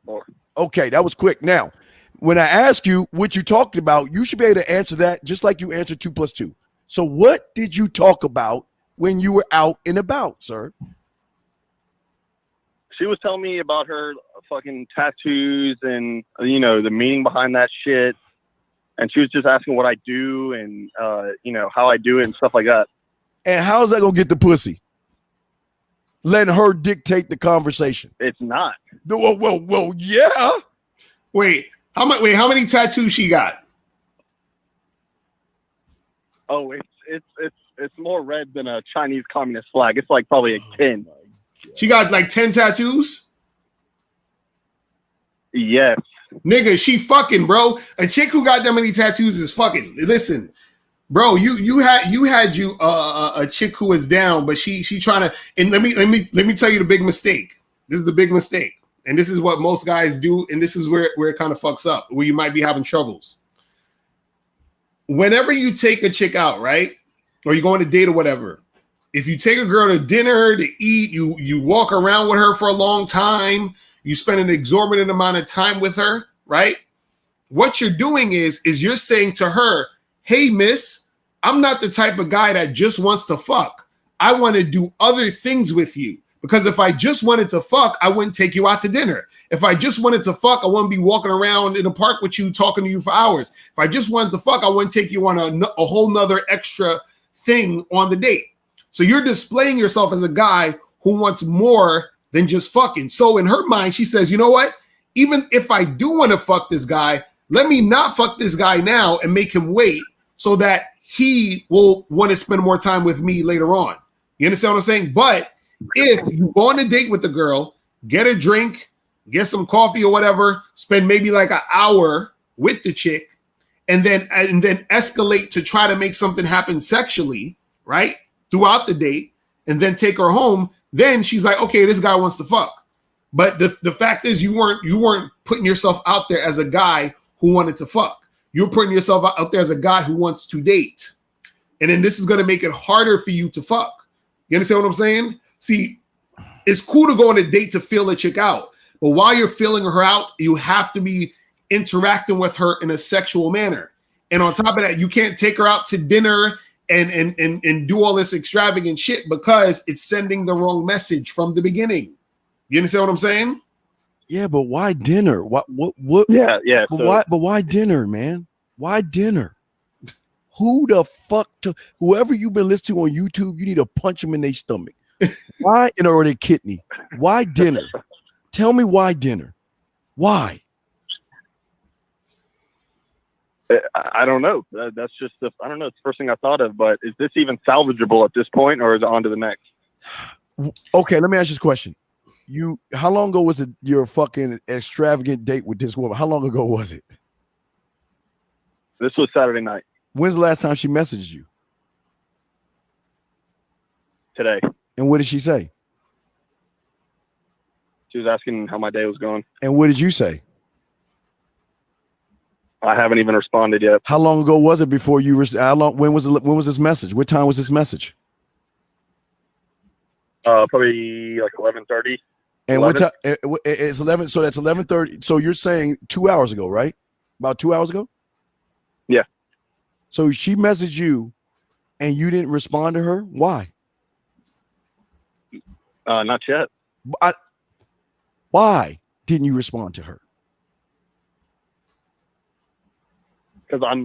4. Okay, that was quick. Now, when I ask you what you talked about, you should be able to answer that just like you answered 2 + 2. So, what did you talk about when you were out and about, sir? She was telling me about her fucking tattoos and, you know, the meaning behind that shit. And she was just asking what I do and, you know, how I do it and stuff like that. And how's that going to get the pussy? Letting her dictate the conversation. It's not. Well, yeah. Wait, how many tattoos she got? Oh, it's more red than a Chinese communist flag. It's like probably a 10. She got like 10 tattoos? Yes. Nigga, she fucking, bro. A chick who got that many tattoos is fucking. Listen, Bro, you had a chick who was down, but she trying to. And let me tell you the big mistake. This is the big mistake, and this is what most guys do, and this is where it kind of fucks up, where you might be having troubles. Whenever you take a chick out, right, or you go on a date or whatever, if you take a girl to dinner to eat, you walk around with her for a long time, you spend an exorbitant amount of time with her, right? What you're doing is you're saying to her, hey, miss, I'm not the type of guy that just wants to fuck. I want to do other things with you. Because if I just wanted to fuck, I wouldn't take you out to dinner. If I just wanted to fuck, I wouldn't be walking around in the park with you, talking to you for hours. If I just wanted to fuck, I wouldn't take you on a whole nother extra thing on the date. So you're displaying yourself as a guy who wants more than just fucking. So in her mind, she says, you know what? Even if I do want to fuck this guy, let me not fuck this guy now and make him wait so that he will want to spend more time with me later on. You understand what I'm saying? But if you go on a date with the girl, get a drink, get some coffee or whatever, spend maybe like an hour with the chick, and then escalate to try to make something happen sexually, right? Throughout the date, and then take her home, then she's like, okay, this guy wants to fuck. But the fact is you weren't putting yourself out there as a guy who wanted to fuck. You're putting yourself out there as a guy who wants to date. And then this is going to make it harder for you to fuck. You understand what I'm saying? See, it's cool to go on a date to feel a chick out. But while you're feeling her out, you have to be interacting with her in a sexual manner. And on top of that, you can't take her out to dinner and do all this extravagant shit because it's sending the wrong message from the beginning. You understand what I'm saying? Yeah, but why dinner? What? Yeah. But why dinner, man? Why dinner? Who the fuck? Whoever you've been listening to on YouTube, you need to punch them in their stomach. Why or their kidney? Why dinner? Tell me why dinner? Why? I don't know. That's just I don't know. It's the first thing I thought of. But is this even salvageable at this point, or is it on to the next? Okay, let me ask you this question. How long ago was it your fucking extravagant date with this woman? How long ago was it? This was Saturday night. When's the last time she messaged you? Today. And what did she say? She was asking how my day was going. And what did you say? I haven't even responded yet. How long ago was it before you? When was this message? What time was this message? Probably like 11:30. And 11? What time? It's 11. So that's 11:30. So you're saying 2 hours ago, right? About 2 hours ago. Yeah. So she messaged you, and you didn't respond to her. Why? Not yet. Why didn't you respond to her? Because I'm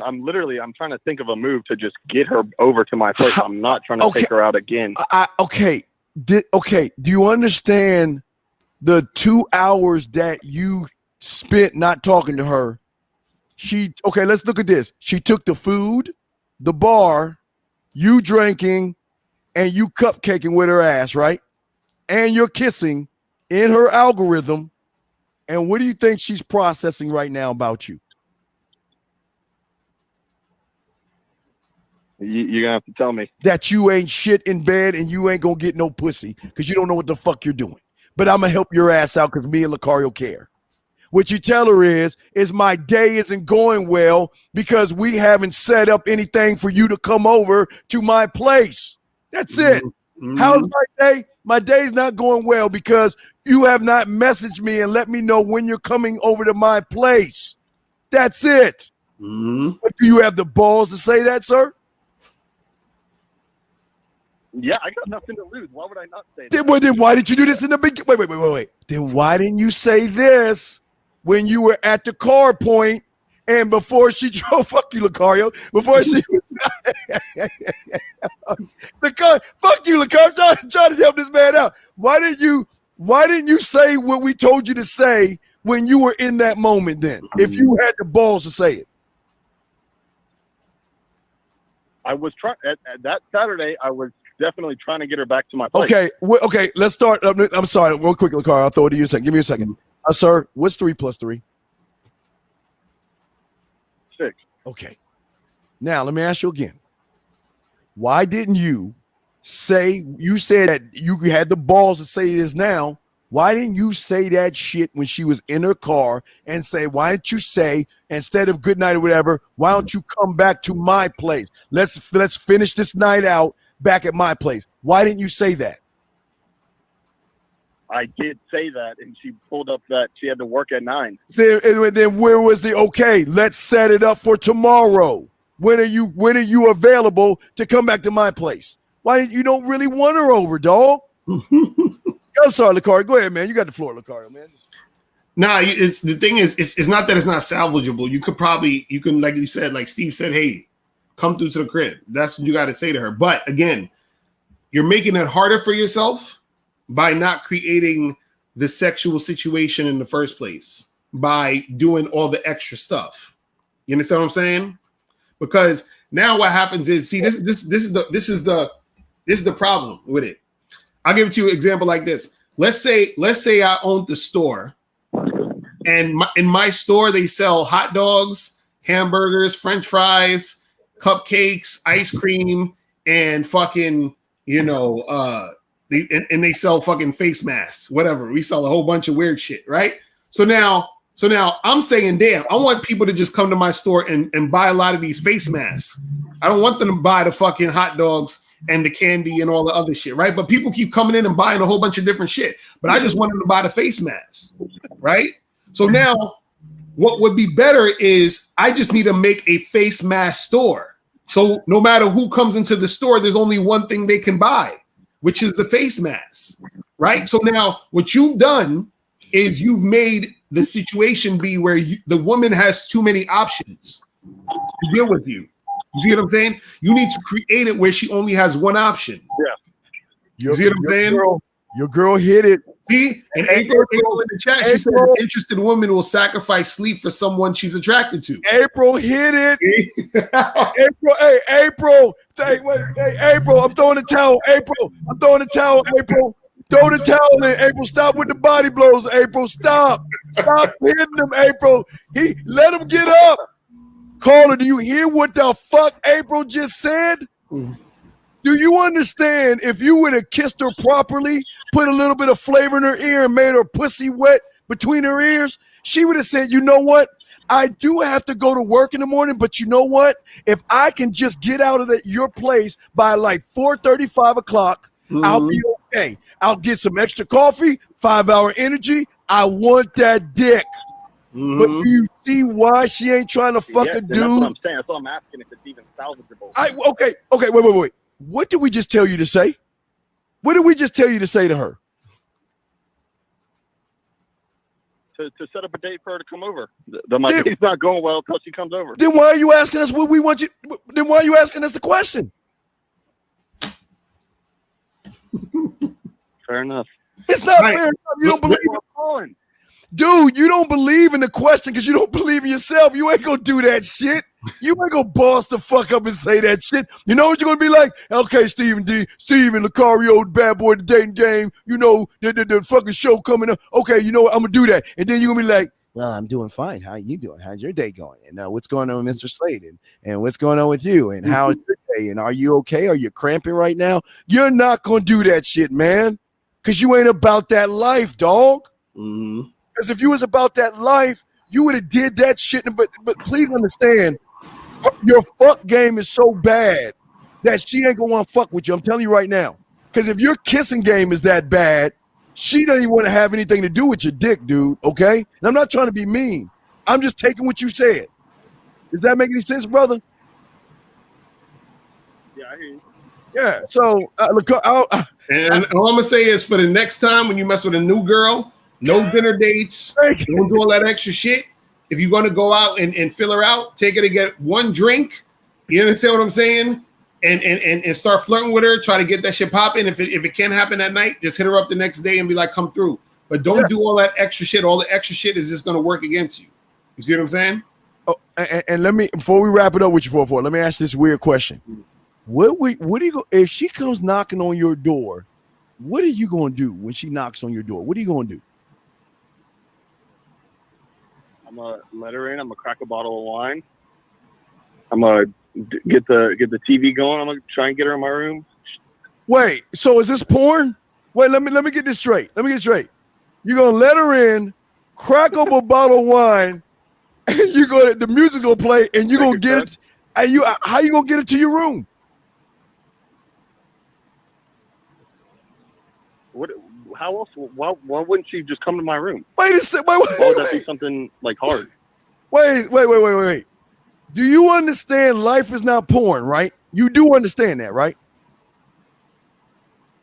trying to think of a move to just get her over to my place. I'm not trying to take her out again. Okay. Do you understand the 2 hours that you spent not talking to her? Let's look at this. She took the food, the bar, you drinking, and you cupcaking with her ass, right? And you're kissing in her algorithm. And what do you think she's processing right now about you? You're gonna have to tell me that you ain't shit in bed and you ain't gonna get no pussy because you don't know what the fuck you're doing. But I'm gonna help your ass out because me and Locario care. What you tell her is my day isn't going well because we haven't set up anything for you to come over to my place. That's it. Mm-hmm. How's my day? My day's not going well because you have not messaged me and let me know when you're coming over to my place. That's it. Mm-hmm. But do you have the balls to say that, sir? Yeah, I got nothing to lose. Why would I not say that? Then why did you do this in the beginning? Wait. Then why didn't you say this when you were at the car point and before she drove? Fuck you, Locario. Before she fuck you, Locario. I'm trying to help this man out. Why didn't you say what we told you to say when you were in that moment then? If you had the balls to say it. I was trying at that Saturday. I was definitely trying to get her back to my place. Okay. Let's start. I'm sorry, real quick, Locario. I'll throw it to you a second. Give me a second, sir. What's 3 + 3? 6. Okay. Now let me ask you again. why didn't you say, you said that you had the balls to say this now. Why didn't you say that shit when she was in her car and say, why didn't you say, instead of good night or whatever, why don't you come back to my place? Let's finish this night out back at my place. Why didn't you say that? I did say that, and she pulled up that she had to work at 9. Then where was the okay? Let's set it up for tomorrow. When are you available to come back to my place? Why didn't you don't really want her over, dog? I'm sorry, Locario. Go ahead, man. You got the floor, Locario, man. Nah, it's the thing is, it's not that it's not salvageable. You can, like you said, like Steve said, hey, come through to the crib. That's what you got to say to her. But again, you're making it harder for yourself by not creating the sexual situation in the first place, by doing all the extra stuff. You understand what I'm saying? Because now what happens is, see, this is the problem with it. I'll give it to you an example like this. Let's say I owned the store, and in my store they sell hot dogs, hamburgers, French fries, cupcakes, ice cream, and fucking, they sell fucking face masks, whatever. We sell a whole bunch of weird shit, right? So now I'm saying, damn, I want people to just come to my store and buy a lot of these face masks. I don't want them to buy the fucking hot dogs and the candy and all the other shit, right? But people keep coming in and buying a whole bunch of different shit. But I just want them to buy the face masks, right? So now what would be better is I just need to make a face mask store. So no matter who comes into the store, there's only one thing they can buy, which is the face mask, right? So now what you've done is you've made the situation be where the woman has too many options to deal with you. You see what I'm saying? You need to create it where she only has one option. Yeah. You see what I'm saying? Your girl hit it. See? And April in the chat, she said an interested woman will sacrifice sleep for someone she's attracted to. April hit it. April. April, I'm throwing the towel. April, I'm throwing the towel. April, throw the towel in. April, stop with the body blows. April, stop. Stop hitting them, April. Let him get up. Caller, do you hear what the fuck April just said? Do you understand if you would have kissed her properly, put a little bit of flavor in her ear and made her pussy wet between her ears, she would have said, you know what? I do have to go to work in the morning, but you know what? If I can just get out of your place by like 4:30, 5 o'clock, I'll be okay. I'll get some extra coffee, 5-hour energy. I want that dick. But do you see why she ain't trying to fuck a dude? That's what I'm saying. That's what I'm asking, if it's even salvageable. Okay, wait. What did we just tell you to say? What did we just tell you to say to her? To set up a date for her to come over. My date's not going well until she comes over. Then why are you asking us what we want you? Then why are you asking us the question? Fair enough. It's not fair enough. You don't believe it. Dude, you don't believe in the question because you don't believe in yourself. You ain't gonna do that shit. You ain't gonna boss the fuck up and say that shit. You know what you're gonna be like? Okay, Steven Locario, bad boy, the dating game. You know, the fucking show coming up. Okay, you know what? I'm gonna do that. And then you're gonna be like, well, I'm doing fine. How you doing? How's your day going? And what's going on with Mr. Slade? And what's going on with you? And how's your day? And are you okay? Are you cramping right now? You're not gonna do that shit, man. Because you ain't about that life, dog. Mm-hmm. Because if you was about that life, you would have did that shit. But please understand, your fuck game is so bad that she ain't gonna want to fuck with you. I'm telling you right now. Because if your kissing game is that bad, she doesn't even want to have anything to do with your dick, dude. Okay? And I'm not trying to be mean. I'm just taking what you said. Does that make any sense, brother? Yeah, I hear you. Yeah. So look, and all I'm gonna say is, for the next time when you mess with a new girl, no dinner dates, don't do all that extra shit. If you're gonna go out and fill her out, take her to get one drink. You understand what I'm saying? And start flirting with her, try to get that shit popping. If it can't happen that night, just hit her up the next day and be like, come through. But don't do all that extra shit. All the extra shit is just gonna work against you. You see what I'm saying? Oh, and let me, before we wrap it up with you, 4-4, let me ask this weird question. What do you go if she comes knocking on your door? What are you gonna do when she knocks on your door? What are you gonna do? I'm gonna let her in. I'm gonna crack a bottle of wine. I'm gonna get the TV going. I'm gonna try and get her in my room. Wait, so is this porn? Wait, let me get this straight. You're gonna let her in, crack up a bottle of wine, and the music gonna play, and you gonna get it. And how you gonna get it to your room? What? How else? Why wouldn't she just come to my room? Wait a second. Why would that be something like hard? Wait. Do you understand life is not porn, right? You do understand that, right?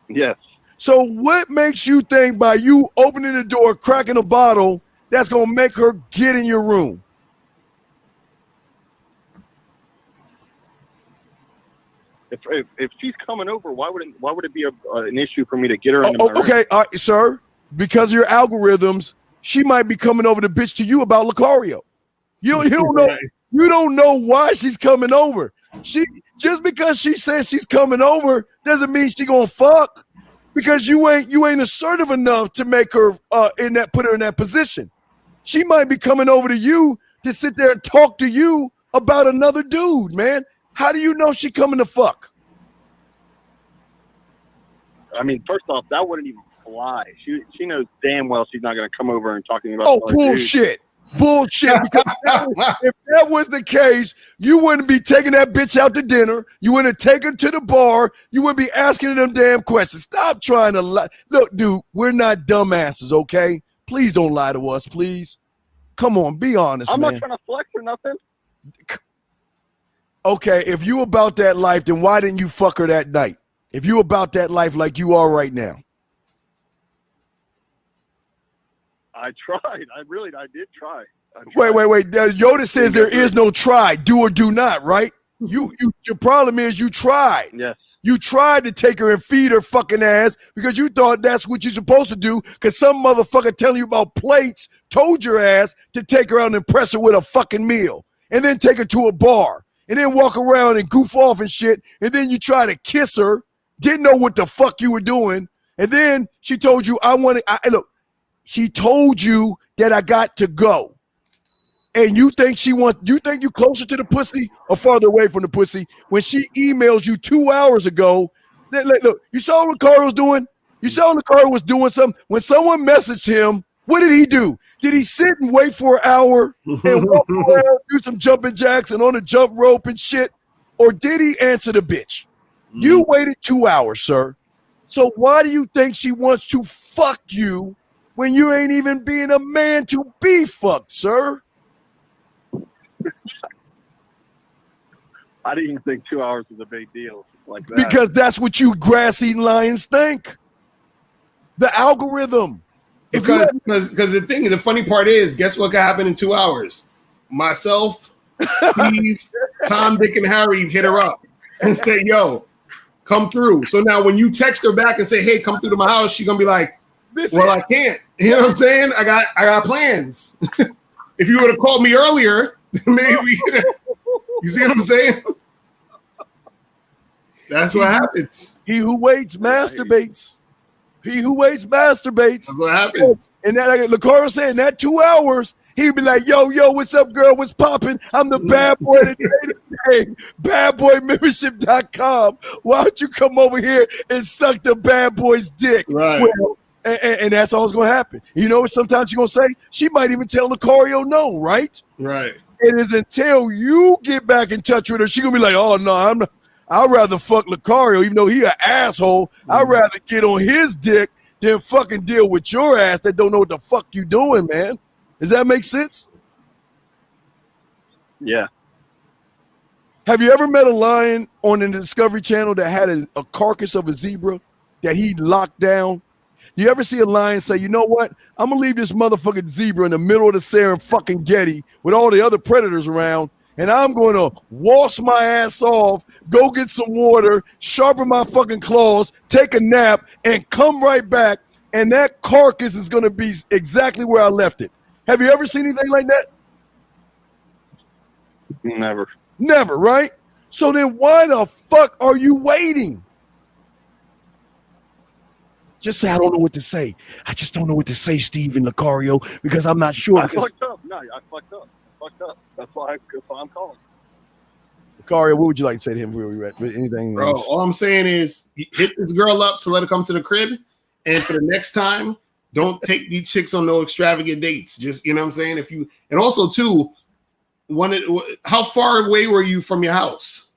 Yes. So what makes you think by you opening the door, cracking a bottle, that's going to make her get in your room? If she's coming over, why would it be an issue for me to get her into my room? Okay, sir, because of your algorithms, she might be coming over to bitch to you about Locario. You don't know why she's coming over. Just because she says she's coming over doesn't mean she gonna fuck. Because you ain't assertive enough to make her put her in that position. She might be coming over to you to sit there and talk to you about another dude, man. How do you know she coming to fuck? I mean, first off, that wouldn't even fly. She knows damn well she's not going to come over and talking about. Oh, bullshit. Bullshit. Because if that was the case, you wouldn't be taking that bitch out to dinner. You wouldn't take her to the bar. You wouldn't be asking her them damn questions. Stop trying to lie. Look, dude, we're not dumbasses, okay? Please don't lie to us, please. Come on, be honest, I'm man. not trying to flex or nothing. Okay, if you about that life, then why didn't you fuck her that night? If you about that life like you are right now. I tried. I did try. Wait. Yoda says there is no try, do or do not, right? Your problem is you tried. Yes. You tried to take her and feed her fucking ass because you thought that's what you're supposed to do because some motherfucker telling you about plates told your ass to take her out and impress her with a fucking meal and then take her to a bar. And then walk around and goof off and shit. And then you try to kiss her. Didn't know what the fuck you were doing. And then she told you, look, she told you that I got to go. And you think you closer to the pussy or farther away from the pussy when she emails you 2 hours ago. Look, you saw what Locario was doing? You saw Locario was doing something. When someone messaged him, what did he do? Did he sit and wait for an hour and walk around, do some jumping jacks and on a jump rope and shit? Or did he answer the bitch? You waited 2 hours, sir. So why do you think she wants to fuck you when you ain't even being a man to be fucked, sir? I didn't even think 2 hours was a big deal like that. Because that's what you grass-eating lions think. The algorithm. Because the funny part is, guess what could happen in 2 hours? Myself, Steve, Tom, Dick, and Harry hit her up and say, yo, come through. So now when you text her back and say, hey, come through to my house, she's gonna be like, well, I can't. You know what I'm saying? I got plans. If you would have called me earlier, maybe we could have. You see what I'm saying? That's what happens. He who waits masturbates. He who waits masturbates. That's what happens. And that, like Locario said, in that 2 hours, he'd be like, yo, what's up, girl? What's popping? I'm the bad boy today. Badboymembership.com. Why don't you come over here and suck the bad boy's dick? Right. Well, and that's all that's going to happen. You know what sometimes you're going to say? She might even tell Locario no, right? Right. It is until you get back in touch with her, she's going to be like, oh, no, I'd rather fuck Locario, even though he an asshole. I'd rather get on his dick than fucking deal with your ass that don't know what the fuck you doing, man. Does that make sense? Yeah. Have you ever met a lion on the Discovery Channel that had a carcass of a zebra that he locked down? Do you ever see a lion say, you know what? I'm going to leave this motherfucking zebra in the middle of the Serengeti with all the other predators around, and I'm going to wash my ass off, go get some water, sharpen my fucking claws, take a nap, and come right back, and that carcass is going to be exactly where I left it. Have you ever seen anything like that? Never. Never, right? So then why the fuck are you waiting? Just say, I don't know what to say. I just don't know what to say, Steve and Locario, because I'm not sure. I fucked up. No, I fucked up. That's why I'm calling. Locario, what would you like to say to him? Where we at? Anything, bro? All I'm saying is hit this girl up to let her come to the crib, and for the next time, don't take these chicks on no extravagant dates. Just you know what I'm saying. If you and also too, how far away were you from your house?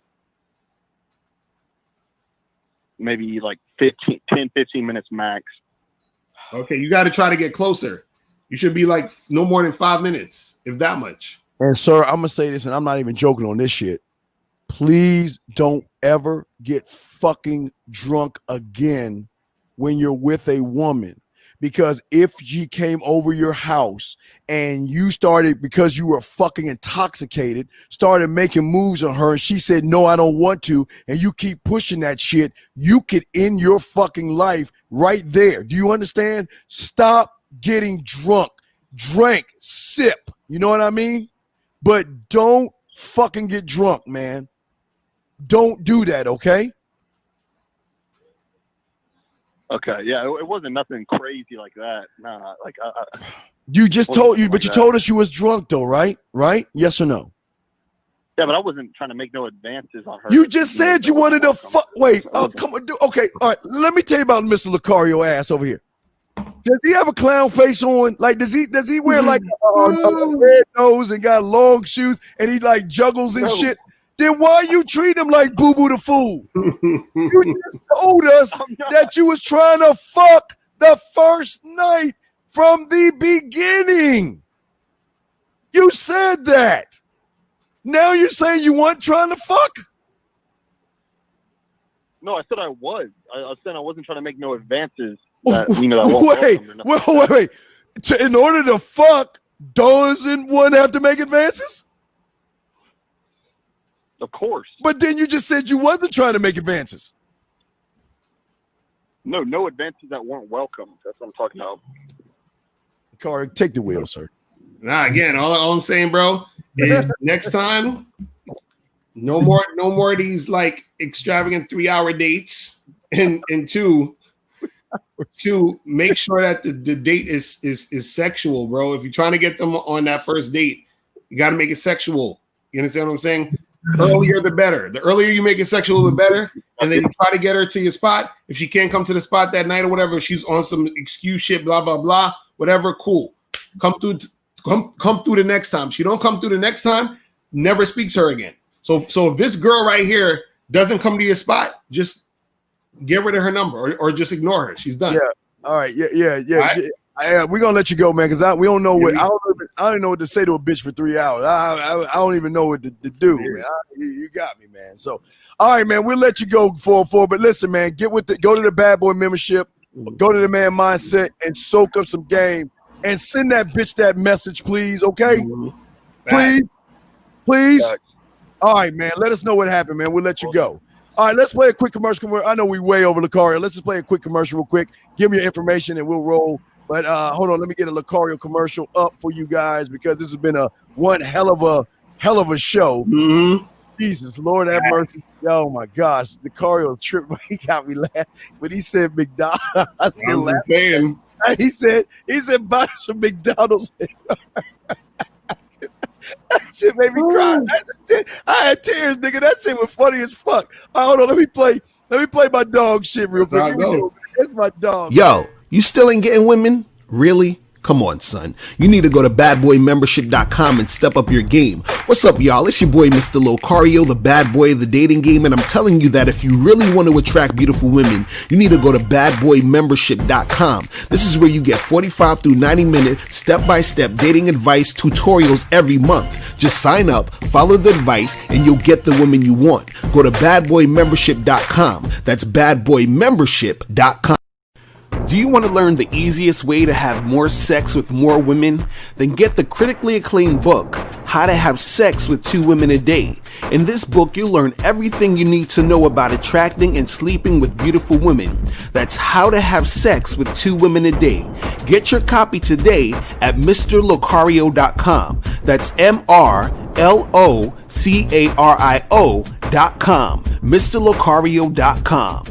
Maybe like 15 minutes max. Okay, you got to try to get closer. You should be like no more than 5 minutes, if that much. And sir, I'm gonna say this, and I'm not even joking on this shit. Please don't ever get fucking drunk again when you're with a woman. Because if she came over your house and you started, because you were fucking intoxicated, started making moves on her and she said, no, I don't want to, and you keep pushing that shit, you could end your fucking life right there. Do you understand? Stop getting drunk. Drink, sip. You know what I mean? But don't fucking get drunk, man. Don't do that, okay? Okay, yeah, it wasn't nothing crazy like that. Nah, like you just told you, but you told us you was drunk though, right? Right? Yes or no? Yeah, but I wasn't trying to make no advances on her. You just said you wanted to fuck. Wait, come on, okay, all right. Let me tell you about Mr. Locario ass over here. Does he have a clown face on? Like, does he wear like a red nose and got long shoes and he like juggles and shit? Then why you treat him like Boo Boo the Fool? You just told us that you was trying to fuck the first night from the beginning. You said that. Now you're saying you weren't trying to fuck? No, I said I was. I said I wasn't trying to make no advances. Wait. In order to fuck, doesn't one have to make advances? Of course. But then you just said you wasn't trying to make advances. No advances that weren't welcome. That's what I'm talking about. Car, take the wheel, sir. Nah, again, all I'm saying, bro, is next time, no more of these like extravagant 3-hour dates, and two, make sure that the date is sexual, bro. If you're trying to get them on that first date, you got to make it sexual. You understand what I'm saying? Earlier the better. The earlier you make it sexual, the better. And then you try to get her to your spot. If she can't come to the spot that night or whatever, if she's on some excuse shit, blah blah blah, whatever. Cool. Come through the next time. She don't come through the next time, never speaks to her again. So if this girl right here doesn't come to your spot, just get rid of her number or just ignore her. She's done. Yeah. All right. Yeah. Right? We're gonna let you go, man, because we don't know what I don't know what to say to a bitch for 3 hours. I don't even know what to do, man. You got me, man. So, all right, man, we'll let you go for. But listen, man, go to the Bad Boy membership, go to the Man Mindset, and soak up some game, and send that bitch that message, please. Okay, please. All right, man. Let us know what happened, man. We'll let you go. All right, let's play a quick commercial. I know we way over Locario. Let's just play a quick commercial real quick. Give me your information and we'll roll. But hold on, let me get a Locario commercial up for you guys because this has been one hell of a show. Mm-hmm. Jesus, Lord have mercy. Oh my gosh, Locario tripped. He got me laughing when he said McDonald's. I still laughing. He said buy some McDonald's. That shit made me cry. I had tears, nigga. That shit was funny as fuck. All right, hold on, let me play my dog shit real quick. It's my dog. Yo, you still ain't getting women? Really? Come on, son. You need to go to badboymembership.com and step up your game. What's up, y'all? It's your boy, Mr. Locario, the bad boy of the dating game, and I'm telling you that if you really want to attract beautiful women, you need to go to badboymembership.com. This is where you get 45 through 90-minute step-by-step dating advice tutorials every month. Just sign up, follow the advice, and you'll get the women you want. Go to badboymembership.com. That's badboymembership.com. Do you want to learn the easiest way to have more sex with more women? Then get the critically acclaimed book, How to Have Sex with 2 Women a Day. In this book, you'll learn everything you need to know about attracting and sleeping with beautiful women. That's How to Have Sex with 2 Women a Day. Get your copy today at MrLocario.com. That's MrLocario.com. MrLocario.com.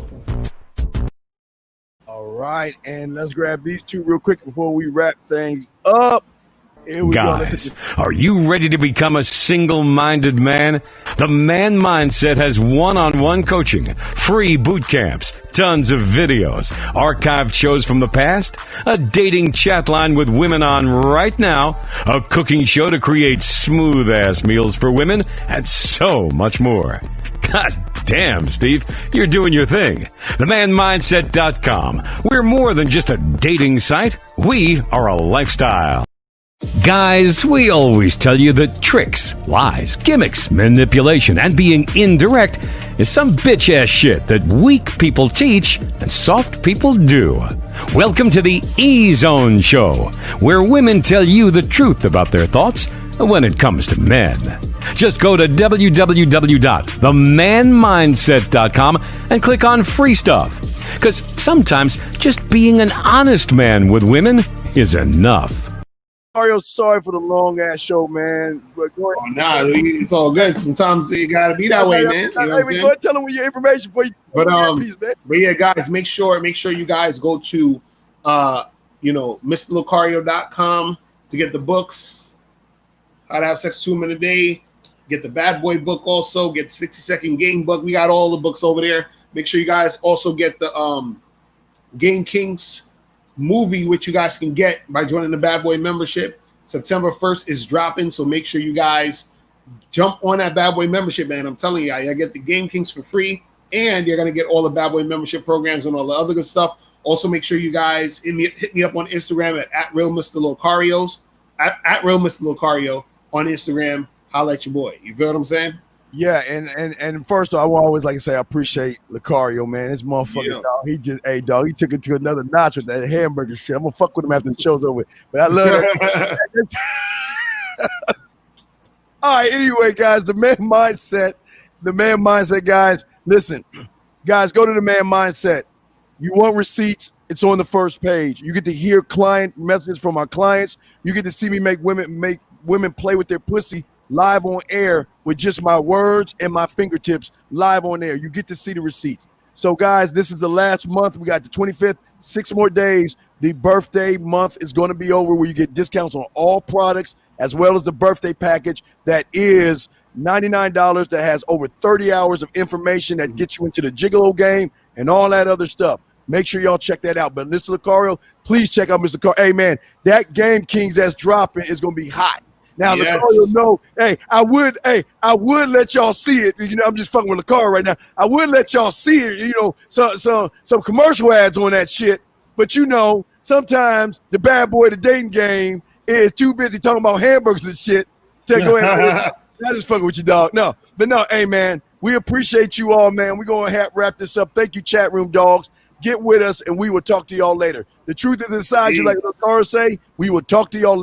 All right, and let's grab these two real quick before we wrap things up. Here we go. Guys, are you ready to become a single-minded man? The Man Mindset has one-on-one coaching, free boot camps, tons of videos, archived shows from the past, a dating chat line with women on right now, a cooking show to create smooth-ass meals for women, and so much more. God damn, Steve, you're doing your thing. TheManMindset.com. We're more than just a dating site. We are a lifestyle. Guys, we always tell you that tricks, lies, gimmicks, manipulation, and being indirect is some bitch-ass shit that weak people teach and soft people do. Welcome to the E-Zone Show, where women tell you the truth about their thoughts when it comes to men. Just go to www.themanmindset.com and click on free stuff. Because sometimes just being an honest man with women is enough. Mario, sorry for the long ass show, man. But go ahead. Nah, it's all good. Sometimes you gotta be that way, man. You know what I'm saying? Go ahead, tell them your information for you. But yeah, guys, make sure you guys go to MrLocario.com to get the books. How to Have Sex 2 Men a Day. Get the Bad Boy book also. Get the 60-second game book. We got all the books over there. Make sure you guys also get the Game Kings movie, which you guys can get by joining the Bad Boy membership. September 1st is dropping, so make sure you guys jump on that Bad Boy membership, man. I'm telling you, you get the Game Kings for free, and you're going to get all the Bad Boy membership programs and all the other good stuff. Also, make sure you guys hit me up on Instagram at Real Mr. Locarios, at Real Mr. Locario on Instagram. Holla at your boy. You feel what I'm saying? Yeah, and first of all, I will always like to say I appreciate Locario, man. This motherfucker, dog, he took it to another notch with that hamburger shit. I'm gonna fuck with him after the show's over. But I love it. All right, anyway, guys, the Man Mindset, guys. Listen, guys, go to the Man Mindset. You want receipts? It's on the first page. You get to hear client messages from our clients. You get to see me make women play with their pussy live on air with just my words and my fingertips live on air. You get to see the receipts. So, guys, this is the last month. We got the 25th, 6 more days. The birthday month is going to be over, where you get discounts on all products, as well as the birthday package that is $99, that has over 30 hours of information that gets you into the gigolo game and all that other stuff. Make sure y'all check that out. But Mr. Locario, please check out Mr. Locario. Hey, man, that Game Kings that's dropping is going to be hot. Now, yes. Locario, no, I would let y'all see it. You know, I'm just fucking with Locario right now. I would let y'all see it, you know, some commercial ads on that shit. But, you know, sometimes the Bad Boy, the dating game, is too busy talking about hamburgers and shit to go ahead and I just fucking with you, dog. No, hey, man, we appreciate you all, man. We're going to wrap this up. Thank you, chat room dogs. Get with us, and we will talk to y'all later. The truth is inside you, like Locario say. We will talk to y'all later.